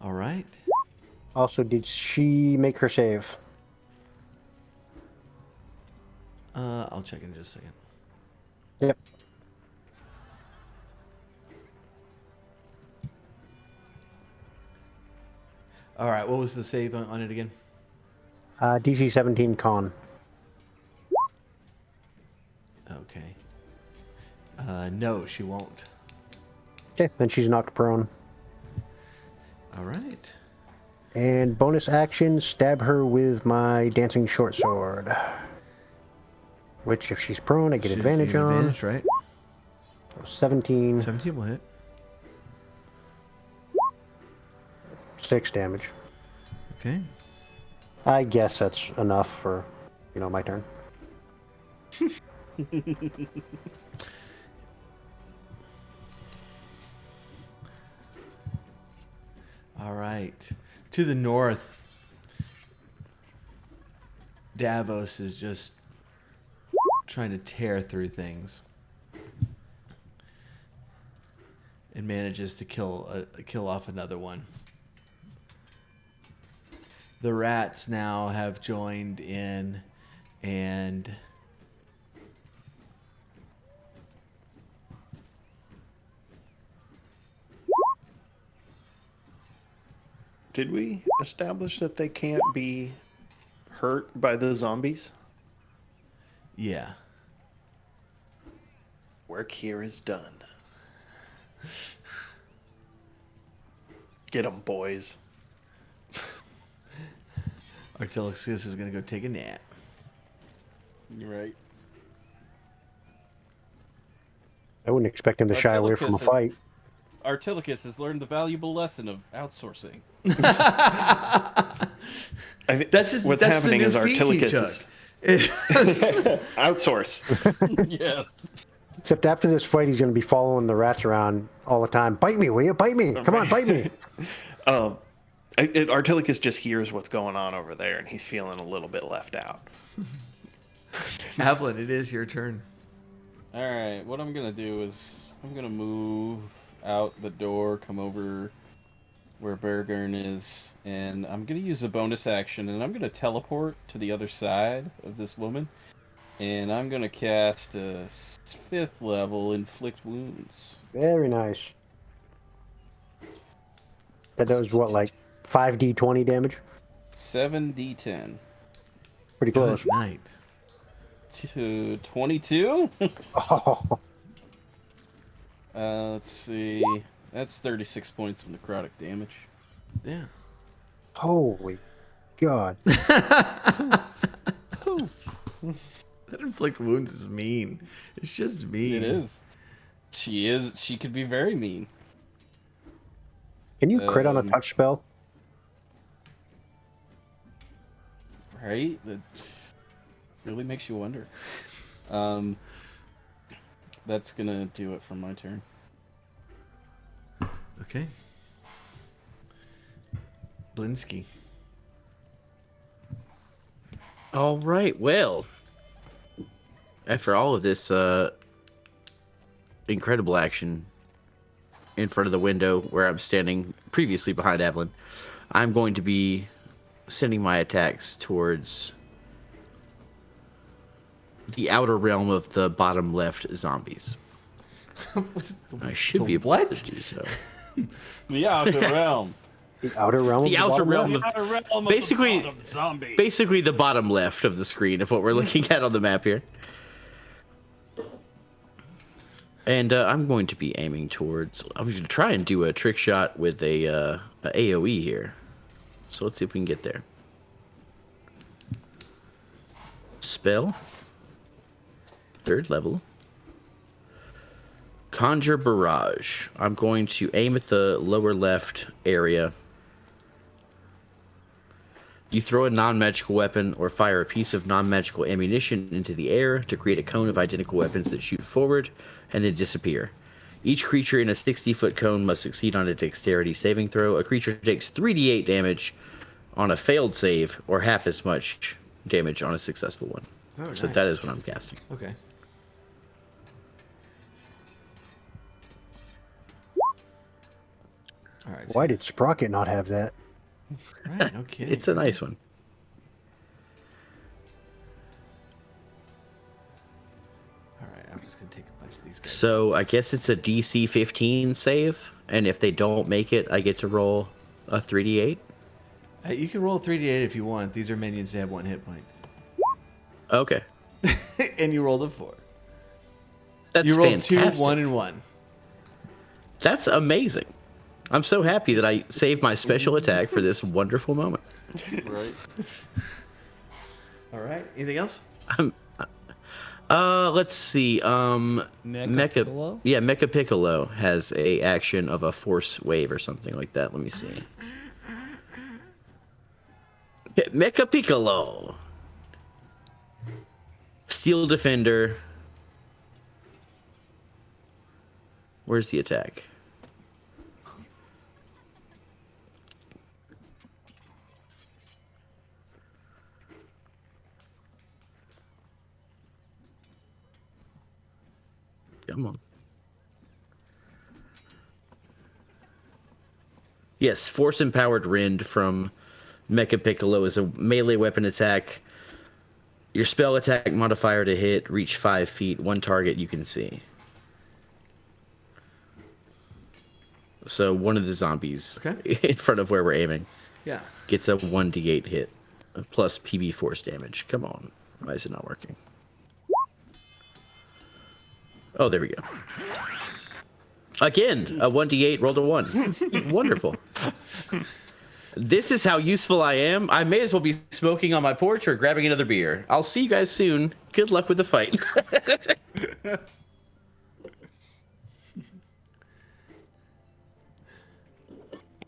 All right. Also, did she make her save? I'll check in just a second. Yep. All right. What was the save on it again? DC 17 con. Okay. No, she won't. Okay, then she's knocked prone. All right. And bonus action, stab her with my dancing short sword. Which, if she's prone, I get Should advantage gain on. advantage, right? 17, 17 will hit. 6 damage. Okay. I guess that's enough for, my turn. All right. To the north, Davos is just trying to tear through things and manages to kill off another one. The rats now have joined in and Did we establish that they can't be hurt by the zombies? yeah. Work here is done. Get 'em, boys. Artilixis is going to go take a nap. You're right. I wouldn't expect him to shy away from a Artilicus has- fight. Artilicus has learned the valuable lesson of outsourcing. I think That's his. what's That's happening the is new feat he Artilicus took. is It- outsource. Yes. Except after this fight, he's going to be following the rats around all the time. Bite me, will you? Bite me. Come on, bite me. Artilicus just hears what's going on over there, and he's feeling a little bit left out. Evelyn, it is your turn. All right. What I'm gonna do is I'm gonna move out the door, come over where Bergern is, and I'm gonna use a bonus action, and I'm gonna teleport to the other side of this woman, and I'm gonna cast a 5th level inflict wounds. Very nice. That does what, like 5d20 damage? 7d10 Pretty close. Good night. to 22. Oh, Let's see. That's 36 points of necrotic damage. Yeah. holy God. That inflict wounds is mean. It's just mean. It is. She is. She could be very mean. Can you crit on a Um, touch spell? Right? That really makes you wonder. That's gonna do it for my turn. Okay. Blinsky. All right. Well, after all of this incredible action, in front of the window where I'm standing previously behind Evelyn. I'm going to be sending my attacks towards the outer realm of the bottom left zombies. I should be able what? to do so. The outer realm. The outer realm. The of the outer bottom realm left? of Outer realm basically, of the bottom zombie. basically the bottom left of the screen of what we're looking at on the map here. And I'm going to be aiming towards. I'm going to try and do a trick shot with a AOE here. So let's see if we can get there. Spell. 3rd level. Conjure Barrage. I'm going to aim at the lower left area. You throw a non-magical weapon or fire a piece of non-magical ammunition into the air to create a cone of identical weapons that shoot forward and then disappear. Each creature in a 60-foot cone must succeed on a dexterity saving throw. A creature takes 3d8 damage on a failed save or half as much damage on a successful one. Oh, So nice. that is what I'm casting. Okay. All right. Why did Sprocket not have that? Right, no kidding. It's a nice one. All right, I'm just gonna take a bunch of these guys. So I guess it's a DC 15 save, and if they don't make it, I get to roll a 3d8. You can roll a 3d8 if you want. These are minions. They have 1 hit point. Okay, And you rolled a 4. that's You rolled fantastic. 2, 1, and 1. That's amazing. I'm so happy that I saved my special attack for this wonderful moment. Right. All right. Anything else? Let's see. Piccolo? Mecha Piccolo has a action of a force wave or something like that. Let me see. Mecha Piccolo. Steel Defender. Where's the attack? Come on. Yes, Force Empowered Rend from Mecha Piccolo is a melee weapon attack. Your spell attack modifier to hit, reach 5 feet, 1 target you can see. So one of the zombies Okay. in front of where we're aiming Yeah. gets a 1d8 hit plus PB force damage. Come on. Why is it not working? Oh, there we go. Again, a 1d8 rolled a 1. Wonderful. This is how useful I am. I may as well be smoking on my porch or grabbing another beer. I'll see you guys soon. Good luck with the fight.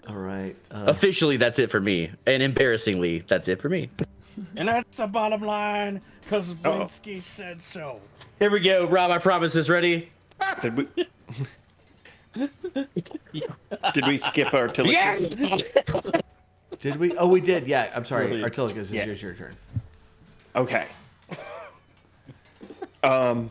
All right. Officially, that's it for me. And embarrassingly, that's it for me. And that's the bottom line, because Blinsky said so. Here we go, Rob. I promise this. Ready? Did we? Did we skip Artillicus? Yes! Did we? Oh, we did. Yeah. I'm sorry. Brilliant. Artillicus, Yeah. here's your turn. Okay. How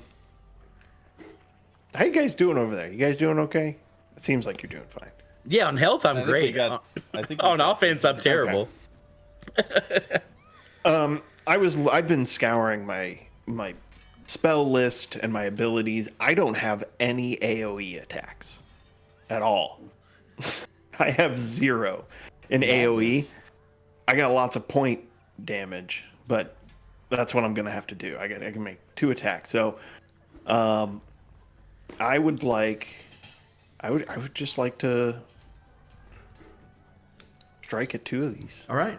you guys doing over there? You guys doing okay? It seems like you're doing fine. Yeah, on health, I'm I think we great. got- I think On offense, I'm terrible. I've been scouring my spell list and my abilities. I don't have any AoE attacks at all. I have 0 in AoE. I got lots of point damage, but that's what I'm gonna have to do. I can make 2 attacks. So, I would just like to strike at 2 of these. All right.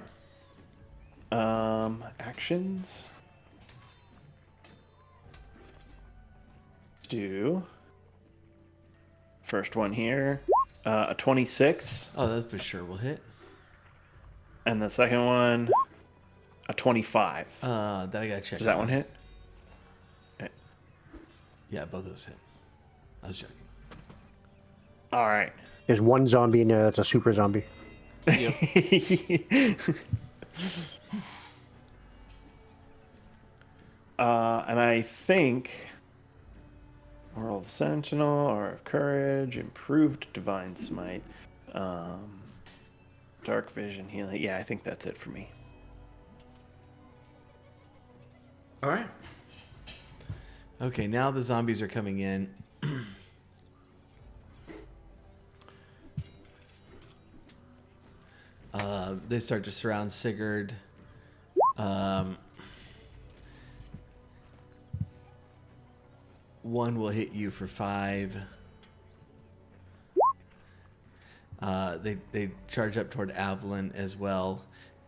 Actions. Do first one here, a 26, Oh, that for sure will hit. and the second one, a 25. That I gotta check. Does that one hit? Yeah, both of those hit. I was checking. All right. There's one zombie in there that's a super zombie. And I think Oral of Sentinel, Aura of Courage, Improved Divine Smite, Dark Vision, Healing. Yeah, I think that's it for me. All right. Okay, now the zombies are coming in. They start to surround Sigurd. One will hit you for 5. They charge up toward Avalon as well,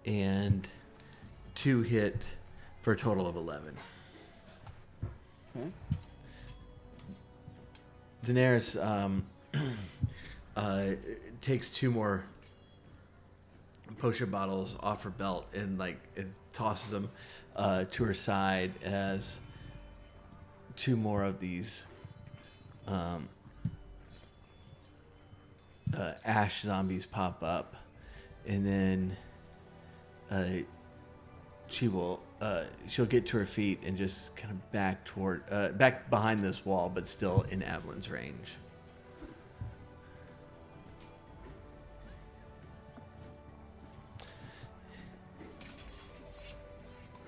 and 2 hit for a total of 11. Okay. Daenerys takes 2 more potion bottles off her belt and it tosses them to her side as 2 more of these ash zombies pop up, and then she'll get to her feet and just kind of back behind this wall, but still in Avalon's range.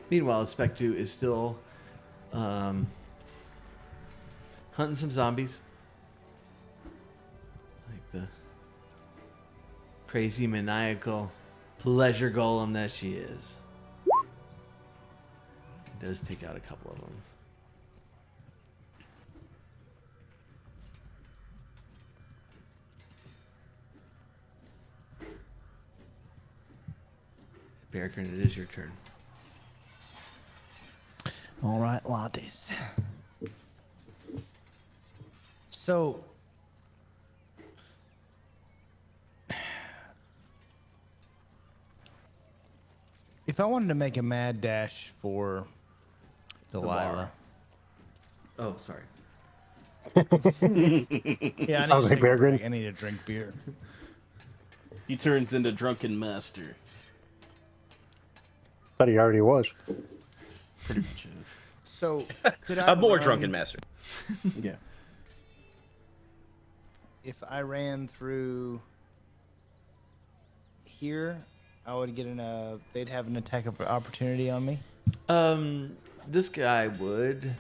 Meanwhile, Spectu is still hunting some zombies. Like the crazy, maniacal pleasure golem that she is. It does take out a couple of them. Bearcurn, it is your turn. All right, lattes. So, if I wanted to make a mad dash for Delilah, Oh, sorry. yeah, I Sounds need to like take a Bear break. Grylls. I need to drink beer. He turns into Drunken Master. Thought he already was. Pretty much is. So, could I A more run- Drunken Master. Yeah. If I ran through here, I would get they'd have an attack of opportunity on me. This guy would,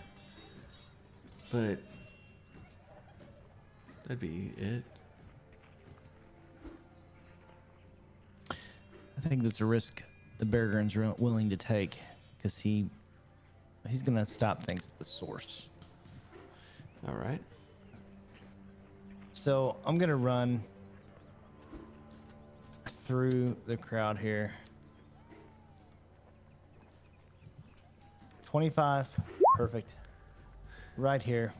but that'd be it. I think that's a risk the Beargurn's willing to take because he's gonna stop things at the source. All right. So I'm gonna run through the crowd here. 25, perfect. Right here.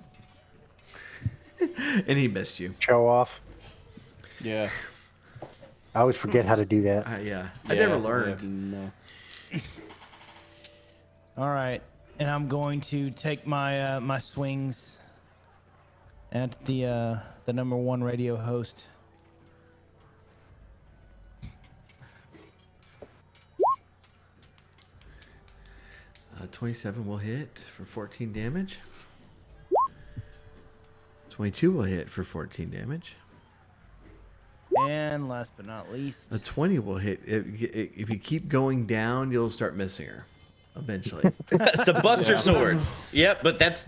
And he missed you. Show off. Yeah. I always forget how to do that. Yeah. I never learned. No. All right, and I'm going to take my my swings at the number 1 radio host. Uh, 27 will hit for 14 damage. 22 will hit for 14 damage. And last but not least, A 20 will hit. If you keep going down, you'll start missing her eventually. It's a Buster Sword. Yep, but that's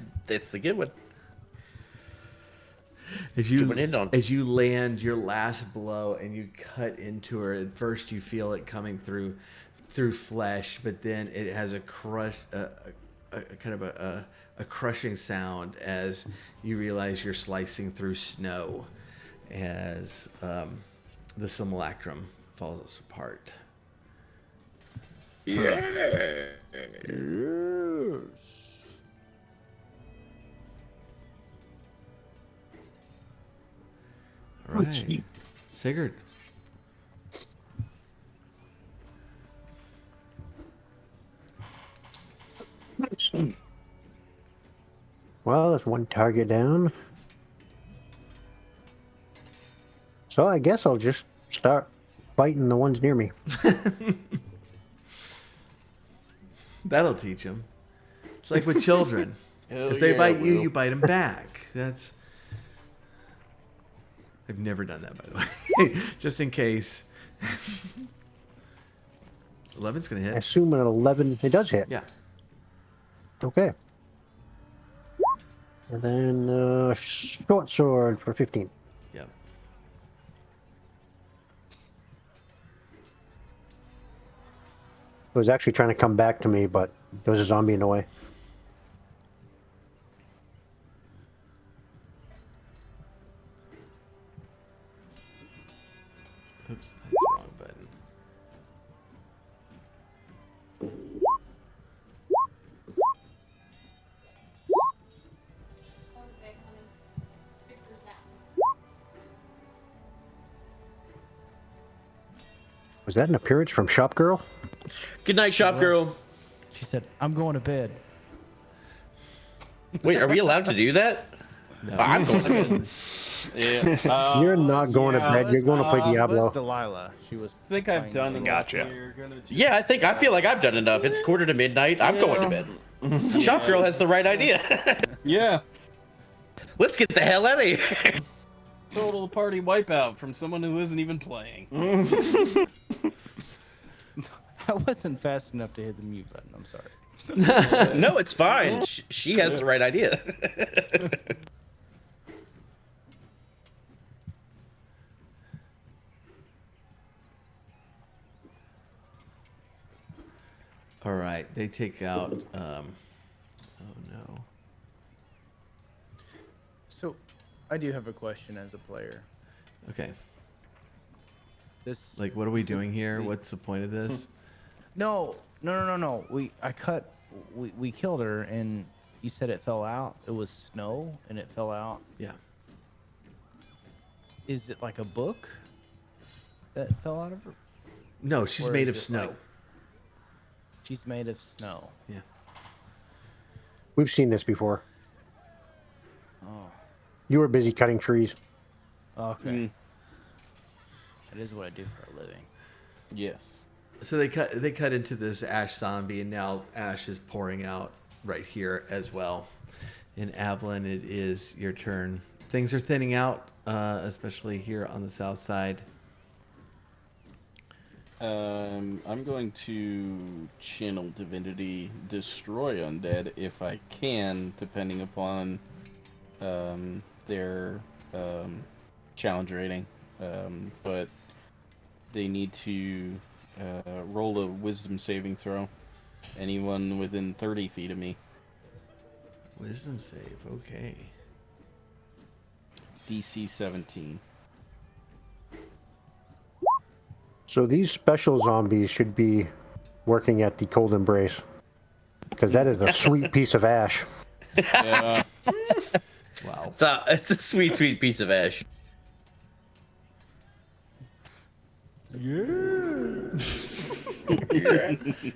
a good one. As Good one to end on. you land your last blow and you cut into her, at first you feel it coming through flesh, but then it has a crush, a kind of a crushing sound as you realize you're slicing through snow, as the simulacrum falls apart. Yeah. All right, Sigurd. Well, there's one target down. So I guess I'll just start fighting the ones near me. That'll teach him. It's like with children. Oh, If they yeah, bite you, Will. you bite them back. That's. I've never done that, by the way. Just in case. 11's gonna I hit. assume an 11. It does hit. Yeah. Okay. And then short sword for 15. Yep. It was actually trying to come back to me, but there was a zombie in the way. Oops, I hit the wrong button. Was that an appearance from Shop Girl? Good night, shop girl. She said, "I'm going to bed." Wait, are we allowed to do that? I'm going to bed. Yeah. You're not going to bed. You're going to play It was Diablo. Delilah. She was. I think I've playing done the- enough. Gotcha. We're gonna just- Yeah, I feel like I've done enough. It's quarter to midnight. I'm going to bed. Shop girl has the right idea. Yeah. Let's get the hell out of here. Total party wipeout from someone who isn't even playing. I wasn't fast enough to hit the mute button. I'm sorry. No, it's fine. She has the right idea. All right, they take out. Oh no. So, I do have a question as a player. Okay. This Like, what are we doing here? What's the point of this? No. We killed her, and you said it fell out. It was snow, and it fell out. Yeah. Is it like a book that fell out of her? No, she's Or made is of it snow. like- She's made of snow. Yeah. We've seen this before. Oh, You were busy cutting trees. okay. That is what I do for a living. Yes. So they cut into this ash zombie, and now ash is pouring out right here as well. In Avalon, it is your turn. Things are thinning out, especially here on the south side. I'm going to channel divinity, destroy undead if I can, depending upon their challenge rating. But they need to roll a wisdom saving throw. Anyone within 30 feet of me. Wisdom save, okay. DC 17. So these special zombies should be working at the Cold Embrace. Because that is a sweet piece of ash. Yeah. Wow. It's a sweet, sweet piece of ash.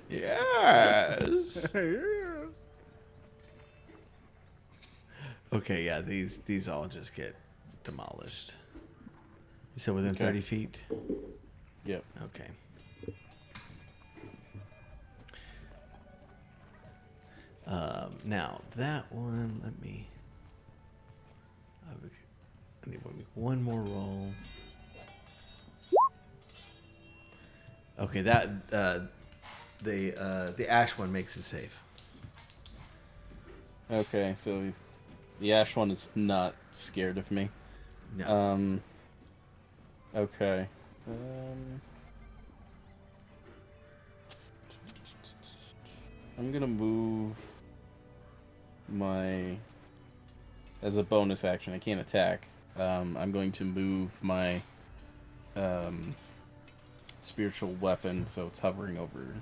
Yes. Okay, yeah, these all just get demolished. You said within Okay. 30 feet? Yep. Okay. Now, that one, let me... I need one more roll. Okay, that... the ash one makes it safe. Okay, so the ash one is not scared of me. No. Okay. I'm gonna move my as a bonus action. I can't attack. I'm going to move my spiritual weapon so it's hovering over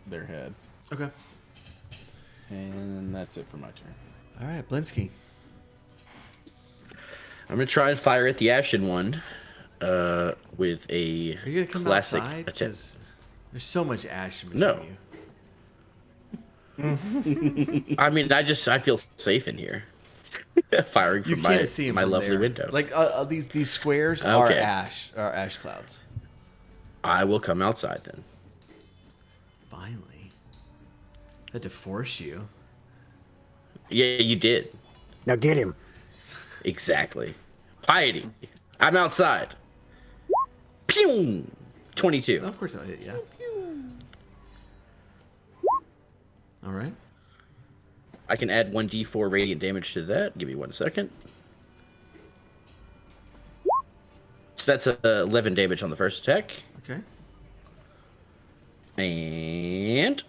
their head, Okay. and that's it for my turn. All right, Blinsky. I'm gonna try and fire at the ashen one with a Are you gonna come classic outside? attack. 'Cause there's so much ash in between No. you. I mean, I feel safe in here. Firing You from can't see them my from lovely there. window. Like these squares are Okay. ash clouds. I will come outside then. Finally, had to force you. Yeah, you did. Now get him. Exactly. Piety. I'm outside. Pew! 22. Of course I'll hit, yeah. All right. I can add 1d4 radiant damage to that. Give me 1 second. So that's 11 damage on the first attack. Okay. And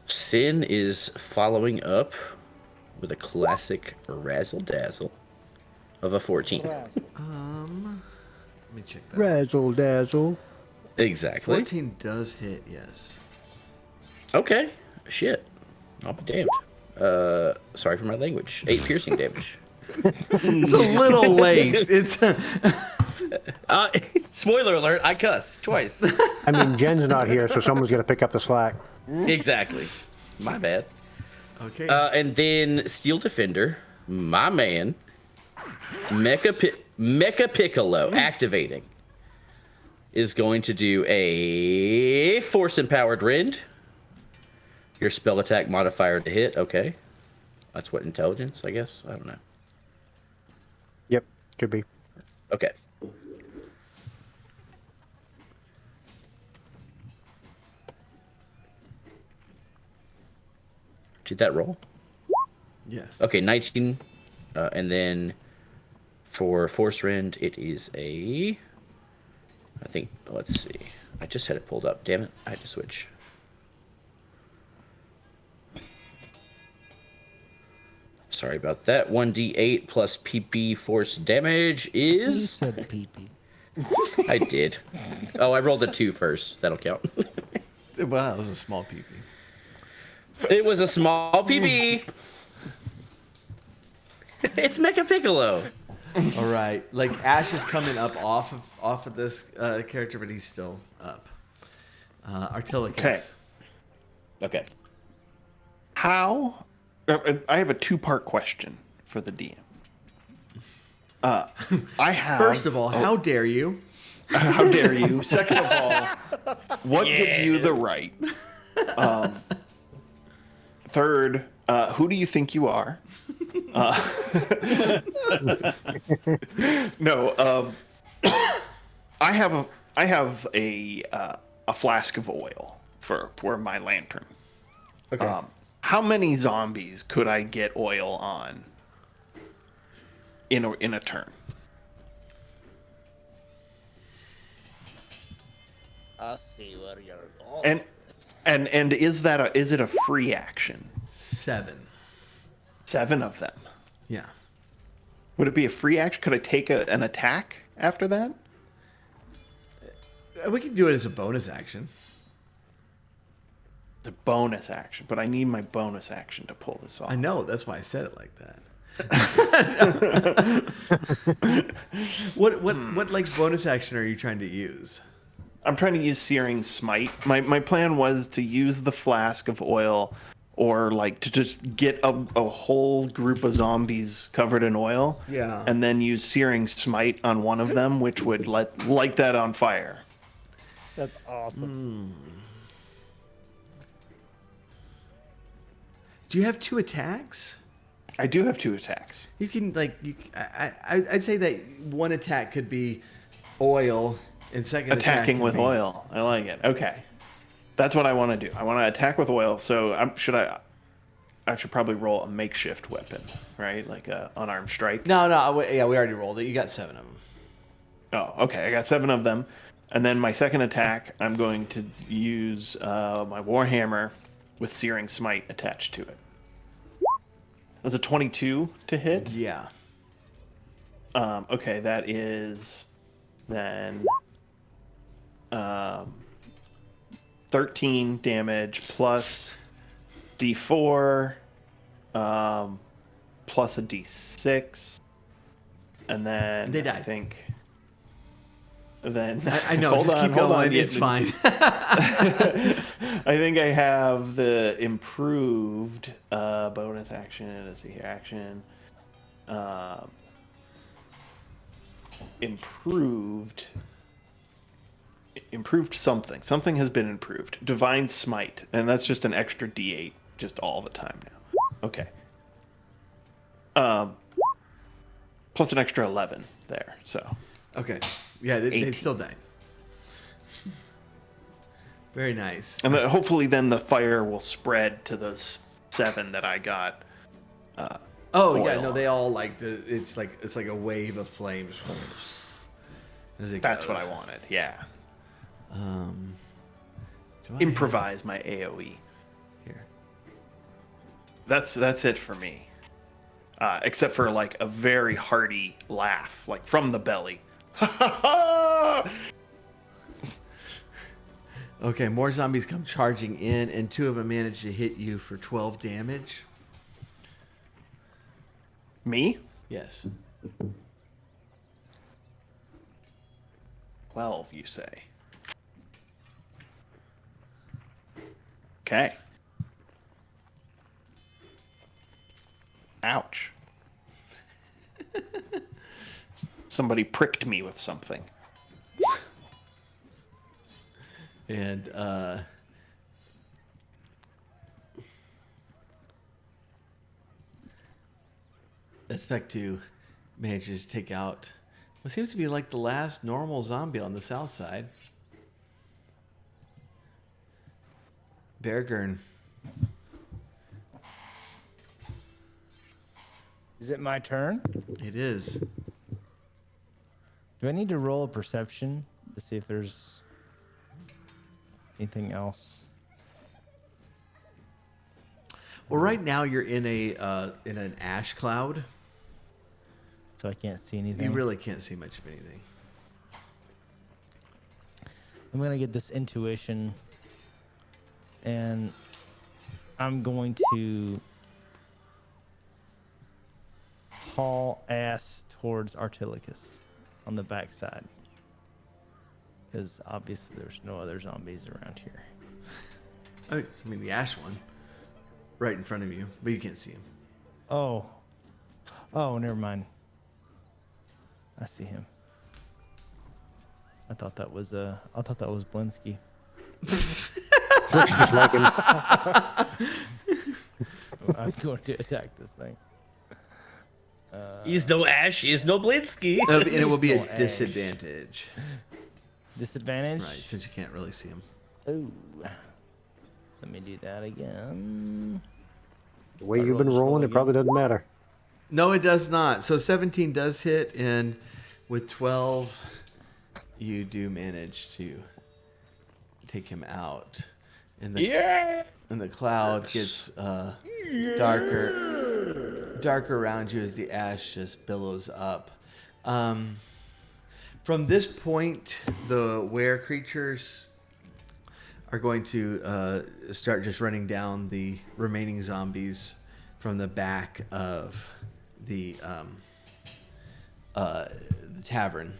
Sin is following up with a classic Razzle Dazzle of a 14. Let me check that. Razzle dazzle. Exactly. 14 does hit, yes. Okay. Shit. I'll be damned. Sorry for my language. 8 piercing damage. It's a little late. It's Spoiler alert, I cussed twice. I mean, Jen's not here, so someone's gonna pick up the slack. Exactly. My bad. okay. And then Steel Defender, my man, Mecha Piccolo activating is going to do a Force Empowered Rend. Your spell attack modifier to hit. Okay. That's what intelligence, I guess. I don't know. Yep, could be. Okay. Did that roll? yes. Okay, 19. And then for Force Rend, it is a... I think, let's see. I just had it pulled up. Damn it, I had to switch. Sorry about that. 1d8 plus PP force damage You is... said pee-pee. I did. Oh, I rolled a 2 first. That'll count. Well, that was a small peepee. It was a small PB. It's Mecha Piccolo. All right. Like Ash is coming up off of this character, but he's still up. Artillicus. Okay. Okay. How? I have a two-part question for the DM. I have. First of all, how dare you? How dare you? Second of all, what gives you the right? Third, who do you think you are? No, I have a flask of oil for my lantern. Okay. How many zombies could I get oil on in a turn? I see where you're going. And is it a free action? 7. 7 of them. Yeah. Would it be a free action? Could I take an attack after that? We can do it as a bonus action. It's a bonus action, but I need my bonus action to pull this off. I know. That's why I said it like that. What like bonus action are you trying to use? I'm trying to use Searing Smite. My plan was to use the flask of oil, or like to just get a whole group of zombies covered in oil. Yeah. And then use Searing Smite on one of them, which would light that on fire. That's awesome. Do you have 2 attacks? I do have 2 attacks. You can I'd say that one attack could be oil, and second Attacking attack with could be- oil. I like it. Okay. That's what I want to do. I want to attack with oil. So I should probably roll a makeshift weapon, right? Like a unarmed strike. No, yeah, we already rolled it. You got 7 of them. Oh, okay. I got 7 of them. And then my second attack, I'm going to use my Warhammer with Searing Smite attached to it. That's a 22 to hit. Yeah. Okay, that is then 13 damage plus D4 plus a D6, and then They die. I think. Then I know. hold Just on, keep hold going. on. It's fine. I think I have the improved bonus action. Let's see here, action. Improved something. Something has been improved. Divine Smite, and that's just an extra D8 just all the time now. Okay. Plus an extra 11 there. So Okay. Yeah, they 18. still died. Very nice. and hopefully then the fire will spread to the 7 that I got. Oh yeah, oil no, on. they all it's like a wave of flames. As it That's what goes. I wanted. Yeah. Do I have- Improvise my AoE. here. That's it for me. Except for like a very hearty laugh, like from the belly. Okay, more zombies come charging in, and 2 of them manage to hit you for 12 damage. Me? Yes. 12, you say? Okay. Ouch. Somebody pricked me with something. And Expect to manages to take out what seems to be like the last normal zombie on the south side. Beargurn. Is it my turn? It is. Do I need to roll a perception to see if there's anything else? Well, right now you're in in an ash cloud. So I can't see anything. You really can't see much of anything. I'm gonna get this intuition, and I'm going to haul ass towards Artilicus on the backside, because obviously there's no other zombies around here. I mean, the ash one, right in front of you, but you can't see him. Oh, never mind. I see him. I thought that was Blinsky. Looks just like him. I'm going to attack this thing. He's no Ash, he's no Blinsky. And it will be No a ash. disadvantage, Disadvantage. right? Since you can't really see him. Oh, let me do that again. The way you've been rolling, it probably doesn't matter. No, it does not. So 17 does hit, and with 12, you do manage to take him out. And the cloud gets darker around you as the ash just billows up. From this point, the were creatures are going to start just running down the remaining zombies from the back of the tavern,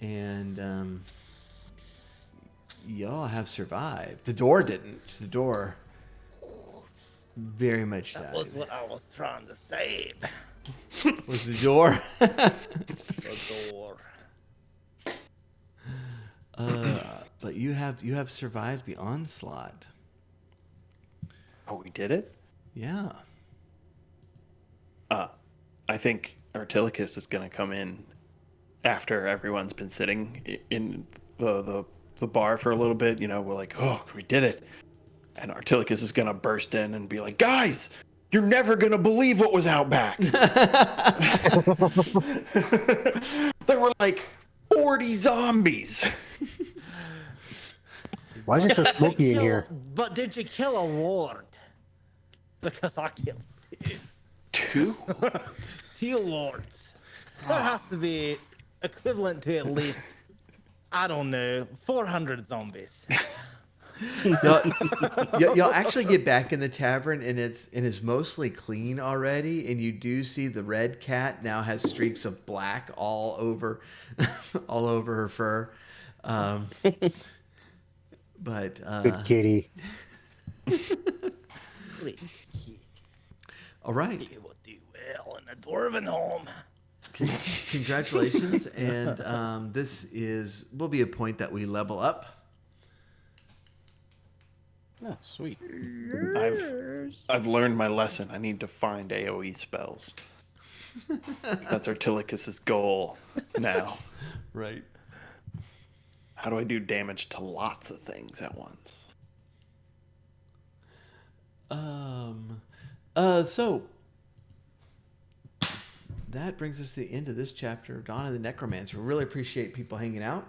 and y'all have survived. The door didn't. The door very much died. That was what I was trying to save. Was the door? The door. But you have survived the onslaught. Oh, we did it? Yeah. I think Artilicus is going to come in after everyone's been sitting in the bar for a little bit. You know, we're like, oh, we did it. And Artilicus is going to burst in and be like, guys, you're never going to believe what was out back. There were like 40 zombies. Why is it so smoky in here? But did you kill a lord? Because I killed 2? 2 lords. That has to be equivalent to at least, I don't know, 400 zombies. Y'all actually get back in the tavern, and it's mostly clean already, and you do see the red cat now has streaks of black all over her fur. But Good kitty. all right, You will do well in a dwarven home. congratulations, and this will be a point that we level up. Oh, sweet. I've learned my lesson. I need to find AoE spells. That's Artilicus's goal now. Right. How do I do damage to lots of things at once? So that brings us to the end of this chapter of Dawn of the Necromancer. We really appreciate people hanging out.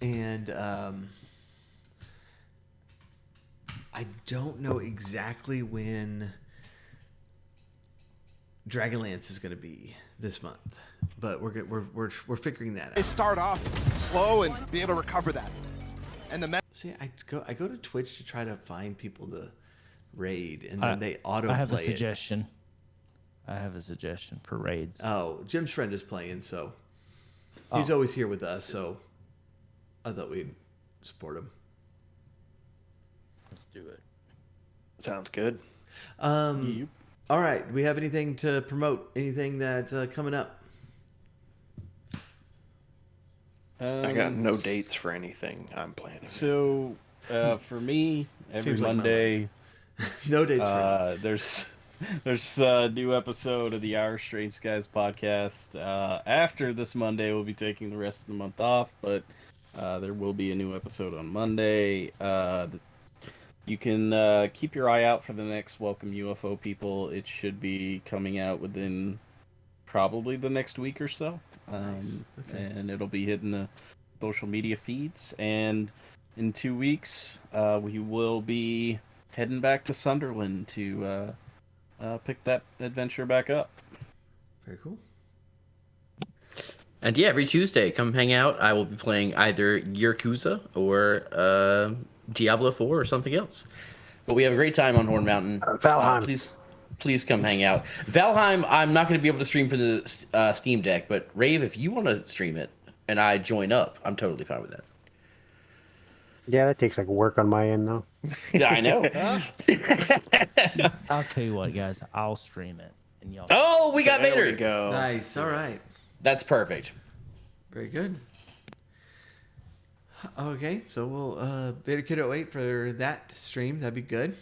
And I don't know exactly when Dragonlance is going to be this month, but we're figuring that They out. start off slow and be able to recover that. And the See, I go to Twitch to try to find people to raid, and then they autoplay I have a it. suggestion. I have a suggestion for raids. Oh, Jim's friend is playing, so he's always here with us. So I thought we'd support him. Let's do it. Sounds good. All right, do we have anything to promote? Anything that's coming up? I got no dates for anything I'm planning. So, for me, every Seems like my Monday, No dates for there's a new episode of the Our Strange Guys podcast. After this Monday, we'll be taking the rest of the month off, but there will be a new episode on Monday. You can keep your eye out for the next Welcome UFO People. It should be coming out within probably the next week or so. Nice. Okay. And it'll be hitting the social media feeds. And in 2 weeks, we will be heading back to Sunderland to pick that adventure back up. Very cool. And yeah, every Tuesday, come hang out. I will be playing either Yakuza or Diablo 4 or something else. But we have a great time on Horn Mountain. Valheim. Please come hang out. Valheim, I'm not going to be able to stream for the Steam Deck, but Rave, if you want to stream it and I join up, I'm totally fine with that. Yeah, that takes like work on my end though. Yeah, I know. I'll tell you what, guys. I'll stream it, and y'all. Oh, we got There Vader. we go. Nice. All right. That's perfect. Very good. Okay, so we'll Beta Kiddo 8 for that stream. That'd be good.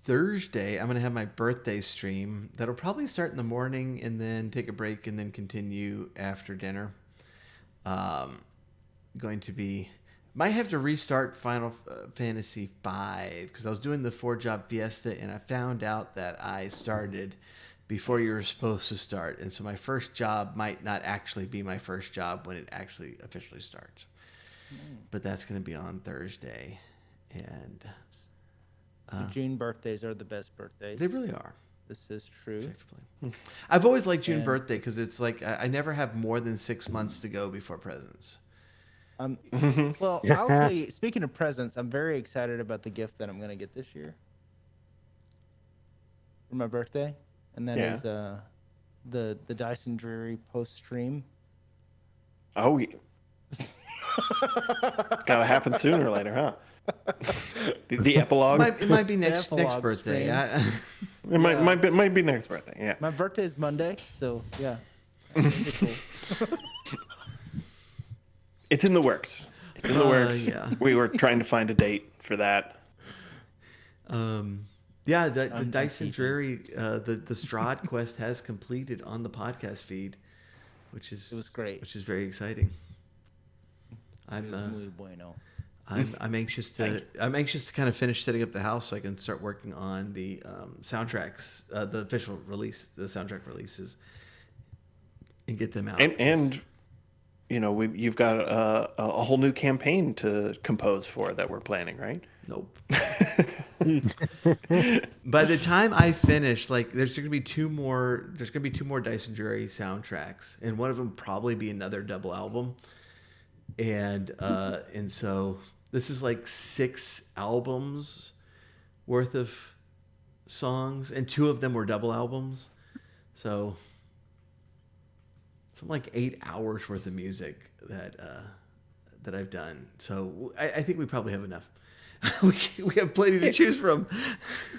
Thursday, I'm gonna have my birthday stream. That'll probably start in the morning and then take a break and then continue after dinner. Going to be might have to restart Final Fantasy V because I was doing the 4-job Fiesta and I found out that I started before you were supposed to start, and so my first job might not actually be my first job when it actually officially starts. But that's going to be on Thursday, and So June birthdays are the best birthdays. they really are. This is true. Objectively. I've always liked June And- birthday because it's like I never have more than 6 months to go before presents. Well, I'll tell you. Speaking of presents, I'm very excited about the gift that I'm gonna get this year for my birthday, and that Yeah. is the Dyson Dreary post stream. Oh, gotta happen sooner or later, huh? The epilogue. It might be next Epilogue birthday. stream. It might be next birthday. Yeah. My birthday is Monday, so yeah. Pretty cool. It's in the works. It's in the works. Yeah. We were trying to find a date for that. Yeah, the I'm Dyson teasing. Dreary, the Strahd quest has completed on the podcast feed, which is It was great. which is very exciting. It was I'm muy bueno. I'm anxious to kind of finish setting up the house so I can start working on the soundtracks, the official release, the soundtrack releases, and get them out. And you know, you've got a whole new campaign to compose for that we're planning, right? Nope. By the time I finish, like, there's gonna be two more Dyson Dreary soundtracks, and one of them probably be another double album, and so this is like 6 albums worth of songs, and 2 of them were double albums, so something like 8 hours worth of music that I've done. So I think we probably have enough. we have plenty to choose from.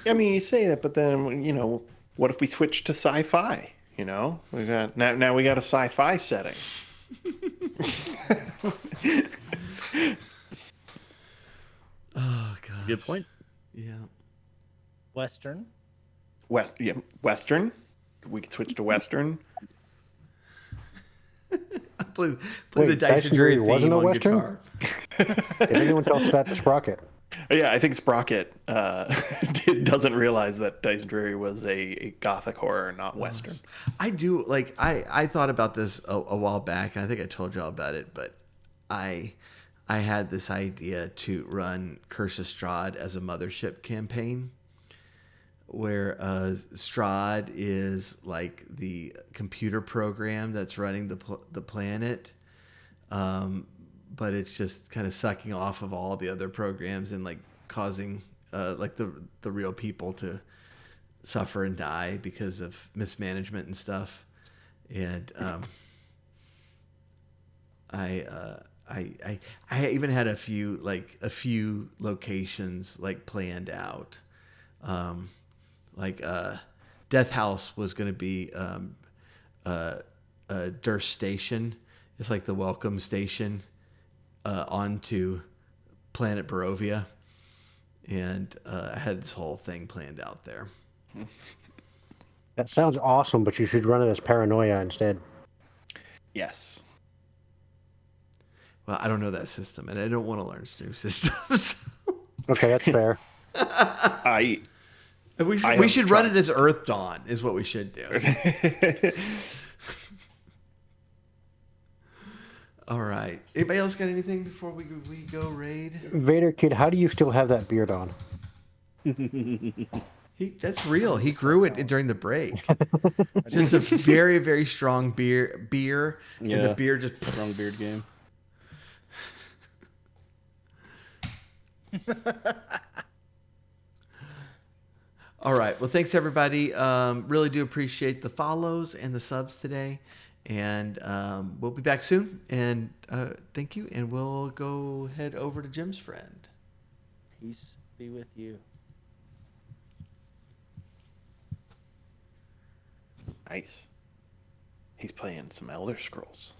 I mean, you say that, but then you know, what if we switch to sci-fi? You know, we got now we got a sci-fi setting. Oh gosh. Good point. Yeah. Western. Western. We could switch to Western. Play, play the Wait, Dyson Dyson Jury Jury wasn't theme a on Western? guitar. Did anyone tell that to Sprocket? Yeah, I think Sprocket doesn't realize that Dyson Dreary was a gothic horror, not Western. I do like I thought about this a while back, and I think I told y'all about it, but I I had this idea to run Curse of Strahd as a mothership campaign, where Strahd is like the computer program that's running the planet, but it's just kind of sucking off of all the other programs and like causing like the real people to suffer and die because of mismanagement and stuff. And I, I even had a few locations like planned out. Um, like Death House was going to be Durst Station. It's like the welcome station onto planet Barovia, and I had this whole thing planned out there. That sounds awesome, but you should run it as Paranoia instead. Yes. Well, I don't know that system, and I don't want to learn new systems. Okay, that's fair. I we I we have should run tried. it as Earth Dawn, is what we should do. All right. Anybody else got anything before we go raid? Vader Kid, how do you still have that beard on? That's real. He grew it during the break. Just a very, very strong beer, and the Yeah. beer just. Strong beard game. All right. Well, thanks everybody. Really do appreciate the follows and the subs today, and we'll be back soon. And thank you. And we'll go head over to Jim's friend. Peace be with you. Nice. He's playing some Elder Scrolls.